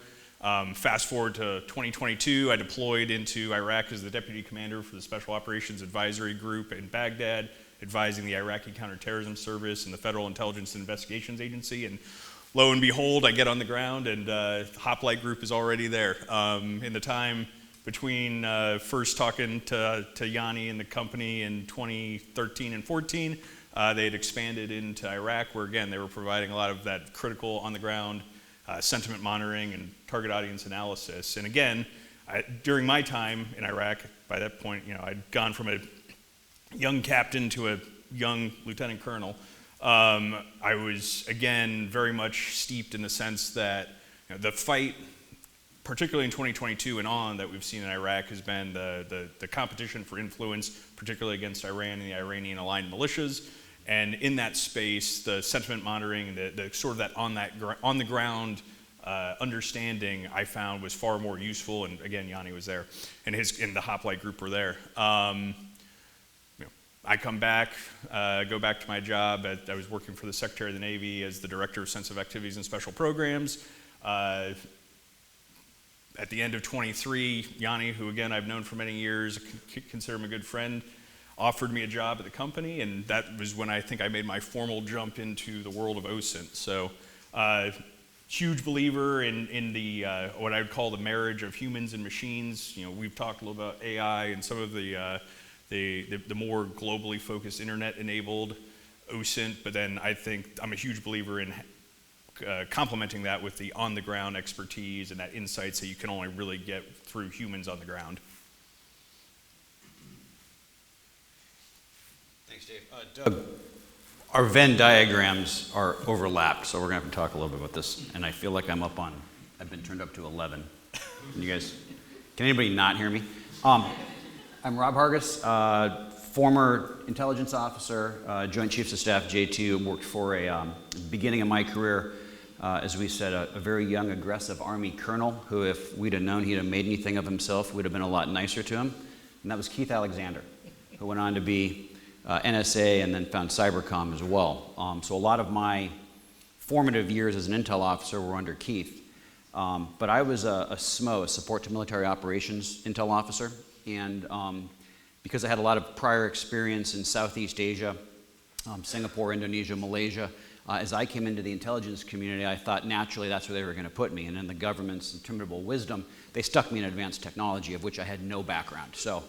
Fast forward to 2022, I deployed into Iraq as the Deputy Commander for the Special Operations Advisory Group in Baghdad, advising the Iraqi Counterterrorism Service and the Federal Intelligence and Investigations Agency. And lo and behold, I get on the ground and the Hoplite Group is already there. In the time between first talking to Yanni and the company in 2013 and 14, they had expanded into Iraq, where again, they were providing a lot of that critical on-the-ground sentiment monitoring and target audience analysis. And again, during my time in Iraq, by that point, I'd gone from a young captain to a young lieutenant colonel. I was, again, very much steeped in the sense that the fight, particularly in 2022 and on, that we've seen in Iraq has been the competition for influence, particularly against Iran and the Iranian-aligned militias. And in that space, the sentiment monitoring and the sort of that on the ground understanding I found was far more useful. And again, Yanni was there, and the Hoplite Group were there. I come back, go back to my job. I was working for the Secretary of the Navy as the Director of Sensitive Activities and Special Programs. At the end of 23, Yanni, who again I've known for many years, consider him a good friend, offered me a job at the company, and that was when I think I made my formal jump into the world of OSINT. So, huge believer in the what I would call the marriage of humans and machines. You know, we've talked a little about AI and some of the more globally focused internet-enabled OSINT, but then I think I'm a huge believer in complementing that with the on-the-ground expertise and that insights that you can only really get through humans on the ground. Thanks, Dave. Doug, our Venn diagrams are overlapped, so we're going to have to talk a little bit about this. And I feel like I've been turned up to 11. Can you guys, can anybody not hear me? I'm Rob Hargis, former intelligence officer, Joint Chiefs of Staff, J2, worked for beginning of my career, as we said, a very young, aggressive Army colonel who, if we'd have known he'd have made anything of himself, would have been a lot nicer to him. And that was Keith Alexander, who went on to be NSA and then found Cybercom as well. So a lot of my formative years as an intel officer were under Keith. But I was a SMO, a Support to Military Operations intel officer. And because I had a lot of prior experience in Southeast Asia, Singapore, Indonesia, Malaysia, as I came into the intelligence community, I thought naturally that's where they were going to put me. And in the government's interminable wisdom, they stuck me in advanced technology, of which I had no background. So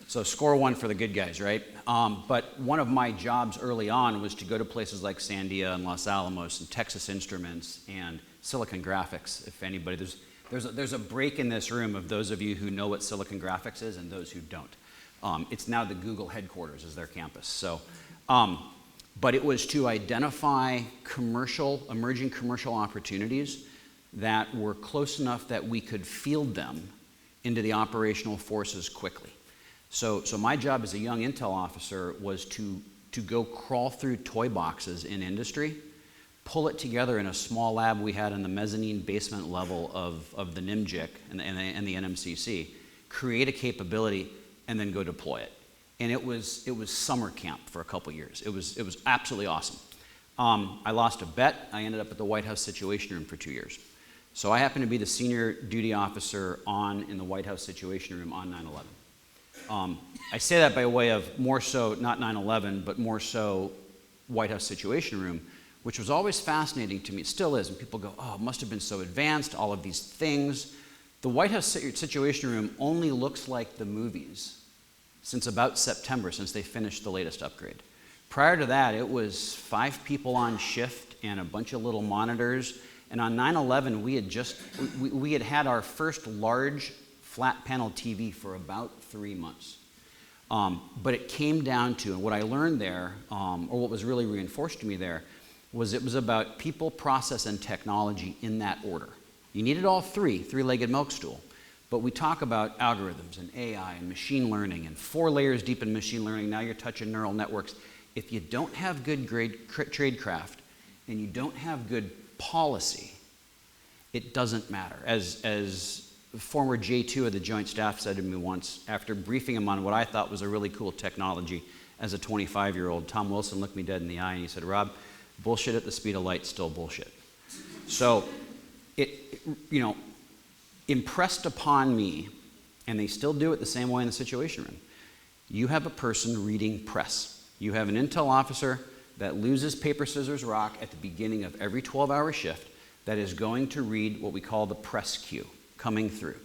score one for the good guys, right? But one of my jobs early on was to go to places like Sandia and Los Alamos and Texas Instruments and Silicon Graphics. If anybody, there's a break in this room of those of you who know what Silicon Graphics is and those who don't. It's now the Google headquarters as their campus. So, but it was to identify emerging commercial opportunities that were close enough that we could field them into the operational forces quickly. So my job as a young intel officer was to go crawl through toy boxes in industry, pull it together in a small lab we had in the mezzanine basement level of the NIMJIC and the NMCC, create a capability, and then go deploy it. And it was summer camp for a couple years. It was absolutely awesome. I lost a bet. I ended up at the White House Situation Room for 2 years. So I happened to be the senior duty officer in the White House Situation Room on 9/11. I say that by way of more so, not 9/11, but more so White House Situation Room, which was always fascinating to me. It still is. And people go, oh, it must have been so advanced, all of these things. The White House Situation Room only looks like the movies since about September, since they finished the latest upgrade. Prior to that, it was 5 people on shift and a bunch of little monitors. And on 9/11, we had our first large flat panel TV for about 3 months. But it came down to, and what I learned there, or what was really reinforced to me there, was it was about people, process, and technology in that order. You needed all three-legged milk stool. But we talk about algorithms and AI and machine learning and 4 layers deep in machine learning. Now you're touching neural networks. If you don't have good tradecraft and you don't have good policy, it doesn't matter. As former J2 of the Joint Staff said to me once, after briefing him on what I thought was a really cool technology as a 25-year-old, Tom Wilson looked me dead in the eye and he said, Rob, bullshit at the speed of light, still bullshit. So impressed upon me, and they still do it the same way in the Situation Room, you have a person reading press. You have an intel officer that loses paper, scissors, rock at the beginning of every 12-hour shift that is going to read what we call the press queue coming through.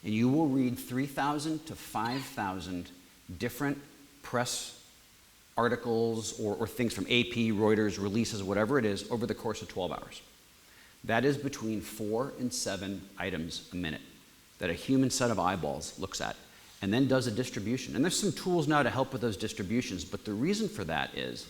And you will read 3,000 to 5,000 different press articles or things from AP, Reuters, releases, whatever it is, over the course of 12 hours. That is between 4 and 7 items a minute that a human set of eyeballs looks at and then does a distribution. And there's some tools now to help with those distributions, but the reason for that is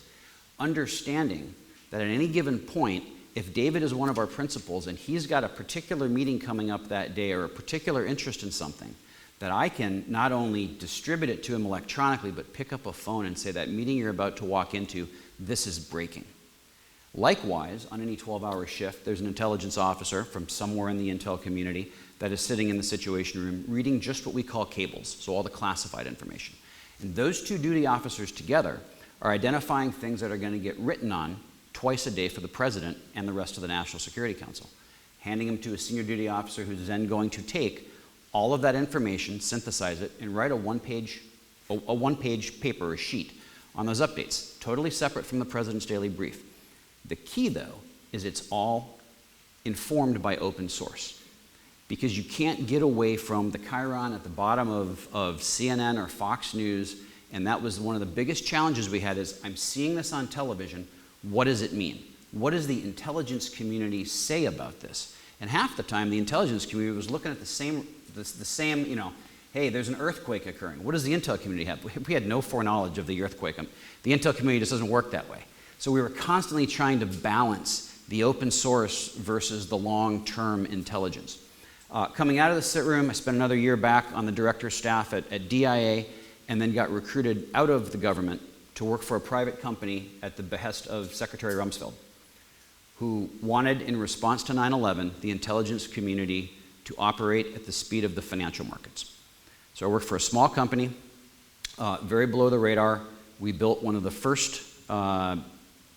understanding that at any given point, if David is one of our principals and he's got a particular meeting coming up that day or a particular interest in something, that I can not only distribute it to him electronically, but pick up a phone and say, that meeting you're about to walk into, this is breaking. Likewise, on any 12-hour shift, there's an intelligence officer from somewhere in the intel community that is sitting in the Situation Room reading just what we call cables, so all the classified information. And those 2 duty officers together are identifying things that are going to get written on twice a day for the president and the rest of the National Security Council, handing them to a senior duty officer who's then going to take all of that information, synthesize it, and write a one-page paper or sheet on those updates, totally separate from the President's daily brief. The key, though, is it's all informed by open source, because you can't get away from the chyron at the bottom of CNN or Fox News, and that was one of the biggest challenges we had is, I'm seeing this on television, what does it mean? What does the intelligence community say about this? And half the time, the intelligence community was looking at the same, you know, hey, there's an earthquake occurring. What does the intel community have? We had no foreknowledge of the earthquake. The intel community just doesn't work that way. So we were constantly trying to balance the open source versus the long-term intelligence. Coming out of the sit room, I spent another year back on the director's staff at DIA, and then got recruited out of the government to work for a private company at the behest of Secretary Rumsfeld, who wanted, in response to 9/11, the intelligence community to operate at the speed of the financial markets. So I worked for a small company, very below the radar. We built one of the first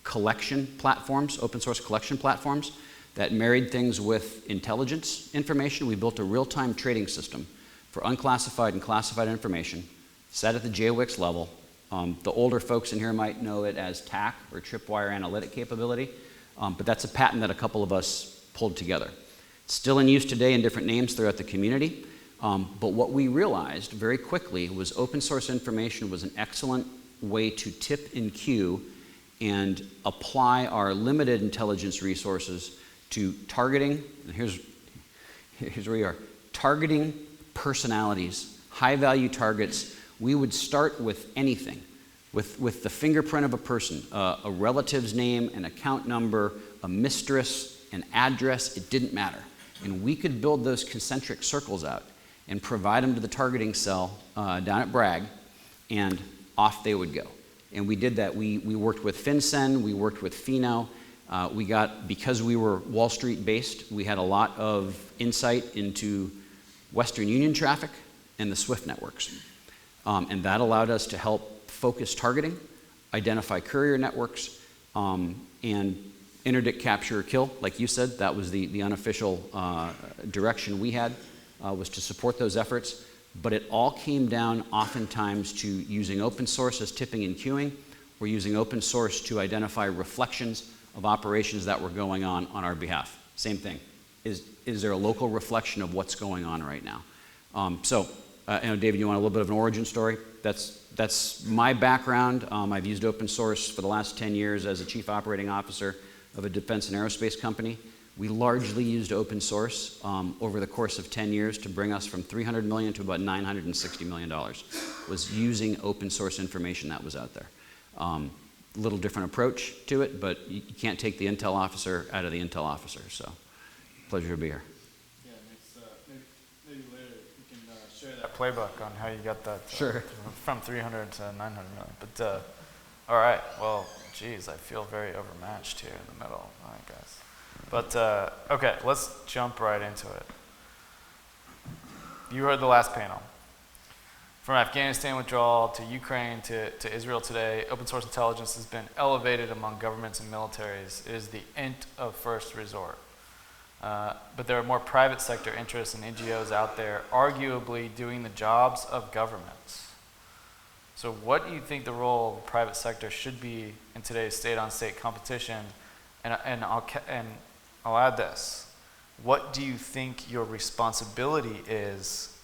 collection platforms, open source collection platforms, that married things with intelligence information. We built a real-time trading system for unclassified and classified information, set at the JWIX level. The older folks in here might know it as TAC, or Tripwire Analytic Capability, but that's a patent that a couple of us pulled together. It's still in use today in different names throughout the community, but what we realized very quickly was open source information was an excellent way to tip and queue and apply our limited intelligence resources to targeting, and here's where you are, targeting personalities, high-value targets. We would start with anything, with the fingerprint of a person, a relative's name, an account number, a mistress, an address, it didn't matter. And we could build those concentric circles out and provide them to the targeting cell down at Bragg, and off they would go. And we did that. We worked with FinCEN, we worked with Fino. Because we were Wall Street based, we had a lot of insight into Western Union traffic and the SWIFT networks. And that allowed us to help focus targeting, identify courier networks, and interdict, capture, or kill. Like you said, that was the unofficial direction we had, was to support those efforts. But it all came down oftentimes to using open source as tipping and queuing, or using open source to identify reflections of operations that were going on our behalf. Same thing. Is there a local reflection of what's going on right now? I know, David, you want a little bit of an origin story? That's my background. I've used open source for the last 10 years as a chief operating officer of a defense and aerospace company. We largely used open source over the course of 10 years to bring us from $300 million to about $960 million, was using open source information that was out there. Little different approach to it, but you can't take the intel officer out of the intel officer, so pleasure to be here. Yeah, maybe later we can share that playbook on how you got that Sure. from 300 to 900 million. But all right, well, geez, I feel very overmatched here in the middle. All right, guys. But okay, let's jump right into it. You heard the last panel. From Afghanistan withdrawal to Ukraine to Israel today, open source intelligence has been elevated among governments and militaries. It is the int of first resort. But there are more private sector interests and NGOs out there arguably doing the jobs of governments. So what do you think the role of the private sector should be in today's state-on-state competition? And I'll add this. What do you think your responsibility is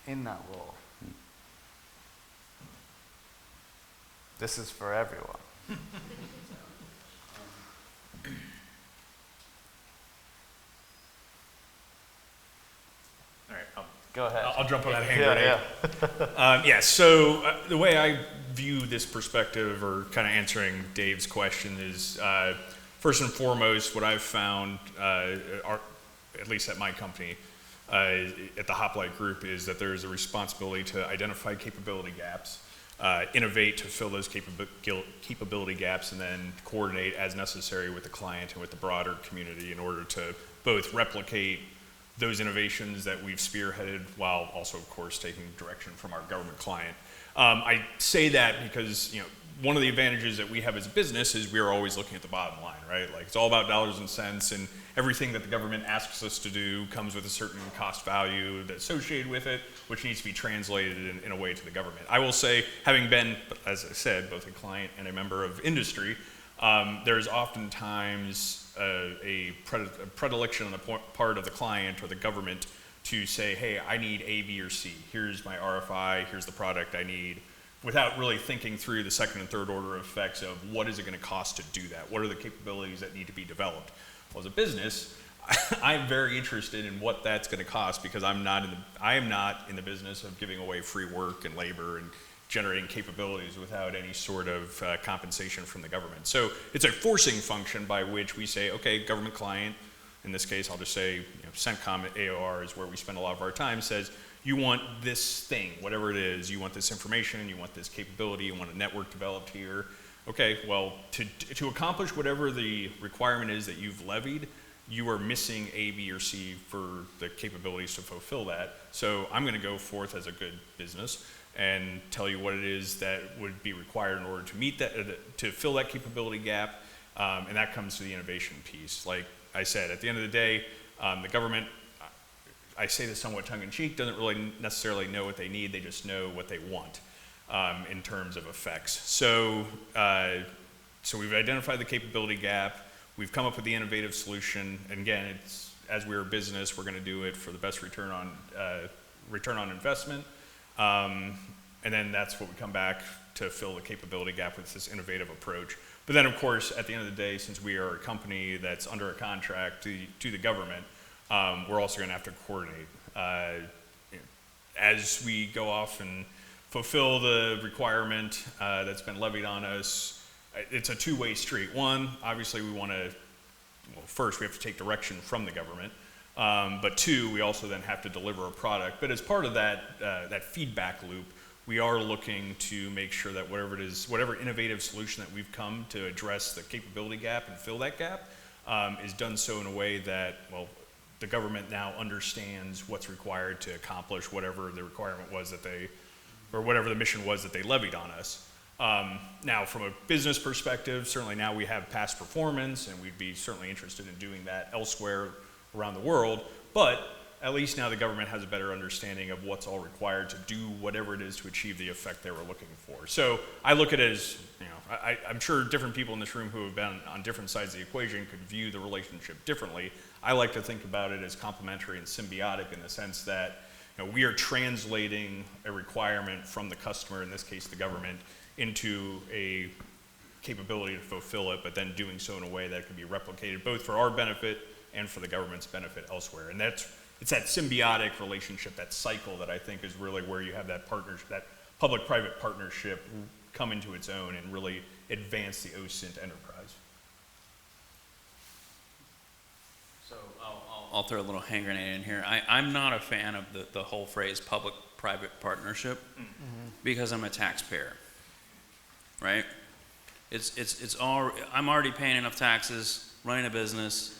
in that role? This is for everyone. All right, go ahead. I'll jump on that hand grenade. So the way I view this perspective, or kind of answering Dave's question, is first and foremost, what I've found, at least at my company, at the Hoplite Group, is that there is a responsibility to identify capability gaps, innovate to fill those capability gaps, and then coordinate as necessary with the client and with the broader community in order to both replicate those innovations that we've spearheaded while also, of course, taking direction from our government client. I say that because, one of the advantages that we have as a business is we are always looking at the bottom line, right? Like, it's all about dollars and cents, and everything that the government asks us to do comes with a certain cost value that's associated with it, which needs to be translated in a way to the government. I will say, having been, as I said, both a client and a member of industry, there's oftentimes a predilection on the part of the client or the government to say, hey, I need A, B, or C. Here's my RFI, here's the product I need, without really thinking through the second and third order effects of what is it going to cost to do that? What are the capabilities that need to be developed? Well, as a business, I'm very interested in what that's going to cost, because I am not in the business of giving away free work and labor and generating capabilities without any sort of compensation from the government. So it's a forcing function by which we say, okay, government client, in this case, I'll just say, CENTCOM at AOR is where we spend a lot of our time, says, you want this thing, whatever it is, you want this information, you want this capability, you want a network developed here. Okay, well, to accomplish whatever the requirement is that you've levied, you are missing A, B, or C for the capabilities to fulfill that. So I'm going to go forth as a good business and tell you what it is that would be required in order to meet that, to fill that capability gap, and that comes to the innovation piece. Like I said, at the end of the day, the government, I say this somewhat tongue-in-cheek, doesn't really necessarily know what they need, they just know what they want in terms of effects. So, so we've identified the capability gap, we've come up with the innovative solution, and again, it's, as we're a business, we're going to do it for the best return on investment, and then that's what we come back to fill the capability gap with this innovative approach. But then, of course, at the end of the day, since we are a company that's under a contract to the government, we're also going to have to coordinate. As we go off and fulfill the requirement that's been levied on us, it's a two-way street. One, obviously we want to, well, first we have to take direction from the government, but two, we also then have to deliver a product. But as part of that, that feedback loop, we are looking to make sure that whatever it is, whatever innovative solution that we've come to address the capability gap and fill that gap, is done so in a way that, well, the government now understands what's required to accomplish whatever the requirement was that they, or whatever the mission was that they levied on us. Now, from a business perspective, certainly now we have past performance, and we'd be certainly interested in doing that elsewhere around the world, but at least now the government has a better understanding of what's all required to do whatever it is to achieve the effect they were looking for. So I look at it as, you know, I'm sure different people in this room who have been on different sides of the equation could view the relationship differently. I like to think about it as complementary and symbiotic in the sense that, you know, we are translating a requirement from the customer, in this case the government, into a capability to fulfill it, but then doing so in a way that can be replicated both for our benefit and for the government's benefit elsewhere. And it's that symbiotic relationship, that cycle, that I think is really where you have that partnership, that public-private partnership come into its own and really advance the OSINT enterprise. So I'll throw a little hand grenade in here. I'm not a fan of the whole phrase public-private partnership because I'm a taxpayer, right? I'm already paying enough taxes, running a business,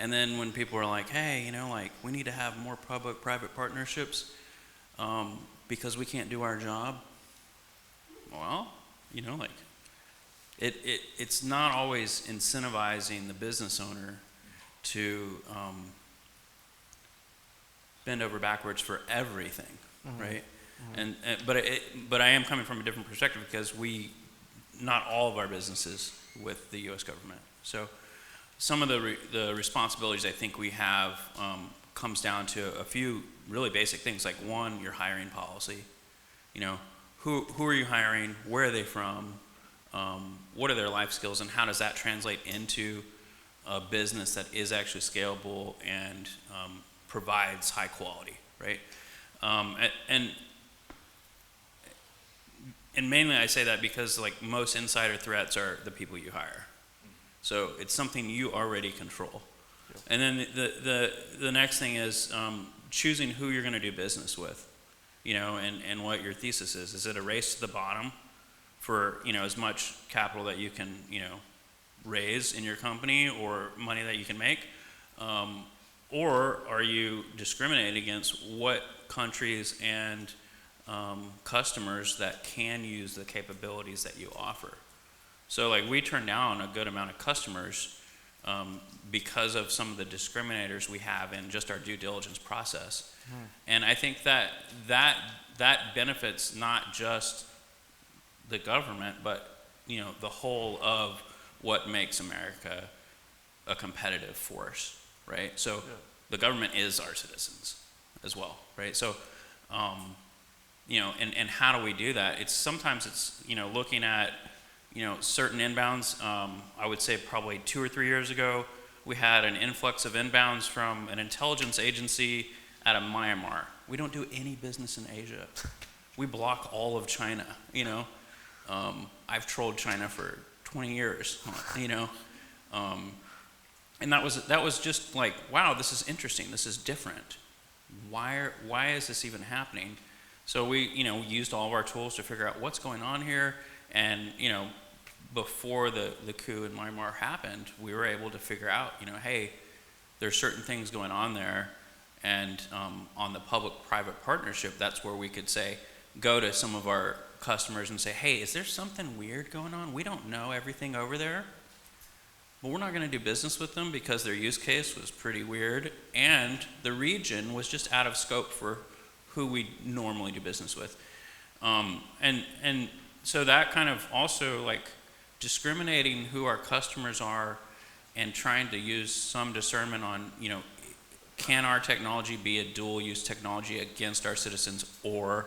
and then when people are like, hey, you know, like, we need to have more public-private partnerships because we can't do our job. Well, you know, like, it's not always incentivizing the business owner to bend over backwards for everything, right? But I am coming from a different perspective because not all of our businesses with the U.S. government. So some of the responsibilities I think we have comes down to a few really basic things, like one, your hiring policy. You know, who are you hiring? Where are they from? What are their life skills, and how does that translate into a business that is actually scalable and provides high quality, right? And mainly I say that because, like, most insider threats are the people you hire. So it's something you already control. Yep. And then the next thing is choosing who you're going to do business with, you know, and what your thesis is. Is it a race to the bottom for, you know, as much capital that you can, you know, raise in your company or money that you can make? Or are you discriminating against what countries and customers that can use the capabilities that you offer. So like we turn down a good amount of customers because of some of the discriminators we have in just our due diligence process. And I think that benefits not just the government, but the whole of what makes America a competitive force, right? So the government is our citizens as well, right? So, and how do we do that? Sometimes it's looking at certain inbounds. I would say probably 2 or 3 years ago, we had an influx of inbounds from an intelligence agency out of Myanmar. We don't do any business in Asia. We block all of China, I've trolled China for 20 years, and that was just like, wow, this is interesting. This is different. Why is this even happening? So we, used all of our tools to figure out what's going on here. And, before the coup in Myanmar happened, we were able to figure out, hey, there's certain things going on there. And on the public-private partnership, that's where we could go to some of our customers and say, hey, is there something weird going on? We don't know everything over there. But we're not going to do business with them because their use case was pretty weird, and the region was just out of scope for who we normally do business with. And so that kind of also like discriminating who our customers are and trying to use some discernment on, can our technology be a dual-use technology against our citizens or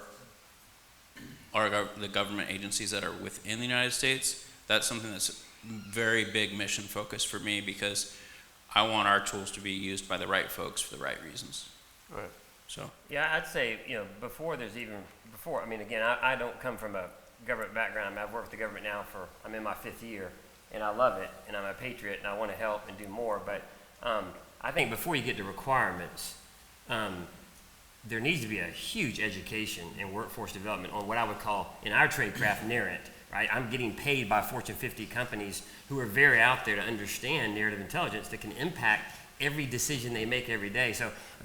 the government agencies that are within the United States? That's something that's very big mission focus for me, because I want our tools to be used by the right folks for the right reasons. Right. So. Yeah, I'd say, before, I mean, again, I don't come from a government background. I've worked with the government now I'm in my 5th year, and I love it, and I'm a patriot, and I want to help and do more. But I think before you get to requirements, there needs to be a huge education and workforce development on what I would call, in our trade craft, narrative. Right? I'm getting paid by Fortune 50 companies who are very out there to understand narrative intelligence that can impact every decision they make every day. So I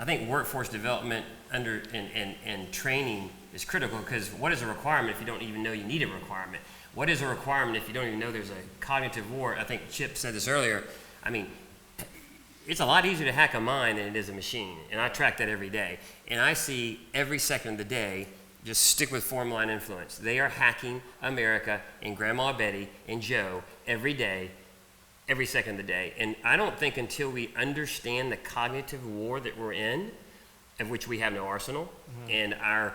think workforce development and training is critical, because what is a requirement if you don't even know you need a requirement? What is a requirement if you don't even know there's a cognitive war? I think Chip said this earlier. I mean, it's a lot easier to hack a mind than it is a machine, and I track that every day. And I see every second of the day, just stick with form, line, influence. They are hacking America and Grandma Betty and Joe every day, every second of the day. And I don't think until we understand the cognitive war that we're in, of which we have no arsenal, and our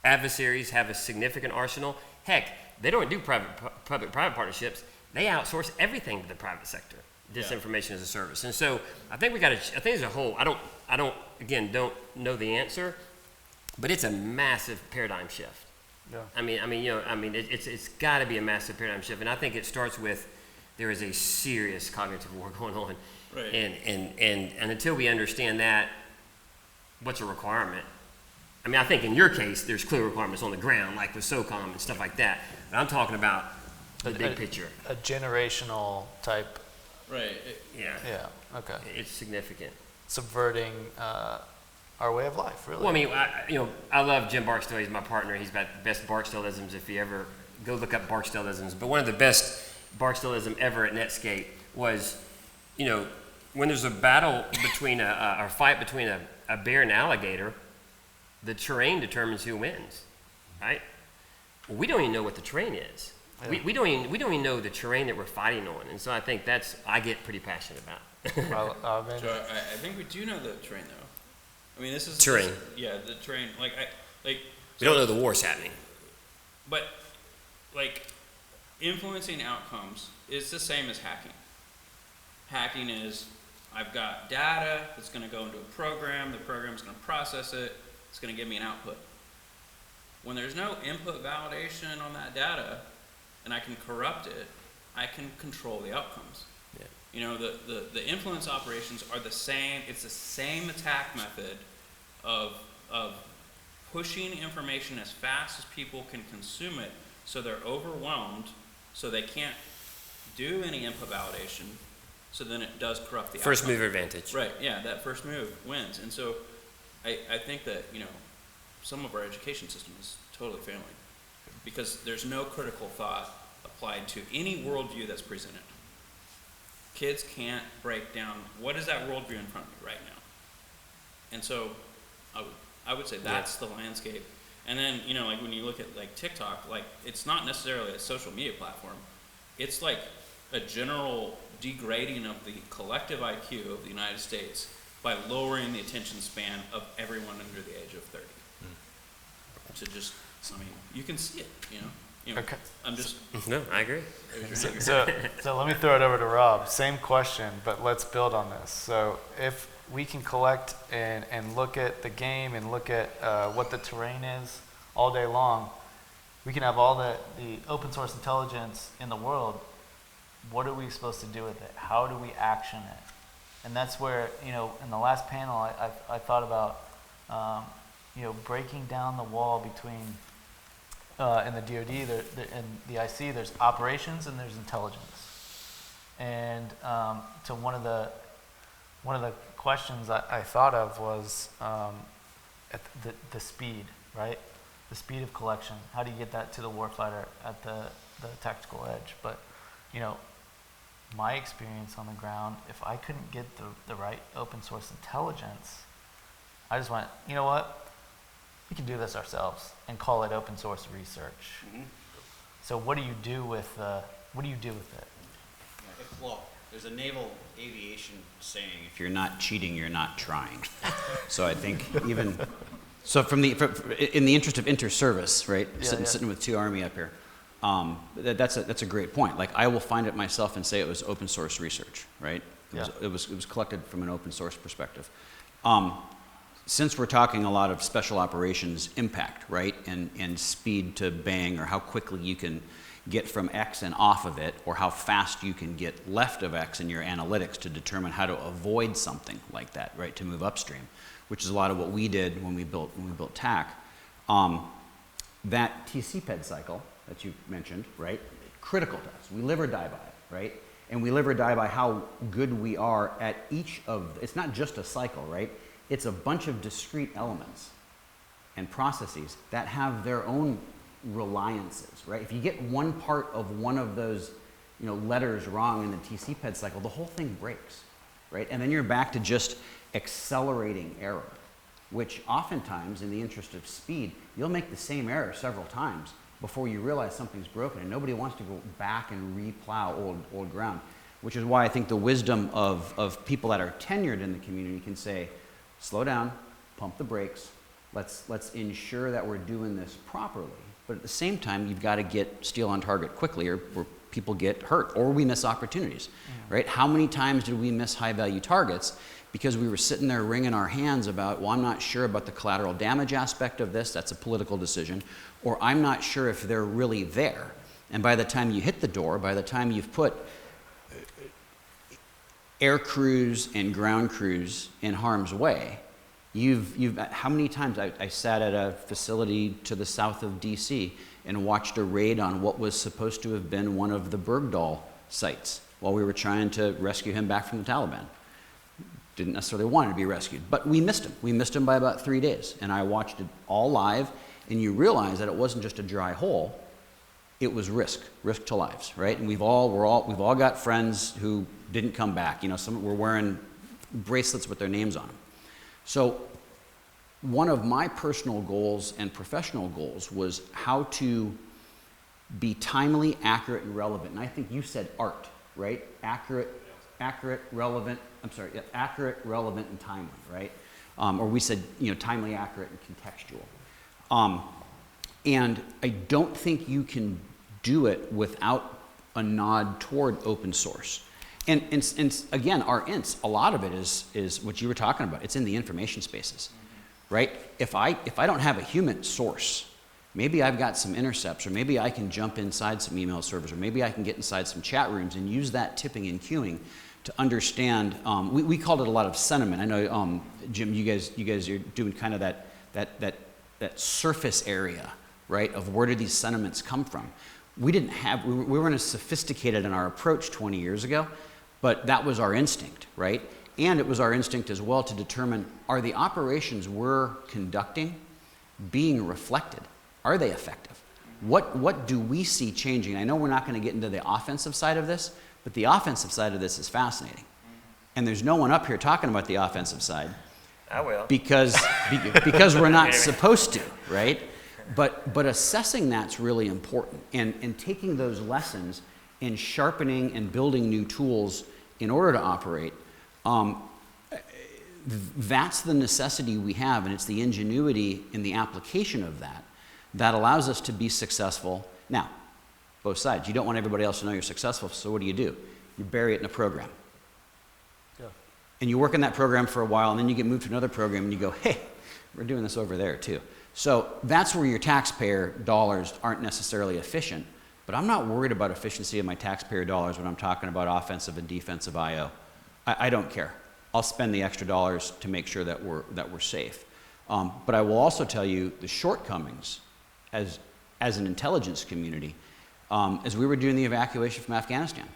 adversaries have a significant arsenal. Heck, they don't do public-private partnerships. They outsource everything to the private sector, disinformation as a service. And so I think I think as a whole, I don't know the answer, but it's a massive paradigm shift. Yeah. It's got to be a massive paradigm shift, and I think it starts with there is a serious cognitive war going on, right. And until we understand that, what's a requirement? I mean, I think in your case, there's clear requirements on the ground, like with SOCOM and stuff like that. But I'm talking about the big picture. A generational type. Right. Yeah. Okay. It's significant. Subverting our way of life, really. Well, I mean, I love Jim Barksdale. He's my partner. He's got the best Barksdaleisms. If you ever go look up Barksdaleisms, but one of the best Barksdaleism ever at Netscape was, when there's a battle between or fight between a bear and an alligator, the terrain determines who wins, right? Well, we don't even know what the terrain is. Yeah. We don't even know the terrain that we're fighting on, and so I think I get pretty passionate about. So I think we do know the terrain, though. I mean, this is terrain. The terrain. We don't know the war's happening. But influencing outcomes is the same as hacking. Hacking is, I've got data that's going to go into a program. The program's going to process it. It's going to give me an output. When there's no input validation on that data, and I can corrupt it, I can control the outcomes. Yeah. The influence operations are the same. It's the same attack method of pushing information as fast as people can consume it, so they're overwhelmed, so they can't do any input validation, so then it does corrupt the first mover advantage. Right, yeah, that first move wins. And so I think that, some of our education system is totally failing because there's no critical thought applied to any worldview that's presented. Kids can't break down what is that worldview in front of me right now. And so I would say that's the landscape. And then, you know, like when you look at like TikTok, like it's not necessarily a social media platform. It's like a general degrading of the collective IQ of the United States by lowering the attention span of everyone under the age of 30. To just, I mean, you can see it, you know. Okay. I'm just. No, I agree. So let me throw it over to Rob. Same question, but let's build on this. So if we can collect and look at the game and look at what the terrain is all day long, we can have all the open source intelligence in the world. What are we supposed to do with it? How do we action it? And that's where, you know, in the last panel, I thought about, you know, breaking down the wall between, in the DoD and the IC, there's operations and there's intelligence. And to one of the questions I thought of was at the speed, right? The speed of collection. How do you get that to the warfighter at the tactical edge? But, you know, my experience on the ground, if I couldn't get the right open source intelligence, I just went, you know what? We can do this ourselves and call it open source research. Mm-hmm. So what do you do with it? Yeah, well, there's a naval aviation saying, if you're not cheating, you're not trying. So I think even, so in the interest of inter-service, right, sitting with 2 Army up here, that's a great point. Like, I will find it myself and say it was open source research, right? It was collected from an open source perspective. Since we're talking a lot of special operations impact, right, and speed to bang, or how quickly you can get from X and off of it, or how fast you can get left of X in your analytics to determine how to avoid something like that, right, to move upstream, which is a lot of what we did when we built TAC. That TC-PED cycle that you mentioned, right, critical to us. We live or die by it, right? And we live or die by how good we are at each of, it's not just a cycle, right? It's a bunch of discrete elements and processes that have their own reliances, right? If you get one part of one of those, you know, letters wrong in the TC-PED cycle, the whole thing breaks, right? And then you're back to just accelerating error, which oftentimes, in the interest of speed, you'll make the same error several times before you realize something's broken, and nobody wants to go back and re-plow old ground, which is why I think the wisdom of people that are tenured in the community can say, slow down, pump the brakes, let's ensure that we're doing this properly. But at the same time, you've got to get steel on target quickly, or people get hurt, or we miss opportunities, right? How many times did we miss high-value targets because we were sitting there wringing our hands about, well, I'm not sure about the collateral damage aspect of this, that's a political decision, or I'm not sure if they're really there. And by the time you hit the door, by the time you've put air crews and ground crews in harm's way, how many times I sat at a facility to the south of DC and watched a raid on what was supposed to have been one of the Bergdahl sites while we were trying to rescue him back from the Taliban. Didn't necessarily want him to be rescued, but we missed him. We missed him by about 3 days, and I watched it all live, and you realize that it wasn't just a dry hole, it was risk to lives, right? And we've all got friends who didn't come back. You know, some were wearing bracelets with their names on them. So one of my personal goals and professional goals was how to be timely, accurate, and relevant. And I think you said ART, right? Accurate, relevant, accurate, relevant, and timely, right? Or we said, you know, timely, accurate, and contextual. And I don't think you can do it without a nod toward open source. And again, our ints, a lot of it is what you were talking about. It's in the information spaces, right? If I don't have a human source, maybe I've got some intercepts, or maybe I can jump inside some email servers, or maybe I can get inside some chat rooms and use that tipping and queuing to understand. We called it a lot of sentiment. I know, Jim, you guys are doing kind of that surface area, right? Of where did these sentiments come from? We weren't as sophisticated in our approach 20 years ago. But that was our instinct, right? And it was our instinct as well to determine, are the operations we're conducting being reflected? Are they effective? What do we see changing? I know we're not going to get into the offensive side of this, but the offensive side of this is fascinating. And there's no one up here talking about the offensive side. I will. Because we're not supposed to, right? But assessing that's really important, and taking those lessons and sharpening and building new tools in order to operate, that's the necessity we have, and it's the ingenuity in the application of that allows us to be successful. Now, both sides. You don't want everybody else to know you're successful, so what do? You bury it in a program. Yeah. And you work in that program for a while, and then you get moved to another program, and you go, hey, we're doing this over there too. So that's where your taxpayer dollars aren't necessarily efficient, but I'm not worried about efficiency of my taxpayer dollars when I'm talking about offensive and defensive I/O. I don't care. I'll spend the extra dollars to make sure that we're safe. But I will also tell you the shortcomings as an intelligence community. As we were doing the evacuation from Afghanistan,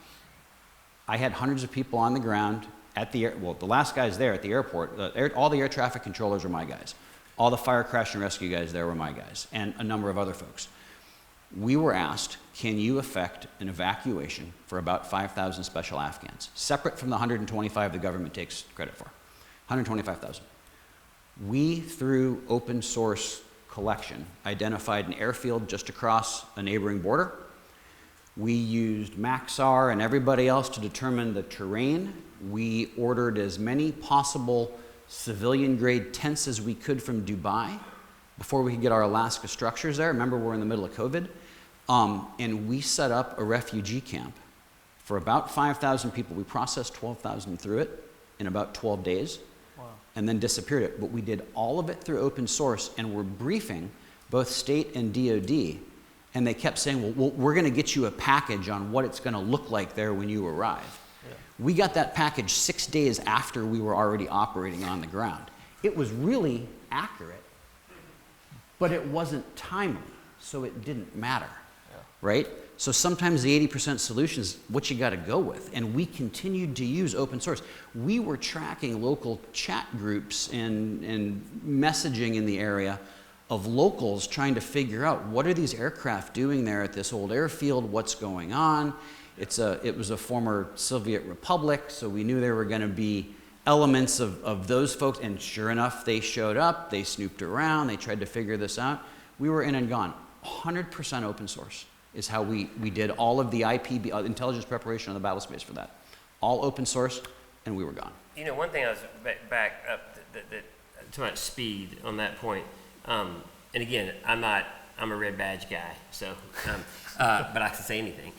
I had hundreds of people on the ground at the the last guys there at the airport. All the air traffic controllers were my guys. All the fire, crash, and rescue guys there were my guys, and a number of other folks. We were asked, can you effect an evacuation for about 5,000 special Afghans, separate from the 125 the government takes credit for? 125,000. We, through open source collection, identified an airfield just across a neighboring border. We used Maxar and everybody else to determine the terrain. We ordered as many possible civilian-grade tents as we could from Dubai before we could get our Alaska structures there. Remember, we're in the middle of COVID. And we set up a refugee camp for about 5,000 people. We processed 12,000 through it in about 12 days. Wow. And then disappeared it. But we did all of it through open source, and we're briefing both state and DOD. And they kept saying, well, we're going to get you a package on what it's going to look like there when you arrive. Yeah. We got that package 6 days after we were already operating on the ground. It was really accurate, but it wasn't timely, so it didn't matter, right? So sometimes the 80% solution is what you got to go with, and we continued to use open source. We were tracking local chat groups and messaging in the area of locals trying to figure out what are these aircraft doing there at this old airfield, what's going on. It was a former Soviet republic, so we knew there were going to be elements of those folks, and sure enough, they showed up, they snooped around, they tried to figure this out. We were in and gone. 100% open source is how we did all of the IPB, intelligence preparation on the battle space for that. All open source, and we were gone. You know, one thing I was back up, talking about speed on that point, and again, I'm a red badge guy, so, but I can say anything,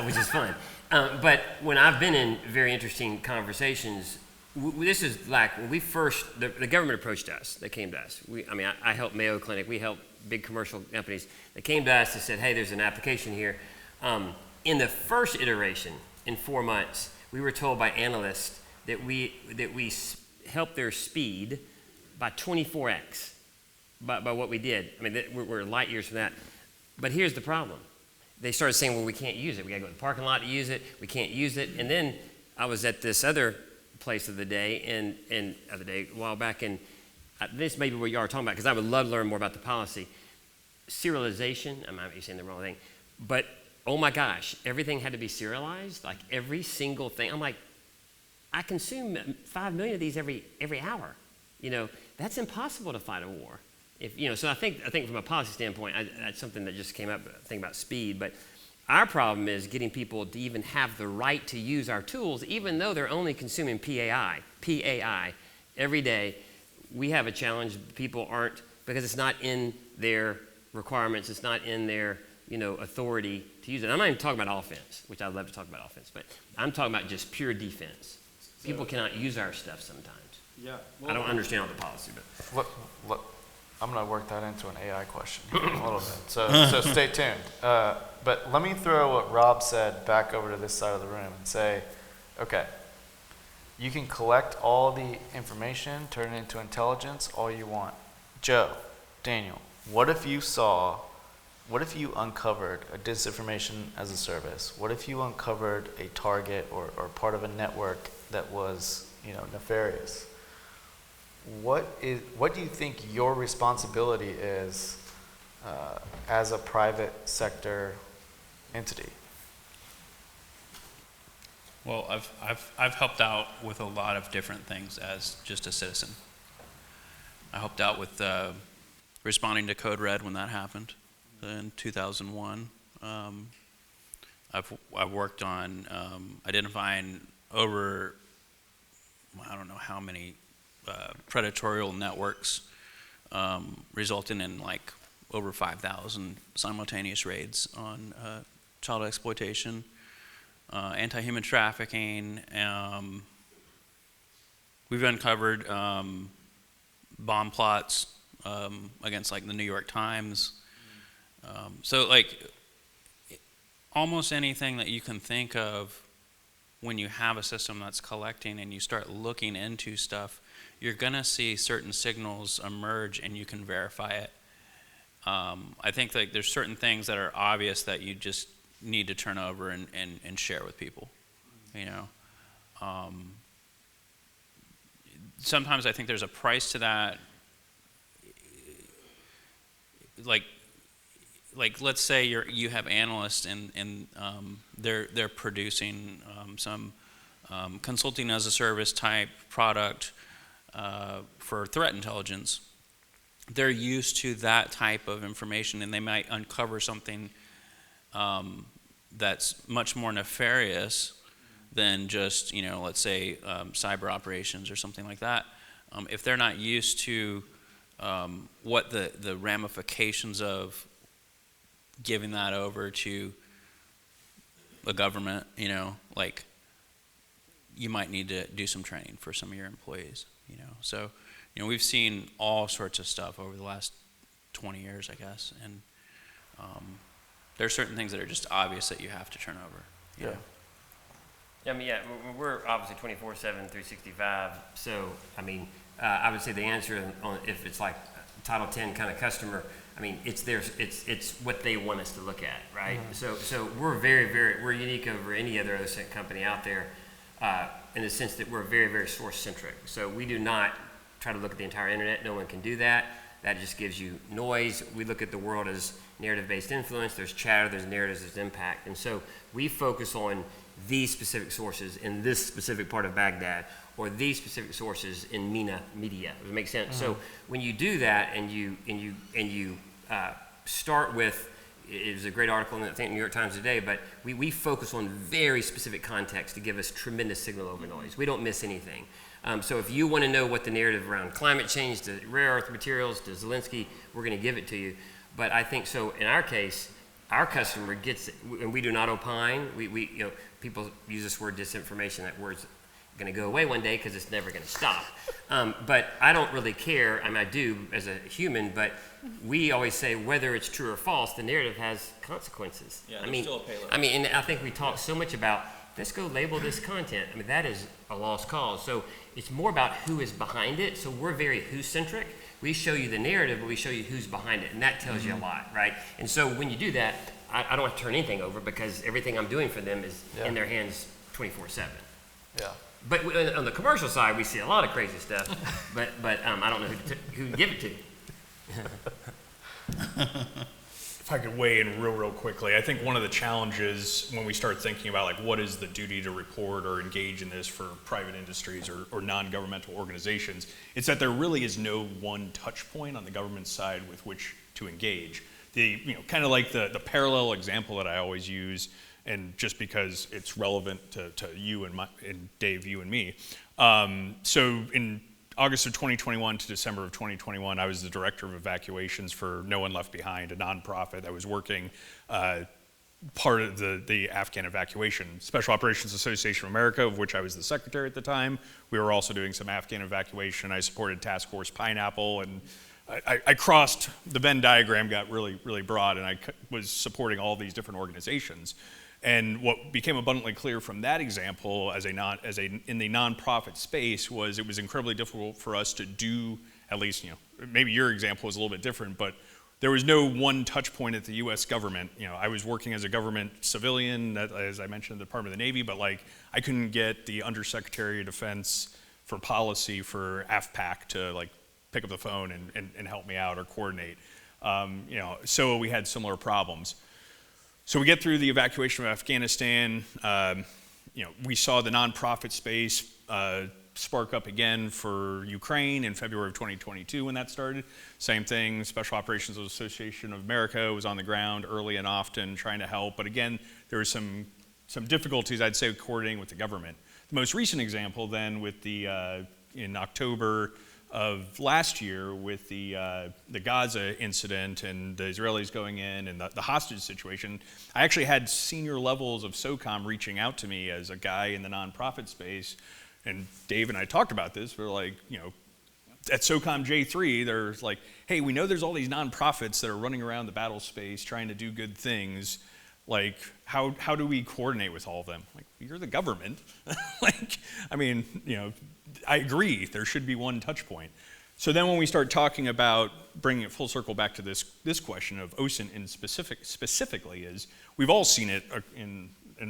which is fun. But when I've been in very interesting conversations, this is like when we first, the government approached us, they came to us. I helped Mayo Clinic, we helped big commercial companies. They came to us and said, hey, there's an application here. In the first iteration, in 4 months, we were told by analysts that we helped their speed by 24x by what we did. I mean, we're light years from that. But here's the problem. They started saying, well, we can't use it. We got to go to the parking lot to use it. We can't use it. And then I was at this other place of the day, a while back, and this may be what you are talking about, because I would love to learn more about the policy. Serialization, I might be saying the wrong thing, but oh my gosh, everything had to be serialized, like every single thing. I'm like, I consume 5 million of these every hour. You know, that's impossible to fight a war. So I think from a policy standpoint, that's something that just came up, think about speed, but our problem is getting people to even have the right to use our tools, even though they're only consuming PAI every day. We have a challenge. People aren't, because it's not in their requirements, it's not in their authority to use it. I'm not even talking about offense, which I'd love to talk about offense, but I'm talking about just pure defense. People cannot use our stuff sometimes. Yeah. Well, I don't understand all the policy, but Look, I'm going to work that into an AI question here a little bit. So stay tuned. But let me throw what Rob said back over to this side of the room and say, okay, you can collect all the information, turn it into intelligence, all you want. Joe, Daniel, what if you uncovered a disinformation as a service? What if you uncovered a target or part of a network that was, nefarious? what do you think your responsibility is as a private sector entity? Well, I've helped out with a lot of different things as just a citizen. I helped out with responding to Code Red when that happened in 2001. I've worked on identifying over, I don't know how many predatorial networks, resulting in like over 5,000 simultaneous raids on child exploitation. Anti-human trafficking. We've uncovered bomb plots against like the New York Times. So like almost anything that you can think of when you have a system that's collecting and you start looking into stuff, you're gonna see certain signals emerge and you can verify it. I think like there's certain things that are obvious that you just need to turn over and share with people, you know. Sometimes I think there's a price to that. Like let's say you have analysts and they're producing some consulting as a service type product for threat intelligence. They're used to that type of information, and they might uncover something that's much more nefarious than just, you know, let's say cyber operations or something like that. If they're not used to what the ramifications of giving that over to a government, you know, like you might need to do some training for some of your employees, you know. So, you know, we've seen all sorts of stuff over the last 20 years, I guess, and there are certain things that are just obvious that you have to turn over. You know? I mean, yeah, we're obviously 24/7, 365. So, I mean, I would say the answer on if it's like Title 10 kind of customer, I mean, it's what they want us to look at, right? Mm-hmm. So we're we're unique over any other OSINT company out there in the sense that we're very, very source centric. So we do not try to look at the entire internet. No one can do that. That just gives you noise. We look at the world as narrative-based influence. There's chatter, there's narratives, there's impact. And so we focus on these specific sources in this specific part of Baghdad, or these specific sources in MENA media. Does it make sense? Mm-hmm. So when you do that and you start with, it was a great article in the New York Times today, but we focus on very specific context to give us tremendous signal over noise. We don't miss anything. So if you want to know what the narrative around climate change, to rare earth materials, to Zelensky, we're going to give it to you. But I think so in our case, our customer gets it, and we do not opine. We you know, people use this word disinformation. That word's going to go away one day because it's never going to stop. But I don't really care. I mean, I do as a human, but we always say whether it's true or false, the narrative has consequences. Yeah, still a payload. I mean, and I think we talk so much about, let's go label this content. I mean, that is a lost cause. So it's more about who is behind it. So we're very who-centric. We show you the narrative, but we show you who's behind it, and that tells you a lot, right? And so when you do that, I don't have to turn anything over because everything I'm doing for them is in their hands 24/7. Yeah. But on the commercial side, we see a lot of crazy stuff, but I don't know who to give it to. If I could weigh in real quickly, I think one of the challenges when we start thinking about like what is the duty to report or engage in this for private industries or non-governmental organizations, it's that there really is no one touch point on the government side with which to engage. Kind of like the parallel example that I always use, and just because it's relevant to you and Dave, you and me. So in August of 2021 to December of 2021, I was the director of evacuations for No One Left Behind, a nonprofit that was working part of the Afghan evacuation. Special Operations Association of America, of which I was the secretary at the time. We were also doing some Afghan evacuation. I supported Task Force Pineapple, and I crossed, the Venn diagram got really, really broad, and I was supporting all these different organizations. And what became abundantly clear from that example in the nonprofit space was it was incredibly difficult for us to do, at least, maybe your example was a little bit different, but there was no one touch point at the US government. I was working as a government civilian, as I mentioned, in the Department of the Navy, but I couldn't get the Undersecretary of Defense for policy for AFPAC to like pick up the phone and help me out or coordinate. So we had similar problems. So we get through the evacuation of Afghanistan. We saw the nonprofit space spark up again for Ukraine in February of 2022 when that started. Same thing, Special Operations Association of America was on the ground early and often trying to help. But again, there were some difficulties, I'd say, coordinating with the government. The most recent example then with the, in October of last year with the Gaza incident and the Israelis going in and the hostage situation, I actually had senior levels of SOCOM reaching out to me as a guy in the nonprofit space. And Dave and I talked about this. We're like, at SOCOM J3, there's like, hey, we know there's all these nonprofits that are running around the battle space trying to do good things. Like, how do we coordinate with all of them? Like, you're the government. I agree, there should be one touch point. So then when we start talking about bringing it full circle back to this question of OSINT specifically is, we've all seen it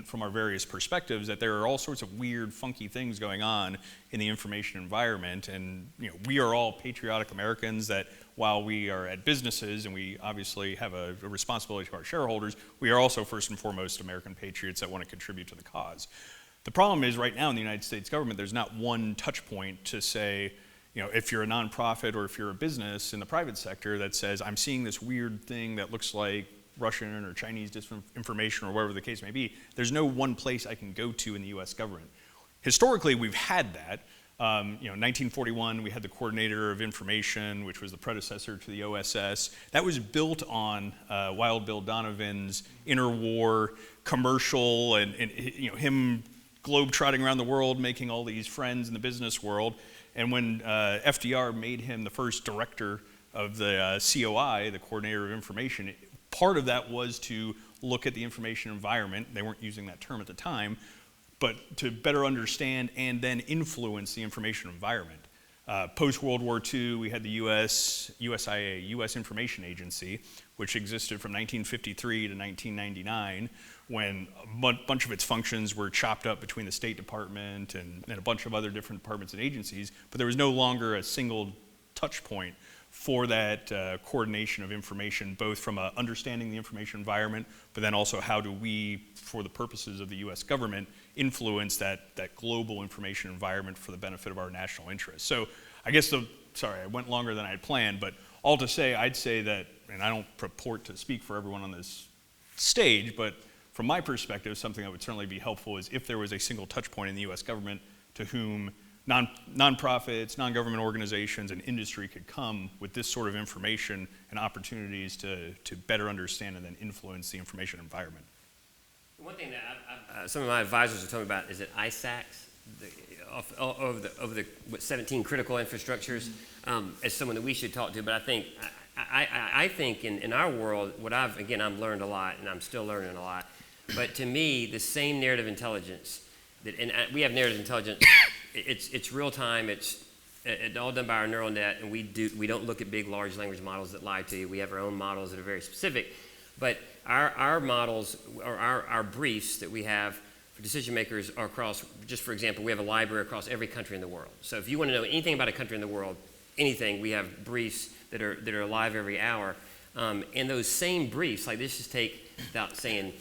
from our various perspectives that there are all sorts of weird, funky things going on in the information environment. And we are all patriotic Americans that while we are at businesses and we obviously have a responsibility to our shareholders, we are also first and foremost American patriots that want to contribute to the cause. The problem is right now in the United States government, there's not one touch point to say, if you're a nonprofit or if you're a business in the private sector that says, I'm seeing this weird thing that looks like Russian or Chinese disinformation or whatever the case may be, there's no one place I can go to in the US government. Historically, we've had that. 1941, we had the Coordinator of Information, which was the predecessor to the OSS. That was built on Wild Bill Donovan's interwar commercial and him globe-trotting around the world, making all these friends in the business world. And when FDR made him the first director of the COI, the Coordinator of Information, part of that was to look at the information environment. They weren't using that term at the time, but to better understand and then influence the information environment. Post-World War II, we had the USIA, U.S. Information Agency, which existed from 1953 to 1999, when a bunch of its functions were chopped up between the State Department and a bunch of other different departments and agencies, but there was no longer a single touch point for that coordination of information, both from understanding the information environment, but then also how do we, for the purposes of the US government, influence that global information environment for the benefit of our national interests. So I guess sorry, I went longer than I had planned, but all to say, I'd say that, and I don't purport to speak for everyone on this stage, but from my perspective, something that would certainly be helpful is if there was a single touch point in the US government to whom nonprofits, non-government organizations, and industry could come with this sort of information and opportunities to better understand and then influence the information environment. One thing that some of my advisors are talking about is that ISACs, over the 17 critical infrastructures, as someone that we should talk to. But I think in our world, I'm learned a lot, and I'm still learning a lot. But to me, the same narrative intelligence and we have narrative intelligence. It's real time. It's all done by our neural net, and we don't look at big, large language models that lie to you. We have our own models that are very specific. But our models, or our briefs that we have for decision makers are across, just for example, we have a library across every country in the world. So if you want to know anything about a country in the world, anything, we have briefs that are live every hour. And those same briefs, like let's just take, without saying,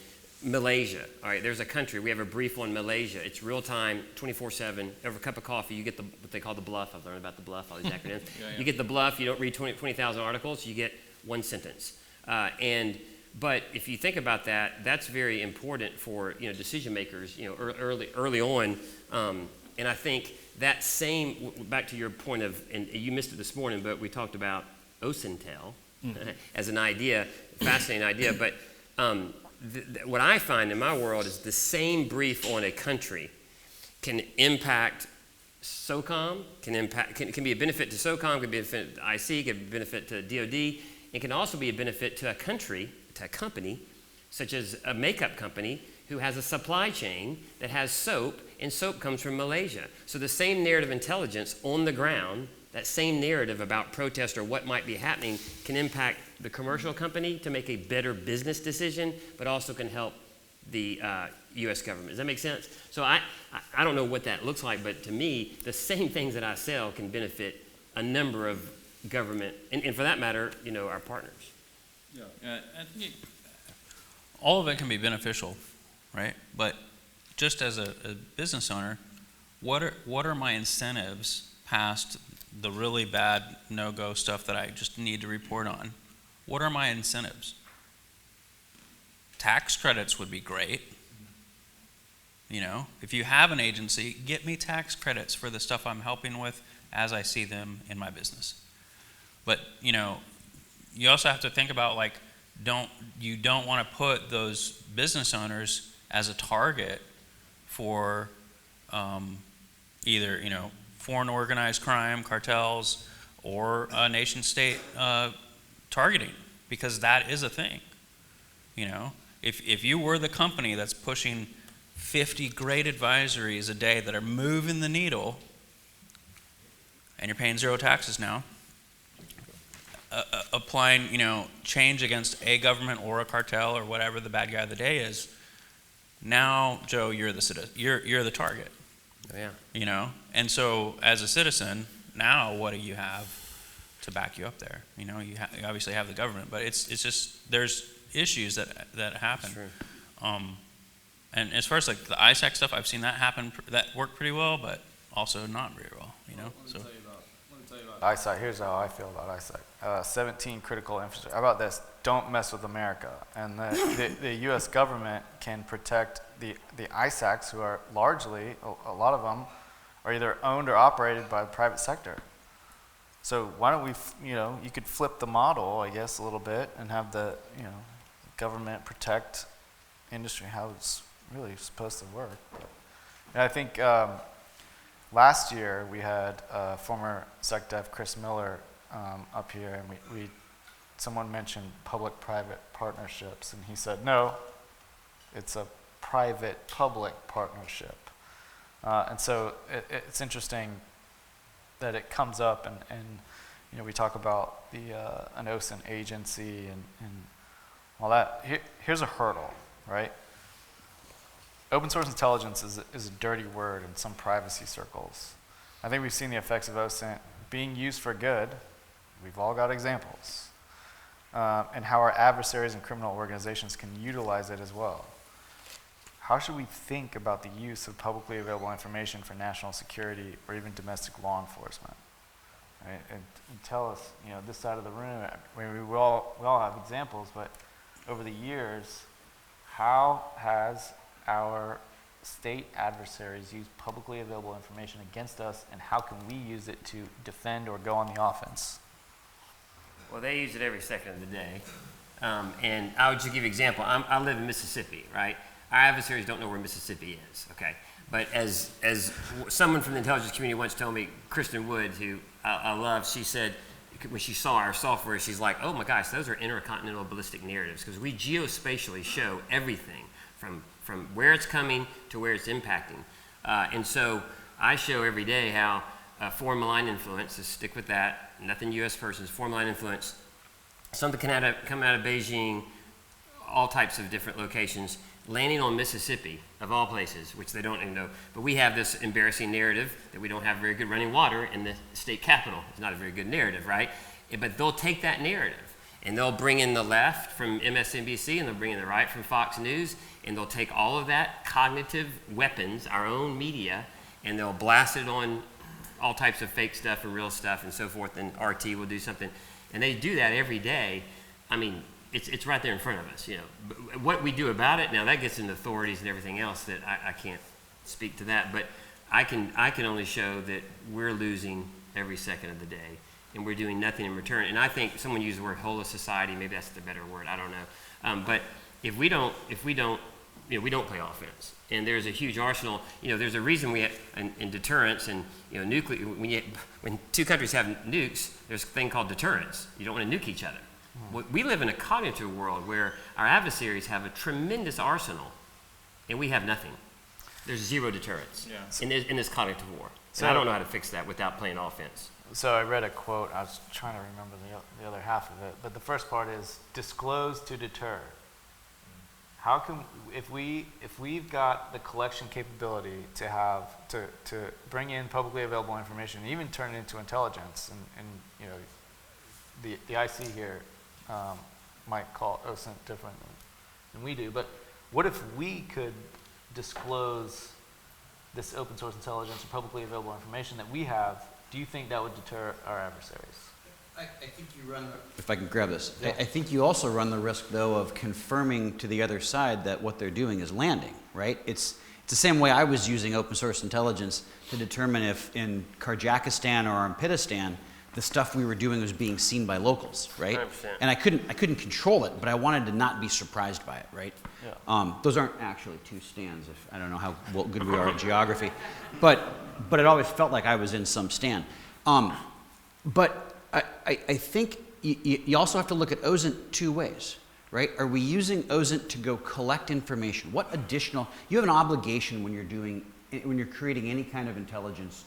Malaysia. All right, there's a country. We have a brief on Malaysia. It's real time, 24/7. Over a cup of coffee, you get what they call the bluff. I've learned about the bluff, all these acronyms. Yeah. You get the bluff. You don't read 20,000 articles. You get one sentence. But if you think about that, that's very important for decision makers. Early on. And I think that same, back to your point of, and you missed it this morning, but we talked about OSINTEL as an idea, fascinating idea. But what I find in my world is the same brief on a country can impact SOCOM, can be a benefit to SOCOM, can be a benefit to IC, can be a benefit to DoD. It can also be a benefit to a country, to a company, such as a makeup company who has a supply chain that has soap, and soap comes from Malaysia. So the same narrative intelligence on the ground, that same narrative about protest or what might be happening can impact the commercial company to make a better business decision, but also can help the U.S. government. Does that make sense? So I don't know what that looks like, but to me, the same things that I sell can benefit a number of government, and for that matter, our partners. Yeah, I think all of it can be beneficial, right? But just as a business owner, what are my incentives past the really bad no-go stuff that I just need to report on? What are my incentives? Tax credits would be great. If you have an agency, get me tax credits for the stuff I'm helping with as I see them in my business. But, you also have to think about, like, you don't want to put those business owners as a target for either, foreign organized crime, cartels, or nation state targeting, because that is a thing. If you were the company that's pushing 50 great advisories a day that are moving the needle, and you're paying zero taxes now, applying, change against a government or a cartel or whatever the bad guy of the day is, now, Joe, you're the target. Oh, yeah. And so as a citizen, now what do you have to back you up there? You obviously have the government, but it's just, there's issues that happen. Sure. And as far as like the ISAC stuff, I've seen that happen, that worked pretty well, but also not very well, Let me tell you about ISAC. Here's how I feel about ISAC. 17 critical infrastructure. How about this? Don't mess with America. And the U.S. government can protect the ISACs, who are largely, a lot of them, are either owned or operated by the private sector. So why don't we, you could flip the model, I guess, a little bit and have the, government protect industry, how it's really supposed to work. And I think last year we had former SecDef Chris Miller up here, and someone mentioned public-private partnerships, and he said, no, it's a private-public partnership. And so it's interesting that it comes up, and we talk about an OSINT agency and all that. Here's a hurdle, right? Open source intelligence is a dirty word in some privacy circles. I think we've seen the effects of OSINT being used for good. We've all got examples. And how our adversaries and criminal organizations can utilize it as well. How should we think about the use of publicly available information for national security or even domestic law enforcement? Right? And tell us, this side of the room, we all have examples, but over the years, how has our state adversaries use publicly available information against us, and how can we use it to defend or go on the offense? Well, they use it every second of the day. And I would just give you an example. I live in Mississippi, right? Our adversaries don't know where Mississippi is, okay? But as someone from the intelligence community once told me, Kristen Woods, who I love, she said, when she saw our software, she's like, oh my gosh, those are intercontinental ballistic narratives, because we geospatially show everything from where it's coming to where it's impacting. And so I show every day how foreign malign influence, to stick with that, nothing U.S. persons, foreign malign influence, something can come out of Beijing, all types of different locations, landing on Mississippi, of all places, which they don't even know. But we have this embarrassing narrative that we don't have very good running water in the state capital. It's not a very good narrative, right? But they'll take that narrative, and they'll bring in the left from MSNBC, and they'll bring in the right from Fox News, and they'll take all of that cognitive weapons, our own media, and they'll blast it on all types of fake stuff and real stuff and so forth, and RT will do something. And they do that every day. I mean, it's right there in front of us, But what we do about it, now that gets into authorities and everything else that I can't speak to that, but I can only show that we're losing every second of the day, and we're doing nothing in return. And I think someone used the word whole of society, maybe that's the better word, I don't know. But if we don't we don't play offense. And there's a huge arsenal. There's a reason we have, in deterrence and nuclear. When two countries have nukes, there's a thing called deterrence. You don't want to nuke each other. We live in a cognitive world where our adversaries have a tremendous arsenal, and we have nothing. There's zero deterrence in this cognitive war. So I don't know how to fix that without playing offense. So I read a quote. I was trying to remember the other half of it, but the first part is disclose to deter. how can, if we've got the collection capability to bring in publicly available information, and even turn it into intelligence, and you know, the IC here might call OSINT different than we do, but what if we could disclose this open source intelligence or publicly available information that we have? Do you think that would deter our adversaries? I think you run the, if I can grab this, yeah. I think you also run the risk, though, of confirming to the other side that what they're doing is landing, right? It's the same way I was using open source intelligence to determine if in Kyrgyzstan or Armpidistan, the stuff we were doing was being seen by locals, right? 100%. And I couldn't control it, but I wanted to not be surprised by it, right? Yeah. Those aren't actually two stands. I don't know how good we are at geography, but it always felt like I was in some stand. But I think you also have to look at OSINT two ways, right? Are we using OSINT to go collect information? What additional, you have an obligation when you're creating any kind of intelligence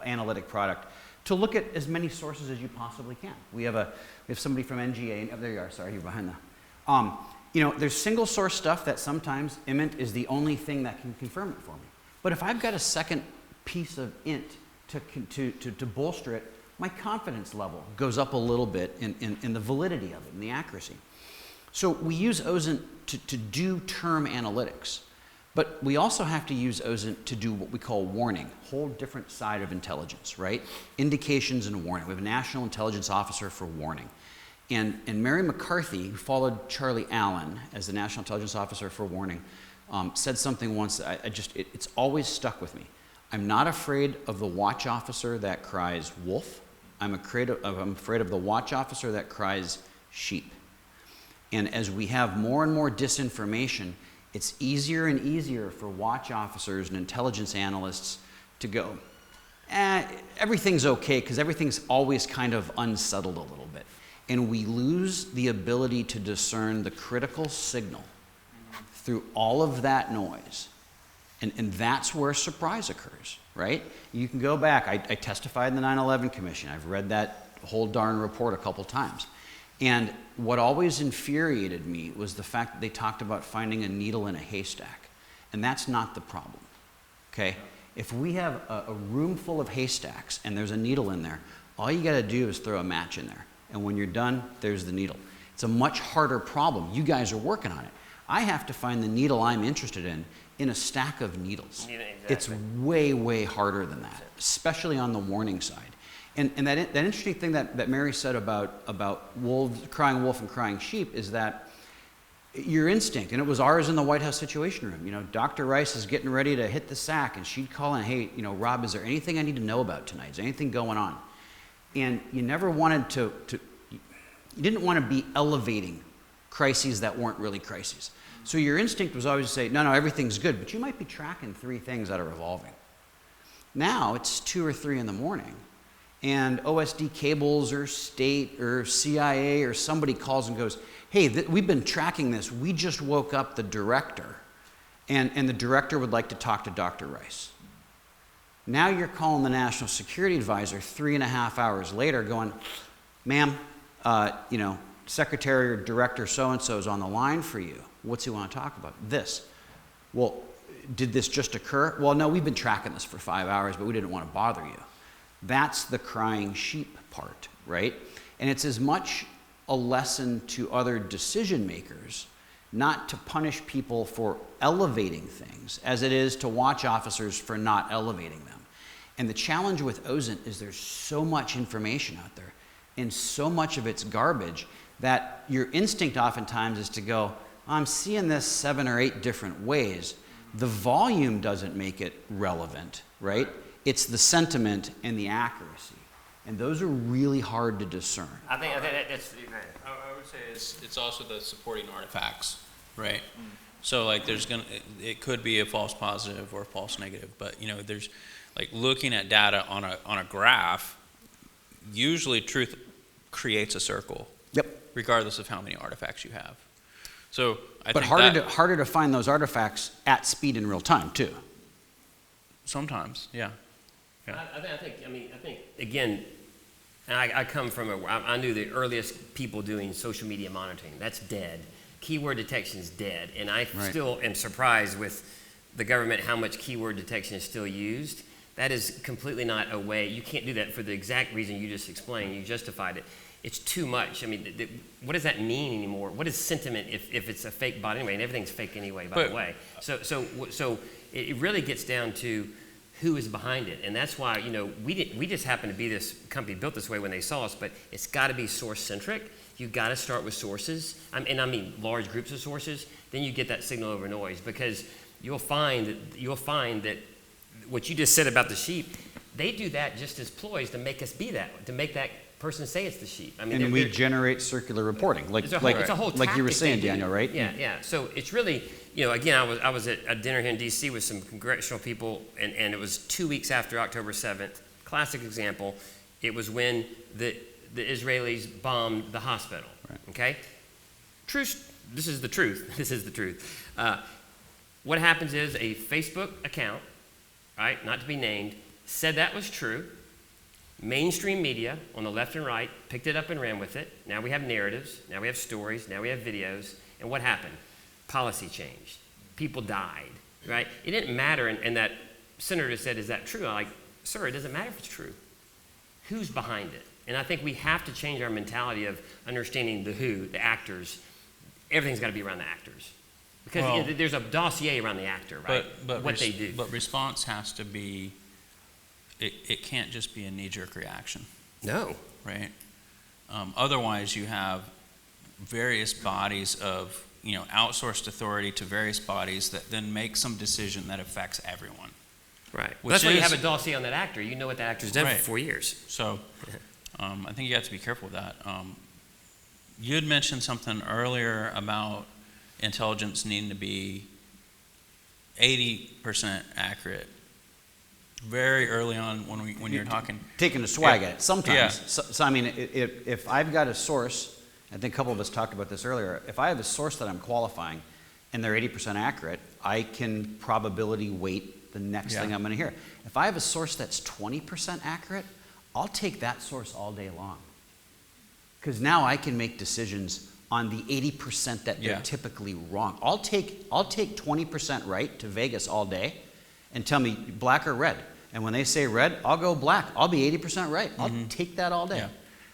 analytic product to look at as many sources as you possibly can. We have somebody from NGA, oh, there you are, sorry, you're behind the, you know, there's single source stuff that sometimes IMINT is the only thing that can confirm it for me. But if I've got a second piece of INT to bolster it, my confidence level goes up a little bit in the validity of it and the accuracy. So we use OSINT to do term analytics, but we also have to use OSINT to do what we call warning, whole different side of intelligence, right? Indications and warning. We have a National Intelligence Officer for warning. And Mary McCarthy, who followed Charlie Allen as the National Intelligence Officer for warning, said something once that it's always stuck with me. I'm not afraid of the watch officer that cries wolf. I'm afraid of the watch officer that cries sheep. And as we have more and more disinformation, it's easier and easier for watch officers and intelligence analysts to go, everything's okay, because everything's always kind of unsettled a little bit. And we lose the ability to discern the critical signal through all of that noise. And that's where surprise occurs, right? You can go back. I testified in the 9/11 Commission. I've read that whole darn report a couple times. And what always infuriated me was the fact that they talked about finding a needle in a haystack. And that's not the problem, okay? If we have a room full of haystacks and there's a needle in there, all you gotta do is throw a match in there. And when you're done, there's the needle. It's a much harder problem. You guys are working on it. I have to find the needle I'm interested in a stack of needles. Yeah, exactly. It's way, way harder than that, especially on the warning side. And that interesting thing that Mary said about wolves, crying wolf and crying sheep is that your instinct, and it was ours in the White House Situation Room. You know, Dr. Rice is getting ready to hit the sack, and she'd call in, hey, you know, Rob, is there anything I need to know about tonight? Is there anything going on? And you never wanted you didn't want to be elevating crises that weren't really crises. So your instinct was always to say, no, everything's good, but you might be tracking 3 things that are evolving. Now it's 2 or 3 in the morning, and OSD cables or state or CIA or somebody calls and goes, hey, we've been tracking this. We just woke up the director, and the director would like to talk to Dr. Rice. Now you're calling the National Security Advisor 3.5 hours later going, ma'am, you know, Secretary or Director so-and-so is on the line for you. What's he want to talk about? This. Well, did this just occur? Well, no, we've been tracking this for 5 hours, but we didn't want to bother you. That's the crying sheep part, right? And it's as much a lesson to other decision makers not to punish people for elevating things as it is to watch officers for not elevating them. And the challenge with OSINT is there's so much information out there and so much of it's garbage that your instinct oftentimes is to go, I'm seeing this 7 or 8 different ways. The volume doesn't make it relevant, right? It's the sentiment and the accuracy. And those are really hard to discern. I think that's... I would say it's also the supporting artifacts, right? So like it could be a false positive or a false negative, but you know, there's like looking at data on a graph, usually truth creates a circle. Yep. Regardless of how many artifacts you have. So I think harder to find those artifacts at speed in real time too. Sometimes, yeah. I think again, and I come from I knew the earliest people doing social media monitoring. That's dead. keyword detection is dead. And I still am surprised with the government how much keyword detection is still used. That is completely not a way. You can't do that for the exact reason you just explained. You justified it. It's too much. I mean, what does that mean anymore? What is sentiment if it's a fake bot anyway? And everything's fake anyway, by the way. So it really gets down to who is behind it. And that's why, we just happen to be this company built this way when they saw us, but it's got to be source-centric. You've got to start with sources, and I mean large groups of sources. Then you get that signal over noise, because you'll find that what you just said about the sheep, they do that just as ploys to make us be that, to make that person say it's the sheep. I mean, and we generate circular reporting, like it's a whole like you were saying, tactic Daniel, right? Yeah. So it's really, again, I was at a dinner here in D.C. with some congressional people, and it was 2 weeks after October 7th. Classic example. It was when the Israelis bombed the hospital. Right. Okay. This is the truth. This is the truth. What happens is a Facebook account, right, not to be named, said that was true. Mainstream media on the left and right picked it up and ran with it. Now we have narratives, now we have stories, now we have videos. And what happened? Policy changed. People died, right? It didn't matter, and that senator said, is that true? I'm like, sir, it doesn't matter if it's true. Who's behind it? And I think we have to change our mentality of understanding the who, the actors. Everything's got to be around the actors. Because there's a dossier around the actor, right? But what they do. But response has to be, it can't just be a knee-jerk reaction. No. Right? Otherwise, you have various bodies of, outsourced authority to various bodies that then make some decision that affects everyone. Right. Well, that's why you have a dossier on that actor. You know what that actor's done for 4 years. So I think you have to be careful with that. You had mentioned something earlier about intelligence needing to be 80% accurate. Very early on when you're talking. Taking a swag at it. Sometimes. So I mean, if I've got a source, I think a couple of us talked about this earlier, if I have a source that I'm qualifying and they're 80% accurate, I can probability weight the next thing I'm going to hear. If I have a source that's 20% accurate, I'll take that source all day long. Because now I can make decisions on the 80% that they're typically wrong. I'll take 20% right to Vegas all day and tell me black or red. And when they say red, I'll go black. I'll be 80% right. I'll take that all day. Yeah.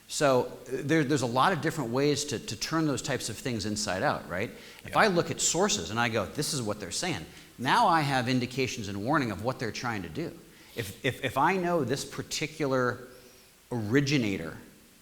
So there's a lot of different ways to turn those types of things inside out, right? If I look at sources and I go, this is what they're saying, now I have indications and warning of what they're trying to do. If I know this particular originator,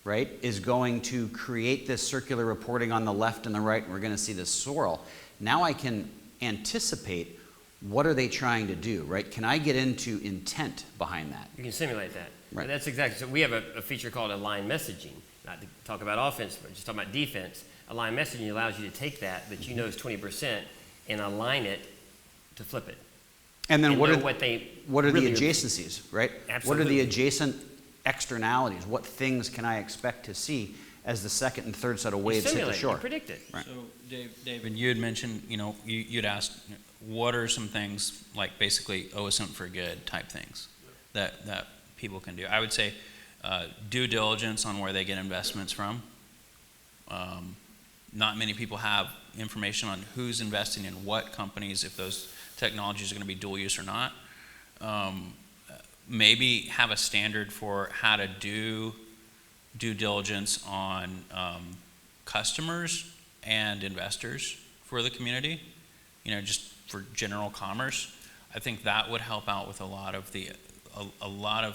right, is going to create this circular reporting on the left and the right, and we're going to see this swirl, now I can anticipate what are they trying to do, right? Can I get into intent behind that? You can simulate that. Right. That's exactly. So we have a feature called aligned messaging. Not to talk about offense, but just talk about defense. Aligned messaging allows you to take that you know is 20% and align it to flip it. And then what are really the adjacencies, right? Absolutely. What are the adjacent externalities? What things can I expect to see as the second and third set of waves hit the shore? You predict it. Right. So, David, you had mentioned, you'd asked, what are some things like basically OSINT for good type things that people can do? I would say due diligence on where they get investments from. Not many people have information on who's investing in what companies, if those technologies are going to be dual use or not. Maybe have a standard for how to do due diligence on customers and investors for the community, just for general commerce. I think that would help out with a lot of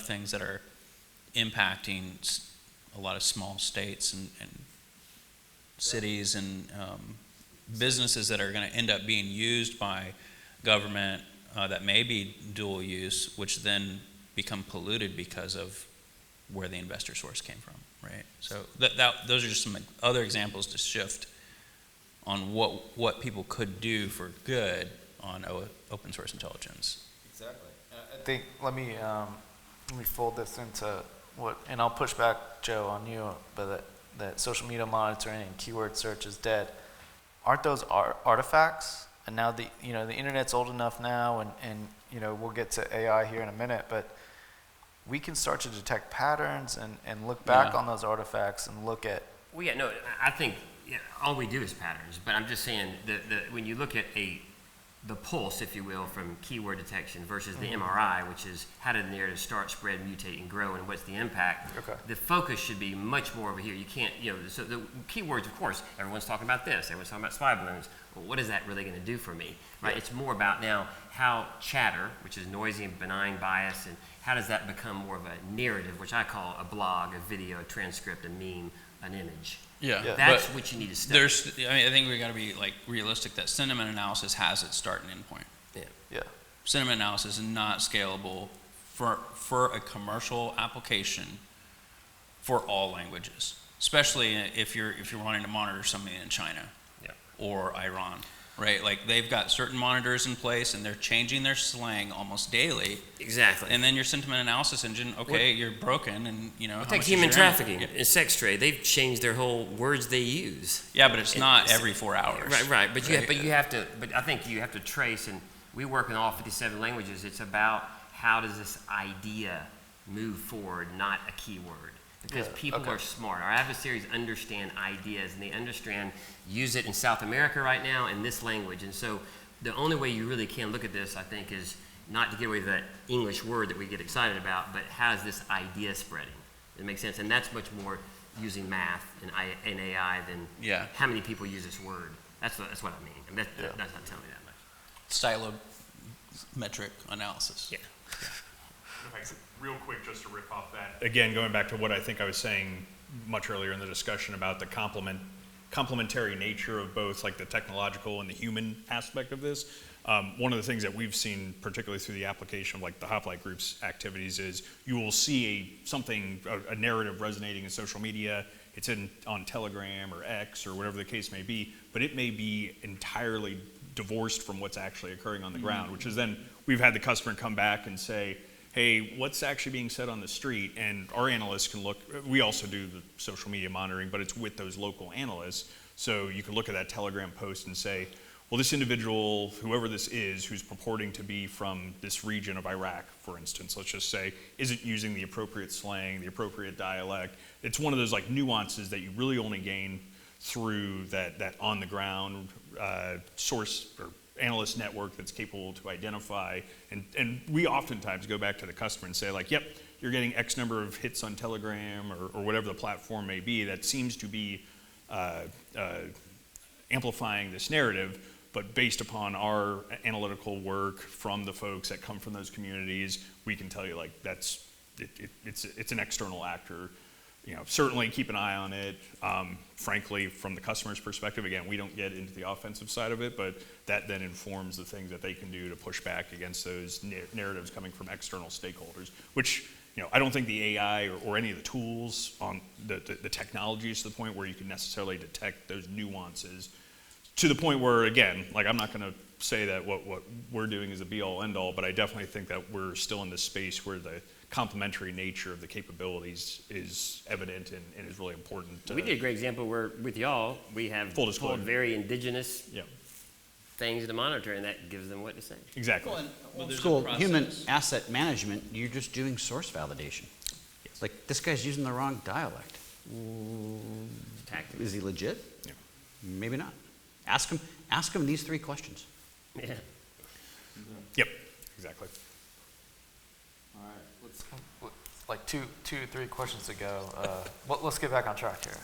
things that are impacting a lot of small states and cities and businesses that are going to end up being used by government that may be dual use, which then become polluted because of where the investor source came from, right? So those are just some other examples to shift on what people could do for good on open source intelligence. Exactly. I think let me fold this into and I'll push back, Joe, on you, but that social media monitoring and keyword search is dead. Aren't those artifacts? And now the internet's old enough now, and we'll get to AI here in a minute, but we can start to detect patterns and look back on those artifacts and look at. Well, yeah, no, I think yeah, all we do is patterns, but I'm just saying when you look at the pulse, if you will, from keyword detection versus the MRI, which is how did the narrative start, spread, mutate, and grow, and what's the impact? Okay. The focus should be much more over here. You can't, so the keywords, of course, everyone's talking about this, everyone's talking about spy balloons. Well, what is that really going to do for me, right? Yeah. It's more about now how chatter, which is noisy and benign bias, and how does that become more of a narrative, which I call a blog, a video, a transcript, a meme, an image. Yeah, that's what you need to study. I think we got to be like realistic that sentiment analysis has its start and end point. Yeah. Sentiment analysis is not scalable for a commercial application for all languages, especially if you're wanting to monitor somebody in China or Iran, right? Like they've got certain monitors in place and they're changing their slang almost daily. Exactly. And then your sentiment analysis engine, you're broken, and take human trafficking and sex trade. They've changed their whole words they use. Yeah, but it's not every 4 hours. Right. But you have to. But I think you have to trace, and we work in all 57 languages. It's about how does this idea move forward, not a keyword. Because people are smart. Our adversaries understand ideas, and they use it in South America right now in this language. And so the only way you really can look at this, I think, is not to get away with that English word that we get excited about, but how is this idea spreading? It makes sense. And that's much more using math and AI than how many people use this word. That's what I mean. And that's not telling me that much. Stylometric analysis. Yeah. Real quick, just to rip off that. Again, going back to what I think I was saying much earlier in the discussion about the complementary nature of both like the technological and the human aspect of this. One of the things that we've seen, particularly through the application of like the Hoplite Group's activities, is you will see a narrative resonating in social media. It's on Telegram or X or whatever the case may be, but it may be entirely divorced from what's actually occurring on the ground, which is then we've had the customer come back and say, hey, what's actually being said on the street? And our analysts can look, we also do the social media monitoring, but it's with those local analysts. So you can look at that Telegram post and say, well, this individual, whoever this is, who's purporting to be from this region of Iraq, for instance, let's just say, isn't using the appropriate slang, the appropriate dialect. It's one of those like nuances that you really only gain through that on the ground source or analyst network that's capable to identify, and we oftentimes go back to the customer and say like, yep, you're getting X number of hits on Telegram or whatever the platform may be that seems to be amplifying this narrative, but based upon our analytical work from the folks that come from those communities, we can tell you like it's an external actor. Certainly keep an eye on it. Frankly, from the customer's perspective, again, we don't get into the offensive side of it, but that then informs the things that they can do to push back against those narratives coming from external stakeholders, which, I don't think the AI or any of the tools on the technology is to the point where you can necessarily detect those nuances to the point where, again, like I'm not going to say that what we're doing is a be-all, end-all, but I definitely think that we're still in this space where the complementary nature of the capabilities is evident and is really important. We did a great example where with y'all, we have pulled very indigenous things to monitor, and that gives them what to say. Exactly. Well, old school human asset management, you're just doing source validation. Yes. Like, this guy's using the wrong dialect. Is he legit? Yeah. Maybe not. Ask him these 3 questions. Yeah. Yep, exactly. All right, like 3 questions ago. Let's get back on track here.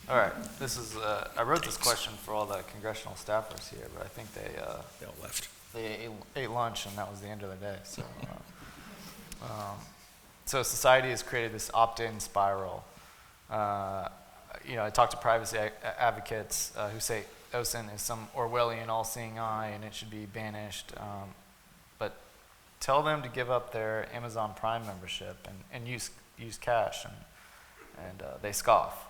All right, this is. I wrote this question for all the congressional staffers here, but I think they all left. They ate lunch, and that was the end of the day. So society has created this opt-in spiral. I talk to privacy advocates who say OSINT is some Orwellian all-seeing eye, and it should be banished. But tell them to give up their Amazon Prime membership and use cash, and they scoff.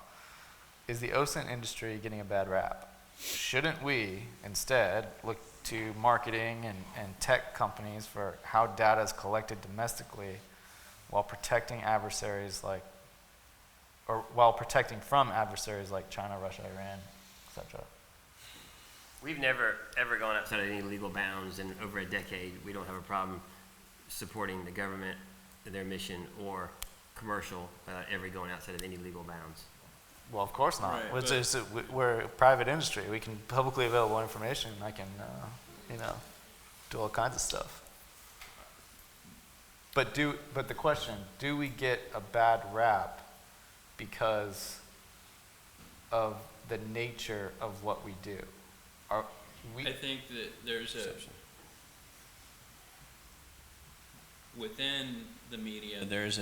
Is the OSINT industry getting a bad rap? Shouldn't we instead look to marketing and tech companies for how data is collected domestically while protecting from adversaries like China, Russia, Iran, etc.? We've never ever gone outside of any legal bounds, and over a decade, we don't have a problem supporting the government, their mission, or commercial ever going outside of any legal bounds. Well, of course not. Right, We're a private industry. We can publicly available information. I can, do all kinds of stuff. But the question, do we get a bad rap because of the nature of what we do? I think that there's within the media, there's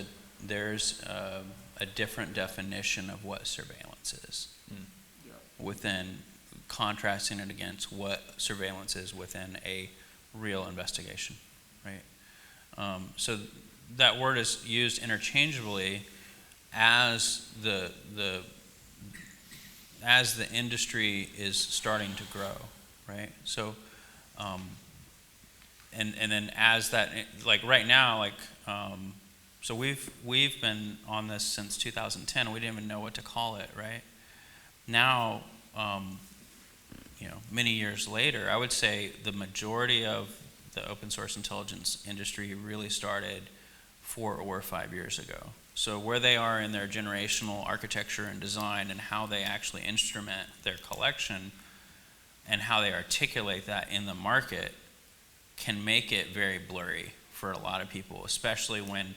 a different definition of what surveillance is. Within contrasting it against what surveillance is within a real investigation, right? So that word is used interchangeably as the industry is starting to grow, right? So, and then as that, like right now, so we've been on this since 2010. We didn't even know what to call it, right? Now, many years later, I would say the majority of the open source intelligence industry really started 4 or 5 years ago. So where they are in their generational architecture and design and how they actually instrument their collection and how they articulate that in the market can make it very blurry for a lot of people, especially when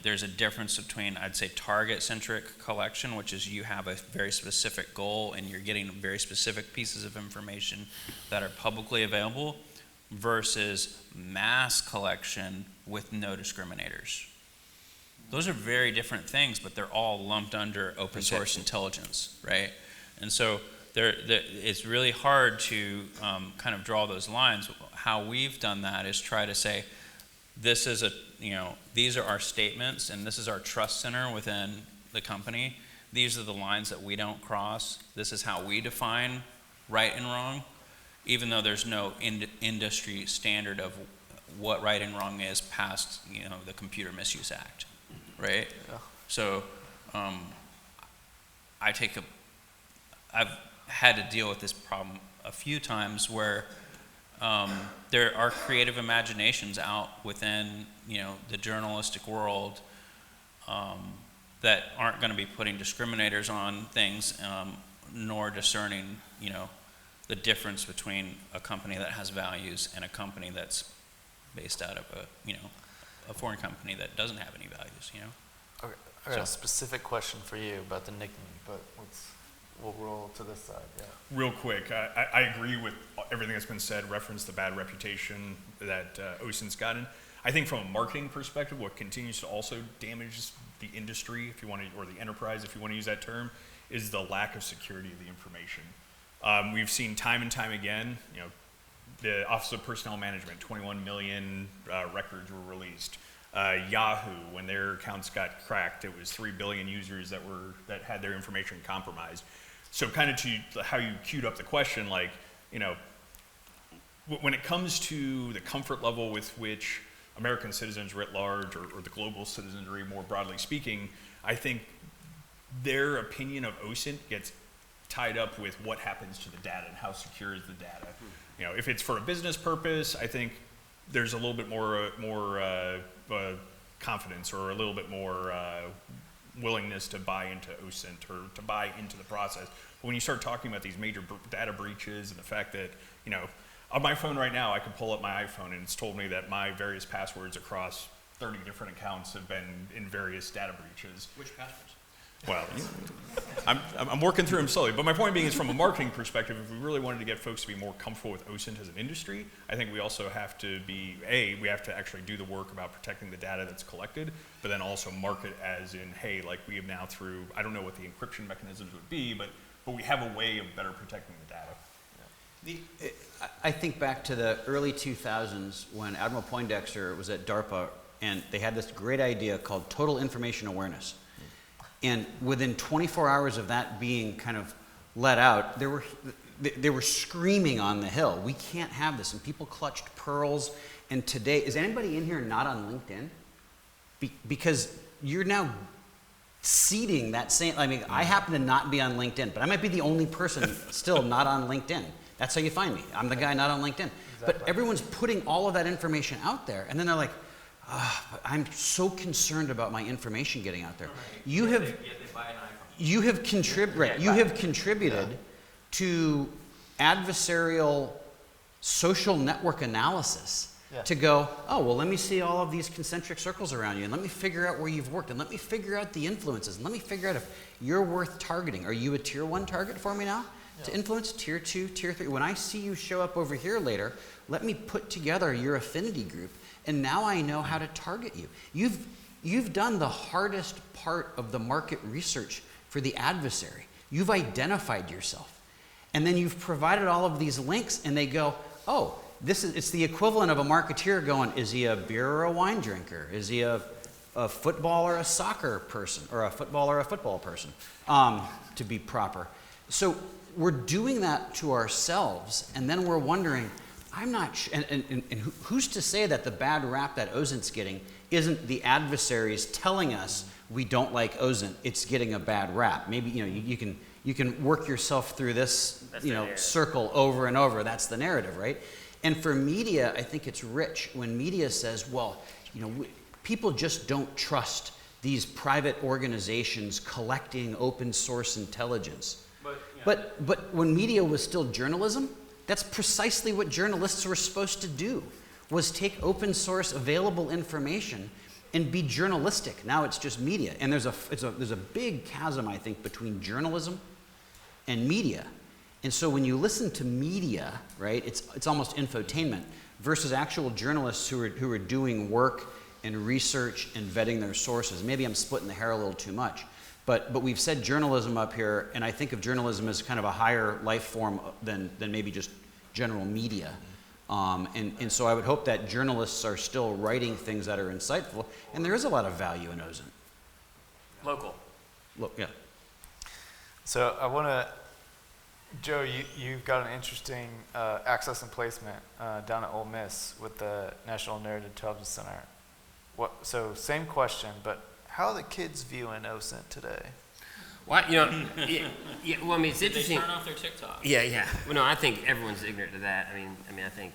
there's a difference between, I'd say, target-centric collection, which is you have a very specific goal and you're getting very specific pieces of information that are publicly available, versus mass collection with no discriminators. Those are very different things, but they're all lumped under open source intelligence, right? And so it's really hard to kind of draw those lines. How we've done that is try to say, this is these are our statements and this is our trust center within the company. These are the lines that we don't cross. This is how we define right and wrong, even though there's no industry standard of what right and wrong is past the Computer Misuse Act, right? Yeah. So I've had to deal with this problem a few times where there are creative imaginations out within the journalistic world that aren't going to be putting discriminators on things, nor discerning the difference between a company that has values and a company that's based out of a foreign company that doesn't have any values. Okay, I got a specific question for you about the nickname, but we'll roll to this side. Yeah. Real quick, I agree with everything that's been said, reference the bad reputation that OSINT's gotten. I think from a marketing perspective, what continues to also damage the industry, if you want to, or the enterprise, if you want to use that term, is the lack of security of the information. We've seen time and time again, the Office of Personnel Management, 21 million records were released. Yahoo, when their accounts got cracked, it was 3 billion users that had their information compromised. So kind of to how you queued up the question, when it comes to the comfort level with which American citizens writ large, or the global citizenry more broadly speaking, I think their opinion of OSINT gets tied up with what happens to the data and how secure is the data. If it's for a business purpose, I think there's a little bit more confidence or a little bit more willingness to buy into OSINT or to buy into the process. But when you start talking about these major data breaches and the fact that, on my phone right now, I can pull up my iPhone and it's told me that my various passwords across 30 different accounts have been in various data breaches. Which passwords? Well, I'm working through them slowly. But my point being is, from a marketing perspective, if we really wanted to get folks to be more comfortable with OSINT as an industry, I think we also have to be, we have to actually do the work about protecting the data that's collected, but then also market as in, hey, like we have now through, I don't know what the encryption mechanisms would be, but we have a way of better protecting the data. I think back to the early 2000s when Admiral Poindexter was at DARPA, and they had this great idea called total information awareness. And within 24 hours of that being kind of let out, they were screaming on the Hill, we can't have this. And people clutched pearls. And today, is anybody in here not on LinkedIn? Because you're now seeding that same, I happen to not be on LinkedIn, but I might be the only person still not on LinkedIn. That's how you find me. I'm the guy not on LinkedIn. Exactly. But everyone's putting all of that information out there, and then they're like, but I'm so concerned about my information getting out there. Right. Yet they buy an iPhone. You have contributed to adversarial social network analysis to go, oh, well, let me see all of these concentric circles around you, and let me figure out where you've worked, and let me figure out the influences, and let me figure out if you're worth targeting. Are you a tier 1 target for me now to influence? Tier 2, tier 3? When I see you show up over here later, let me put together your affinity group, and now I know how to target you. You've done the hardest part of the market research for the adversary. You've identified yourself. And then you've provided all of these links, and they go, oh, it's the equivalent of a marketeer going, is he a beer or a wine drinker? Is he a football or a soccer person? Or a football or a football person, to be proper. So we're doing that to ourselves, and then we're wondering, I'm not sure, and who's to say that the bad rap that OSINT's getting isn't the adversaries telling us we don't like OSINT, it's getting a bad rap. Maybe you can work yourself through this circle over and over. That's the narrative, right? And for media, I think it's rich when media says, well, people just don't trust these private organizations collecting open source intelligence. But when media was still journalism, that's precisely what journalists were supposed to do, was take open source available information and be journalistic. Now it's just media. And there's a big chasm, I think, between journalism and media. And so when you listen to media, right, it's almost infotainment versus actual journalists who are doing work and research and vetting their sources. Maybe I'm splitting the hair a little too much. But we've said journalism up here, and I think of journalism as kind of a higher life form than maybe just general media. And so I would hope that journalists are still writing things that are insightful, and there is a lot of value in OSINT. Local. Yeah. So I want to, Joe, you've got an interesting access and placement down at Ole Miss with the National Narrative Intelligence Center. So same question, but how are the kids viewing OSINT today? Well, well, I mean, it's interesting. Did they turn off their TikTok? Yeah. Well, no, I think everyone's ignorant to that. I mean, I think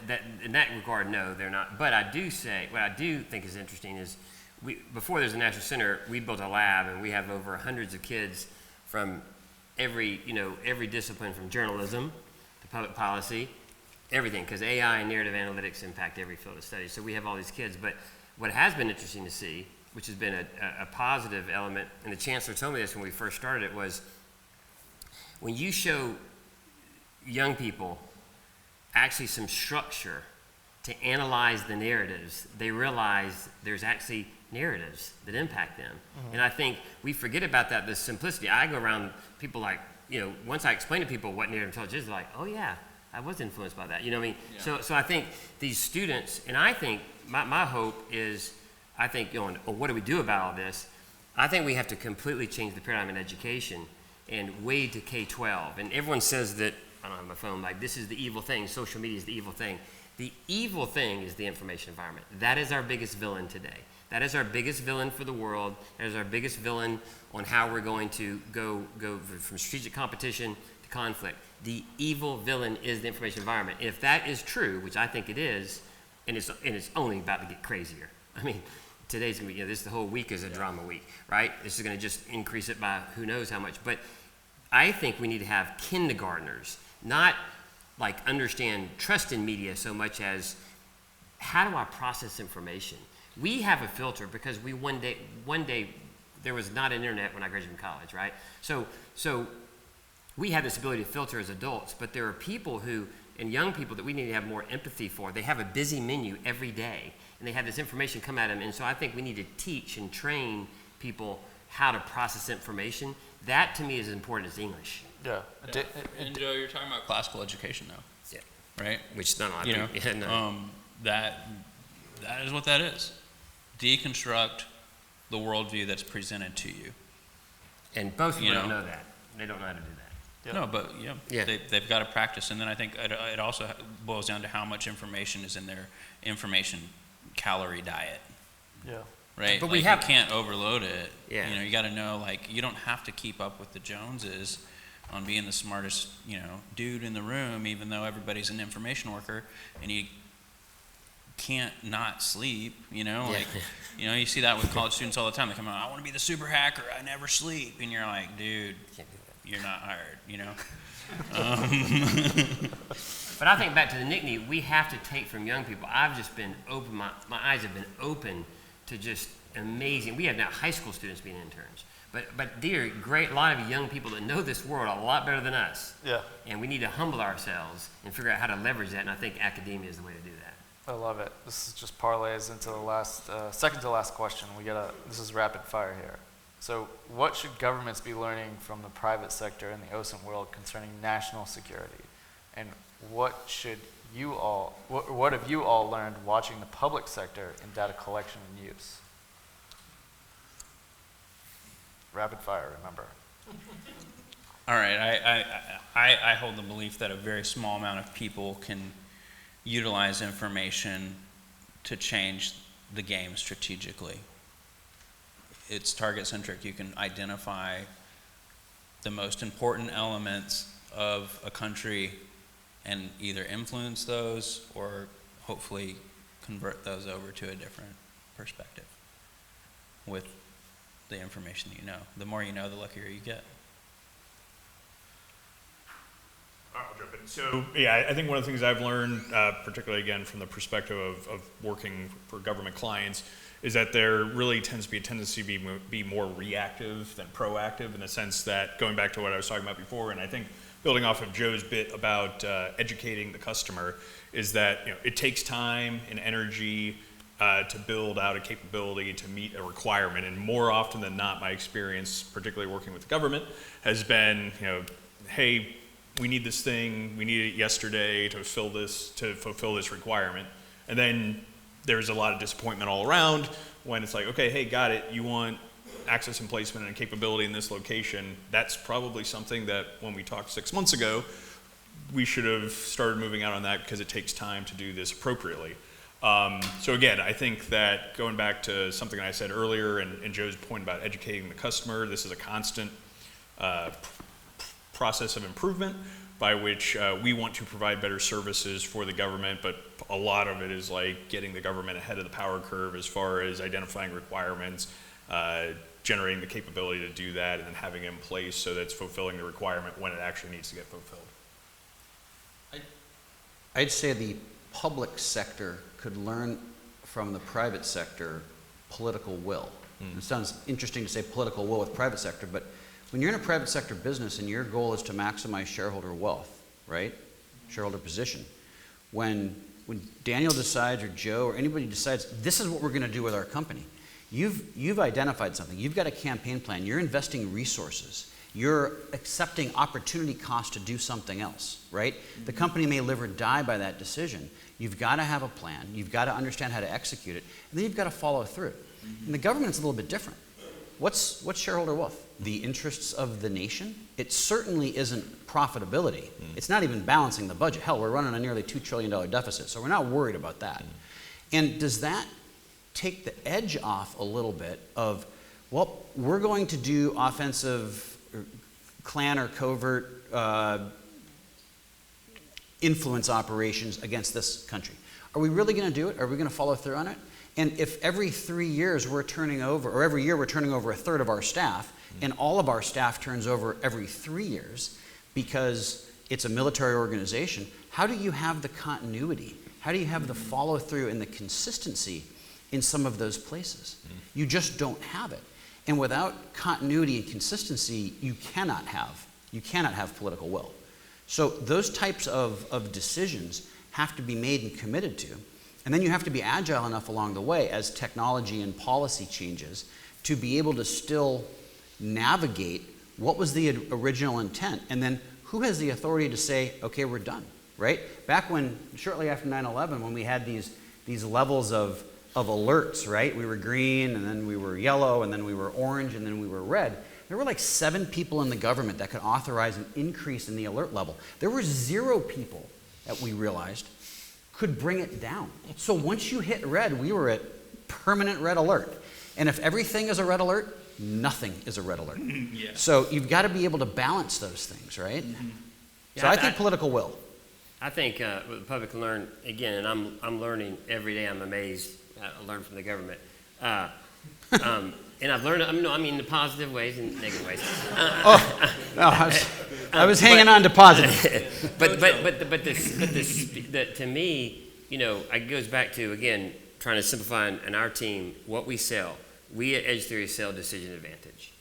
that in that regard, no, they're not. But I do say, what I do think is interesting is, before there's a national center, we built a lab, and we have over hundreds of kids from every discipline, from journalism to public policy, everything, because AI and narrative analytics impact every field of study. So we have all these kids. But what has been interesting to see, which has been a positive element, and the chancellor told me this when we first started it, was when you show young people actually some structure to analyze the narratives, they realize there's actually narratives that impact them. And I think we forget about that, the simplicity. I go around people like, once I explain to people what narrative intelligence is, they're like, oh yeah, I was influenced by that. You know what I mean? Yeah. So I think these students, and I think my hope is, what do we do about all this? I think we have to completely change the paradigm in education and wade to K-12. And everyone says that, I don't have my phone, like this is the evil thing, social media is the evil thing. The evil thing is the information environment. That is our biggest villain today. That is our biggest villain for the world. That is our biggest villain on how we're going to go from strategic competition to conflict. The evil villain is the information environment. If that is true, which I think it is, and it's only about to get crazier. I mean, today's going to be, the whole week is a drama week, right? This is going to just increase it by who knows how much. But I think we need to have kindergartners, not like understand trust in media so much as how do I process information? We have a filter because one day there was not an internet when I graduated from college, right? So we have this ability to filter as adults, but there are people and young people that we need to have more empathy for. They have a busy menu every day, and they have this information come at them. And so I think we need to teach and train people how to process information. That to me is as important as English. Yeah. And Joe, you're talking about classical education now. Yeah. Right? Which not a lot of people. No. That is what that is. Deconstruct the worldview that's presented to you. And most people don't know that. They don't know how to do that. Yep. No, but they've got to practice, and then I think it also boils down to how much information is in their information calorie diet. Yeah. Right. But you can't overload it. Yeah. You got to know, you don't have to keep up with the Joneses on being the smartest, dude in the room, even though everybody's an information worker, and you can't not sleep, you know, Yeah. like, you know, you see that with college students all the time. They come out, I want to be the super hacker, I never sleep. And you're like, dude, you're not hired, you know? But I think back to the nickname, we have to take from young people. I've just been open, my eyes have been open to just amazing. We have now high school students being interns. But there are a lot of young people that know this world a lot better than us. Yeah. And we need to humble ourselves and figure out how to leverage that, and I think academia is the way to do that. I love it. This is just parlays into the last, second to last question. This is rapid fire here. So what should governments be learning from the private sector in the OSINT world concerning national security? And what have you all learned watching the public sector in data collection and use? Rapid fire, remember. All right, I hold the belief that a very small amount of people can utilize information to change the game strategically. It's target centric. You can identify the most important elements of a country and either influence those or hopefully convert those over to a different perspective with the information that you know. The more you know, the luckier you get. I'll jump in. So, yeah, I think one of the things I've learned, particularly again from the perspective of working for government clients, is that there really tends to be a tendency to be more reactive than proactive, in the sense that, going back to what I was talking about before, and I think building off of Joe's bit about educating the customer, is that, you know, it takes time and energy to build out a capability to meet a requirement, and more often than not, my experience, particularly working with the government, has been, you know, hey, we need this thing, we need it yesterday to fulfill this requirement, and then there's a lot of disappointment all around when it's like, okay, hey, got it, you want access and placement and capability in this location. That's probably something that when we talked 6 months ago, we should have started moving out on that, because it takes time to do this appropriately. So again, I think that going back to something I said earlier and Joe's point about educating the customer, this is a constant process of improvement by which we want to provide better services for the government, but a lot of it is like getting the government ahead of the power curve as far as identifying requirements, generating the capability to do that, and then having it in place so that it's fulfilling the requirement when it actually needs to get fulfilled. I'd say the public sector could learn from the private sector political will. It sounds interesting to say political will with private sector, but when you're in a private sector business and your goal is to maximize shareholder wealth, right? Shareholder position. When Daniel decides, or Joe, or anybody decides, this is what we're going to do with our company, you've identified something. You've got a campaign plan. You're investing resources. You're accepting opportunity cost to do something else, right? The company may live or die by that decision. You've got to have a plan. You've got to understand how to execute it. And then you've got to follow through. And the government's a little bit different. What's shareholder wealth? The interests of the nation? It certainly isn't profitability. It's not even balancing the budget. Hell, we're running a nearly $2 trillion deficit, so we're not worried about that. And does that take the edge off a little bit of, well, we're going to do offensive clan or covert influence operations against this country? Are we really going to do it? Are we going to follow through on it? And if every 3 years we're turning over, or every year we're turning over a third of our staff, and all of our staff turns over every 3 years because it's a military organization, how do you have the continuity? How do you have the follow through and the consistency in some of those places? You just don't have it. And without continuity and consistency, you cannot have political will. So those types of decisions have to be made and committed to. And then you have to be agile enough along the way as technology and policy changes to be able to still navigate what was the original intent, and then who has the authority to say, okay, we're done, right? Back when, shortly after 9/11, when we had these levels of alerts, right? We were green, and then we were yellow, and then we were orange, and then we were red. There were like 7 people in the government that could authorize an increase in the alert level. There were 0 people that we realized could bring it down. So once you hit red, we were at permanent red alert. And if everything is a red alert, nothing is a red alert. So you've got to be able to balance those things, right? So I think political will. I think the public can learn again, and I'm learning every day. I'm amazed. I learn from the government, and I've learned. I mean, the positive ways and negative ways. I was hanging on to positive. but to me, it goes back to again trying to simplify in our team what we sell. We at Edge Theory sell decision advantage,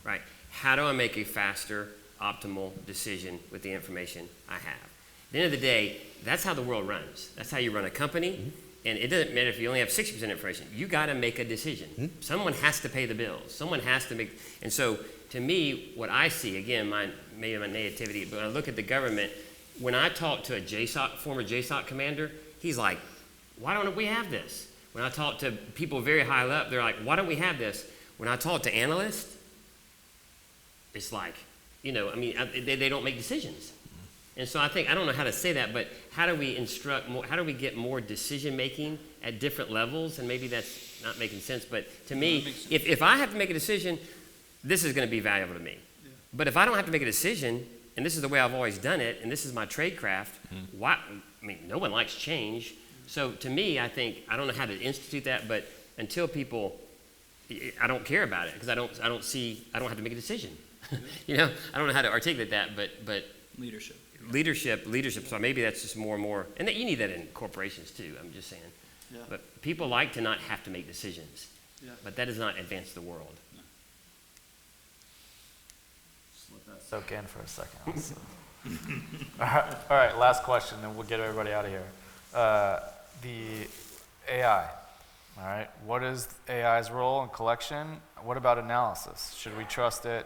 right? How do I make a faster, optimal decision with the information I have? At the end of the day, that's how the world runs. That's how you run a company. Mm-hmm. And it doesn't matter if you only have 60% information. You got to make a decision. Mm-hmm. Someone has to pay the bills. Someone has to make. And so, to me, what I see, again, maybe my nativity, but when I look at the government, when I talk to a former JSOC commander, he's like, why don't we have this? When I talk to people very high up, they're like, why don't we have this? When I talk to analysts, it's like, they don't make decisions. And so I don't know how to say that, but how do we instruct more, how do we get more decision making at different levels? And maybe that's not making sense, but to me, if I have to make a decision, this is going to be valuable to me. Yeah. But if I don't have to make a decision, and this is the way I've always done it, and this is my trade craft, no one likes change. So to me, I don't know how to institute that, but until people, I don't care about it because I don't have to make a decision. I don't know how to articulate that, but leadership. So maybe that's just more and more, and you need that in corporations too. I'm just saying. Yeah. But people like to not have to make decisions. Yeah. But that does not advance the world. No. Just let that soak in for a second. All right, last question, and we'll get everybody out of here. The AI. All right, what is AI's role in collection? What about analysis? Should we trust it?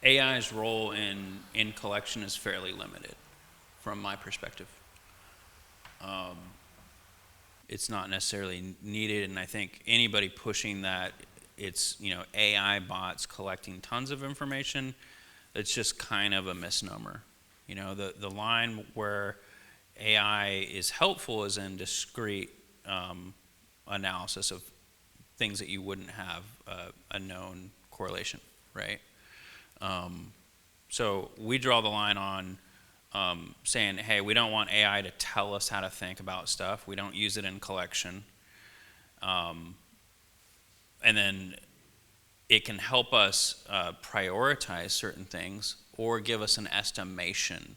AI's role in collection is fairly limited from my perspective. It's not necessarily needed, and I think anybody pushing that it's AI bots collecting tons of information, it's just kind of a misnomer. The line where AI is helpful is in discrete analysis of things that you wouldn't have a known correlation, right? So we draw the line on saying, hey, we don't want AI to tell us how to think about stuff. We don't use it in collection. And then it can help us prioritize certain things or give us an estimation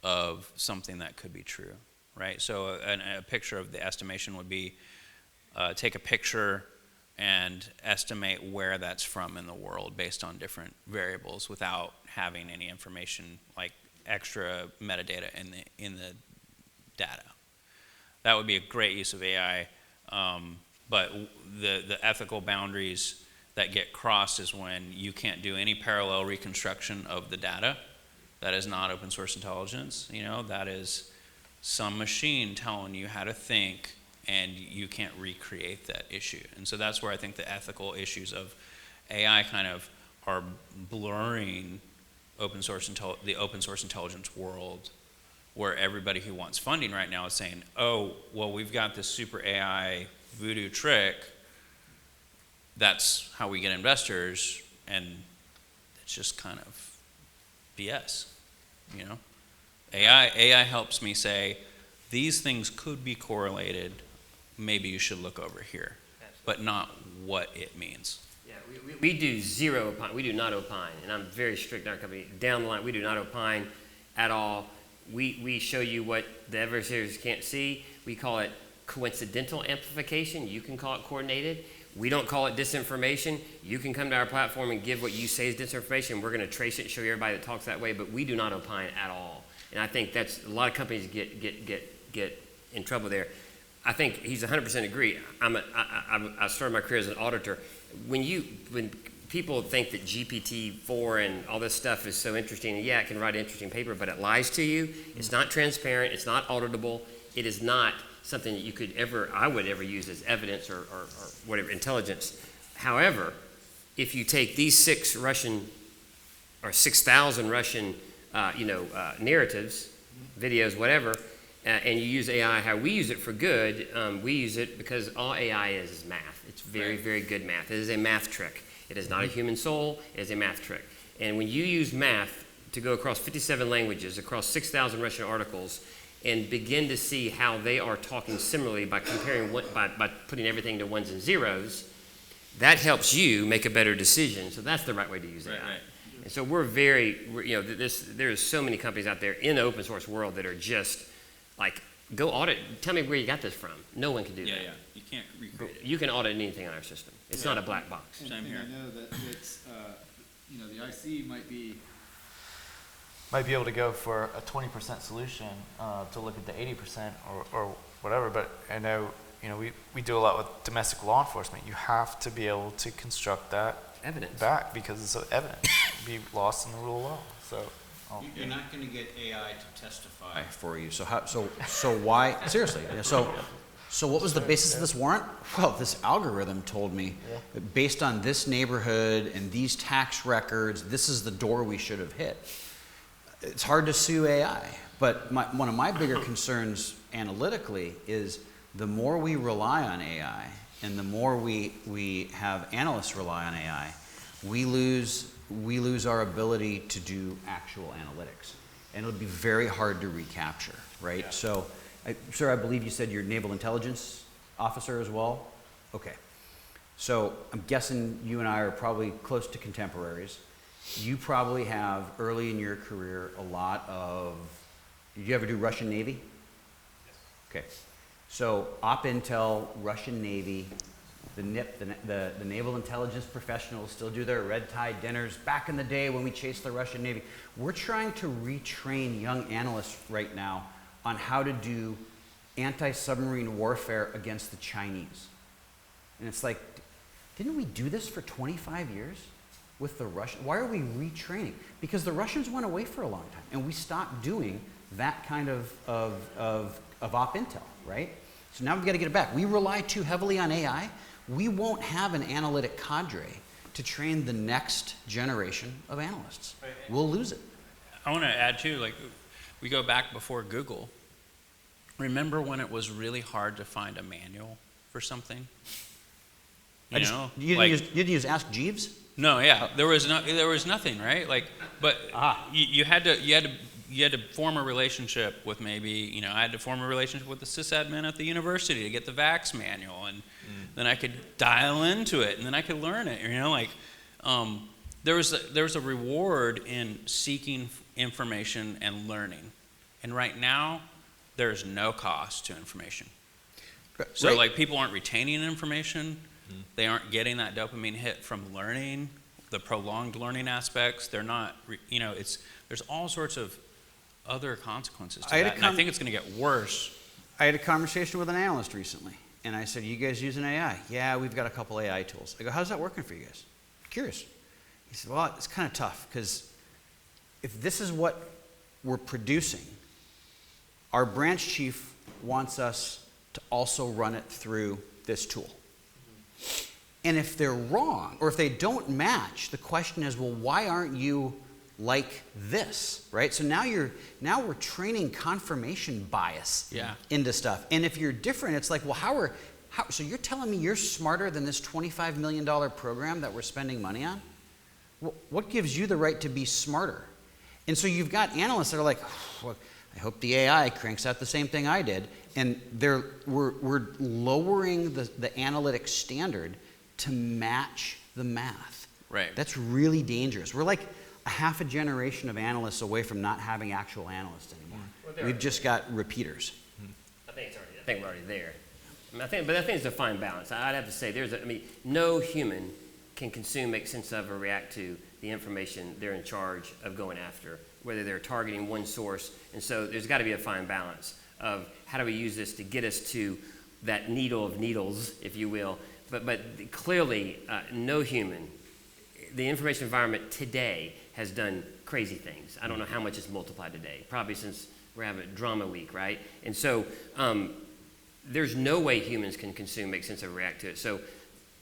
of something that could be true, right? So a picture of the estimation would be take a picture and estimate where that's from in the world based on different variables without having any information like extra metadata in the data. That would be a great use of AI, but the ethical boundaries that get crossed is when you can't do any parallel reconstruction of the data. That is not open source intelligence. That is some machine telling you how to think, and you can't recreate that issue. And so that's where I think the ethical issues of AI kind of are blurring the open source intelligence world, where everybody who wants funding right now is saying, oh, well, we've got this super AI voodoo trick, that's how we get investors, and it's just kind of BS, AI helps me say, these things could be correlated, maybe you should look over here, but not what it means. Yeah, we do zero opine. We do not opine, and I'm very strict in our company. Down the line, we do not opine at all. We show you what the adversaries can't see. We call it coincidental amplification. You can call it coordinated. We don't call it disinformation. You can come to our platform and give what you say is disinformation. We're going to trace it and show you everybody that talks that way, but we do not opine at all. And I think that's a lot of companies get in trouble there. I think he's 100% agree. I started my career as an auditor. When people think that GPT-4 and all this stuff is so interesting, and yeah, it can write an interesting paper, but it lies to you. It's not transparent. It's not auditable. It is not something that I would ever use as evidence or whatever, intelligence. However, if you take these 6,000 Russian, narratives, videos, whatever, and you use AI how we use it for good, we use it because all AI is math. It's very, very good math. It is a math trick. It is not a human soul, it is a math trick. And when you use math to go across 57 languages, across 6,000 Russian articles, and begin to see how they are talking similarly by comparing by putting everything to ones and zeros, that helps you make a better decision. So that's the right way to use AI. Right. And so there's so many companies out there in the open source world that are just like, go audit, tell me where you got this from. No one can do that. Yeah, you can't recreate it. You can audit anything on our system. It's not a black box. Same here. I know that it's, the IC might be able to go for a 20% solution to look at the 80% or whatever, but I know, we do a lot with domestic law enforcement. You have to be able to construct that evidence back because it's evidence. Be lost in the rule of law. So you're not going to get AI to testify for you. So why? Seriously. So what was the basis of this warrant? Well, this algorithm told me, based on this neighborhood and these tax records, this is the door we should have hit. It's hard to sue AI, but one of my bigger concerns analytically is the more we rely on AI and the more we have analysts rely on AI, we lose our ability to do actual analytics. And it'll be very hard to recapture, right? Yeah. So, sir, I believe you said you're Naval Intelligence Officer as well? Okay. So I'm guessing you and I are probably close to contemporaries. You probably have, early in your career, a lot of, did you ever do Russian Navy? Yes. Okay. So Op Intel, Russian Navy, the NIP, the Naval Intelligence Professionals still do their red tie dinners. Back in the day when we chased the Russian Navy, we're trying to retrain young analysts right now on how to do anti-submarine warfare against the Chinese. And it's like, didn't we do this for 25 years with the Russians? Why are we retraining? Because the Russians went away for a long time, and we stopped doing that kind of Op Intel, right? So now we've got to get it back. We rely too heavily on AI. We won't have an analytic cadre to train the next generation of analysts. We'll lose it. I want to add too, like, we go back before Google. Remember when it was really hard to find a manual for something? You didn't use Ask Jeeves? No, yeah, there was nothing, right? Like, but you had to form a relationship with maybe, I had to form a relationship with the sysadmin at the university to get the VAX manual, and then I could dial into it, and then I could learn it. There was a reward in seeking information and learning, and right now there's no cost to information. So right. like, people aren't retaining information. They aren't getting that dopamine hit from learning, the prolonged learning aspects. They're not, there's all sorts of other consequences to that, and I think it's going to get worse. I had a conversation with an analyst recently, and I said, you guys using AI? Yeah, we've got a couple AI tools. I go, how's that working for you guys? I'm curious. He said, well, it's kind of tough, because if this is what we're producing, our branch chief wants us to also run it through this tool. And if they're wrong, or if they don't match, the question is, well, why aren't you like this, right? So now we're training confirmation bias into stuff. And if you're different, it's like, well, so you're telling me you're smarter than this $25 million program that we're spending money on? Well, what gives you the right to be smarter? And so you've got analysts that are like, well, I hope the AI cranks out the same thing I did. And we're lowering the analytic standard to match the math. Right. That's really dangerous. We're like a half a generation of analysts away from not having actual analysts anymore. Well, we've just got repeaters. I think we're already there. But I think it's a fine balance. I'd have to say no human can consume, make sense of, or react to the information they're in charge of going after, whether they're targeting one source. And so there's got to be a fine balance of how do we use this to get us to that needle of needles, if you will. But clearly, no human, the information environment today has done crazy things. I don't know how much it's multiplied today, probably since we're having drama week, right? And so there's no way humans can consume, make sense of, react to it. So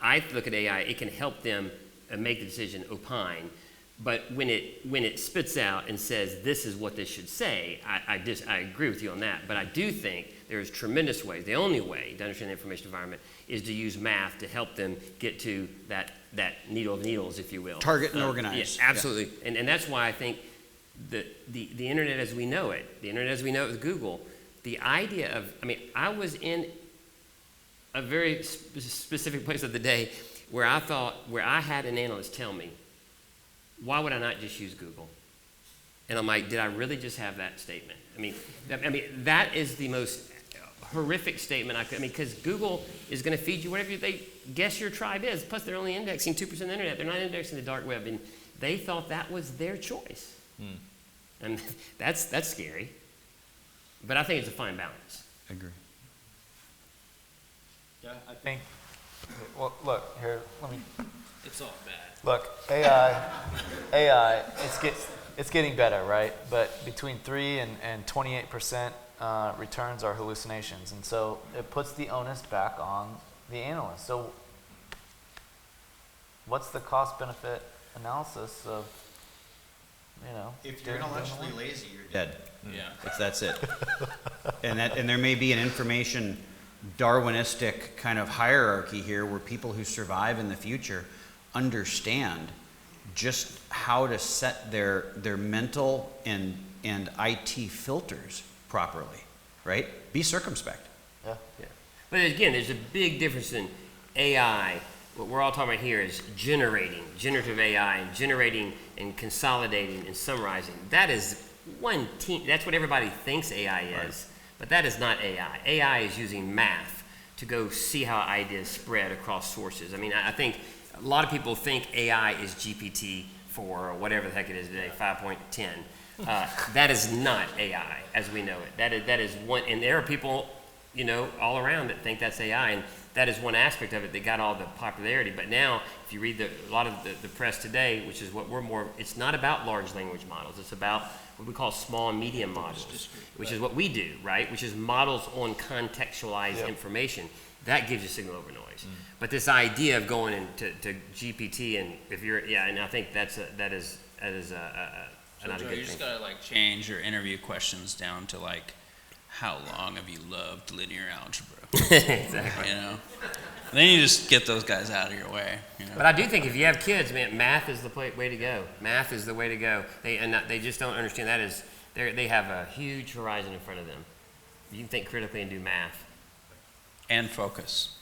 I look at AI, it can help them make the decision, opine, But when it spits out and says this is what this should say, I agree with you on that. But I do think there's tremendous ways. The only way to understand the information environment is to use math to help them get to that needle of needles, if you will. Target and organize. Yes, absolutely. Yeah. And that's why I think the internet as we know it, with Google, the idea of, I was in a very specific place of the day where I had an analyst tell me, why would I not just use Google? And I'm like, did I really just have that statement? That is the most horrific statement I could, because Google is going to feed you whatever they guess your tribe is. Plus, they're only indexing 2% of the internet. They're not indexing the dark web. And they thought that was their choice. And that's scary. But I think it's a fine balance. I agree. Yeah, I think, well, look, here, let me. It's all bad. Look, AI, it's getting better, right? But between 3 and 28% returns are hallucinations. And so it puts the onus back on the analyst. So what's the cost-benefit analysis of, If you're intellectually lazy, you're Dead. Yeah. That's it. And there may be an information Darwinistic kind of hierarchy here where people who survive in the future understand just how to set their mental and IT filters properly, right? Be circumspect. Yeah. But again, there's a big difference in AI. What we're all talking about here is generative AI, and generating and consolidating and summarizing. That is one team. That's what everybody thinks AI is, right. But that is not AI. AI is using math to go see how ideas spread across sources. I think a lot of people think AI is GPT-4 or whatever the heck it is today, 5.10. That is not AI as we know it. That is one, and there are people, all around that think that's AI, and that is one aspect of it that got all the popularity. But now, if you read a lot of the press today, which is what it's not about large language models. It's about what we call small and medium models, which is what we do, right? Which is models on contextualized information. That gives you signal over noise. But this idea of going into GPT, and and I think that is not a good thing. You just gotta change your interview questions down to how long have you loved linear algebra? Exactly. Then you just get those guys out of your way. But I do think if you have kids, man, math is the way to go. Math is the way to go. They just don't understand that they have a huge horizon in front of them. You can think critically and do math. And focus.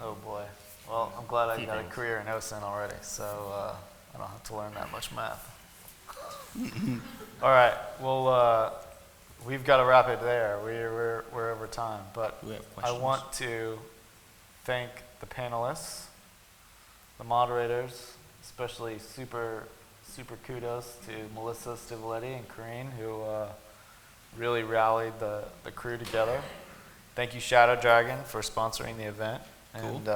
Oh boy. Well, I'm glad I got a career in OSINT already, so I don't have to learn that much math. All right. Well, we've got to wrap it there. We're over time, but I want to thank the panelists, the moderators, especially super kudos to Melissa Stivoletti and Corrine, who really rallied the crew together. Thank you, Shadow Dragon, for sponsoring the event. Cool. And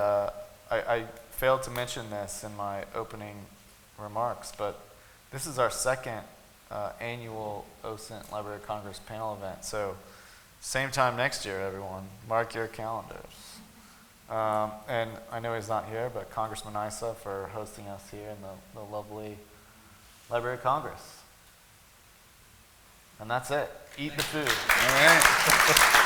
I failed to mention this in my opening remarks, but this is our second annual OSINT Library of Congress panel event. So same time next year, everyone. Mark your calendars. And I know he's not here, but Congressman Issa for hosting us here in the lovely Library of Congress. And that's it. Eat the food. All right.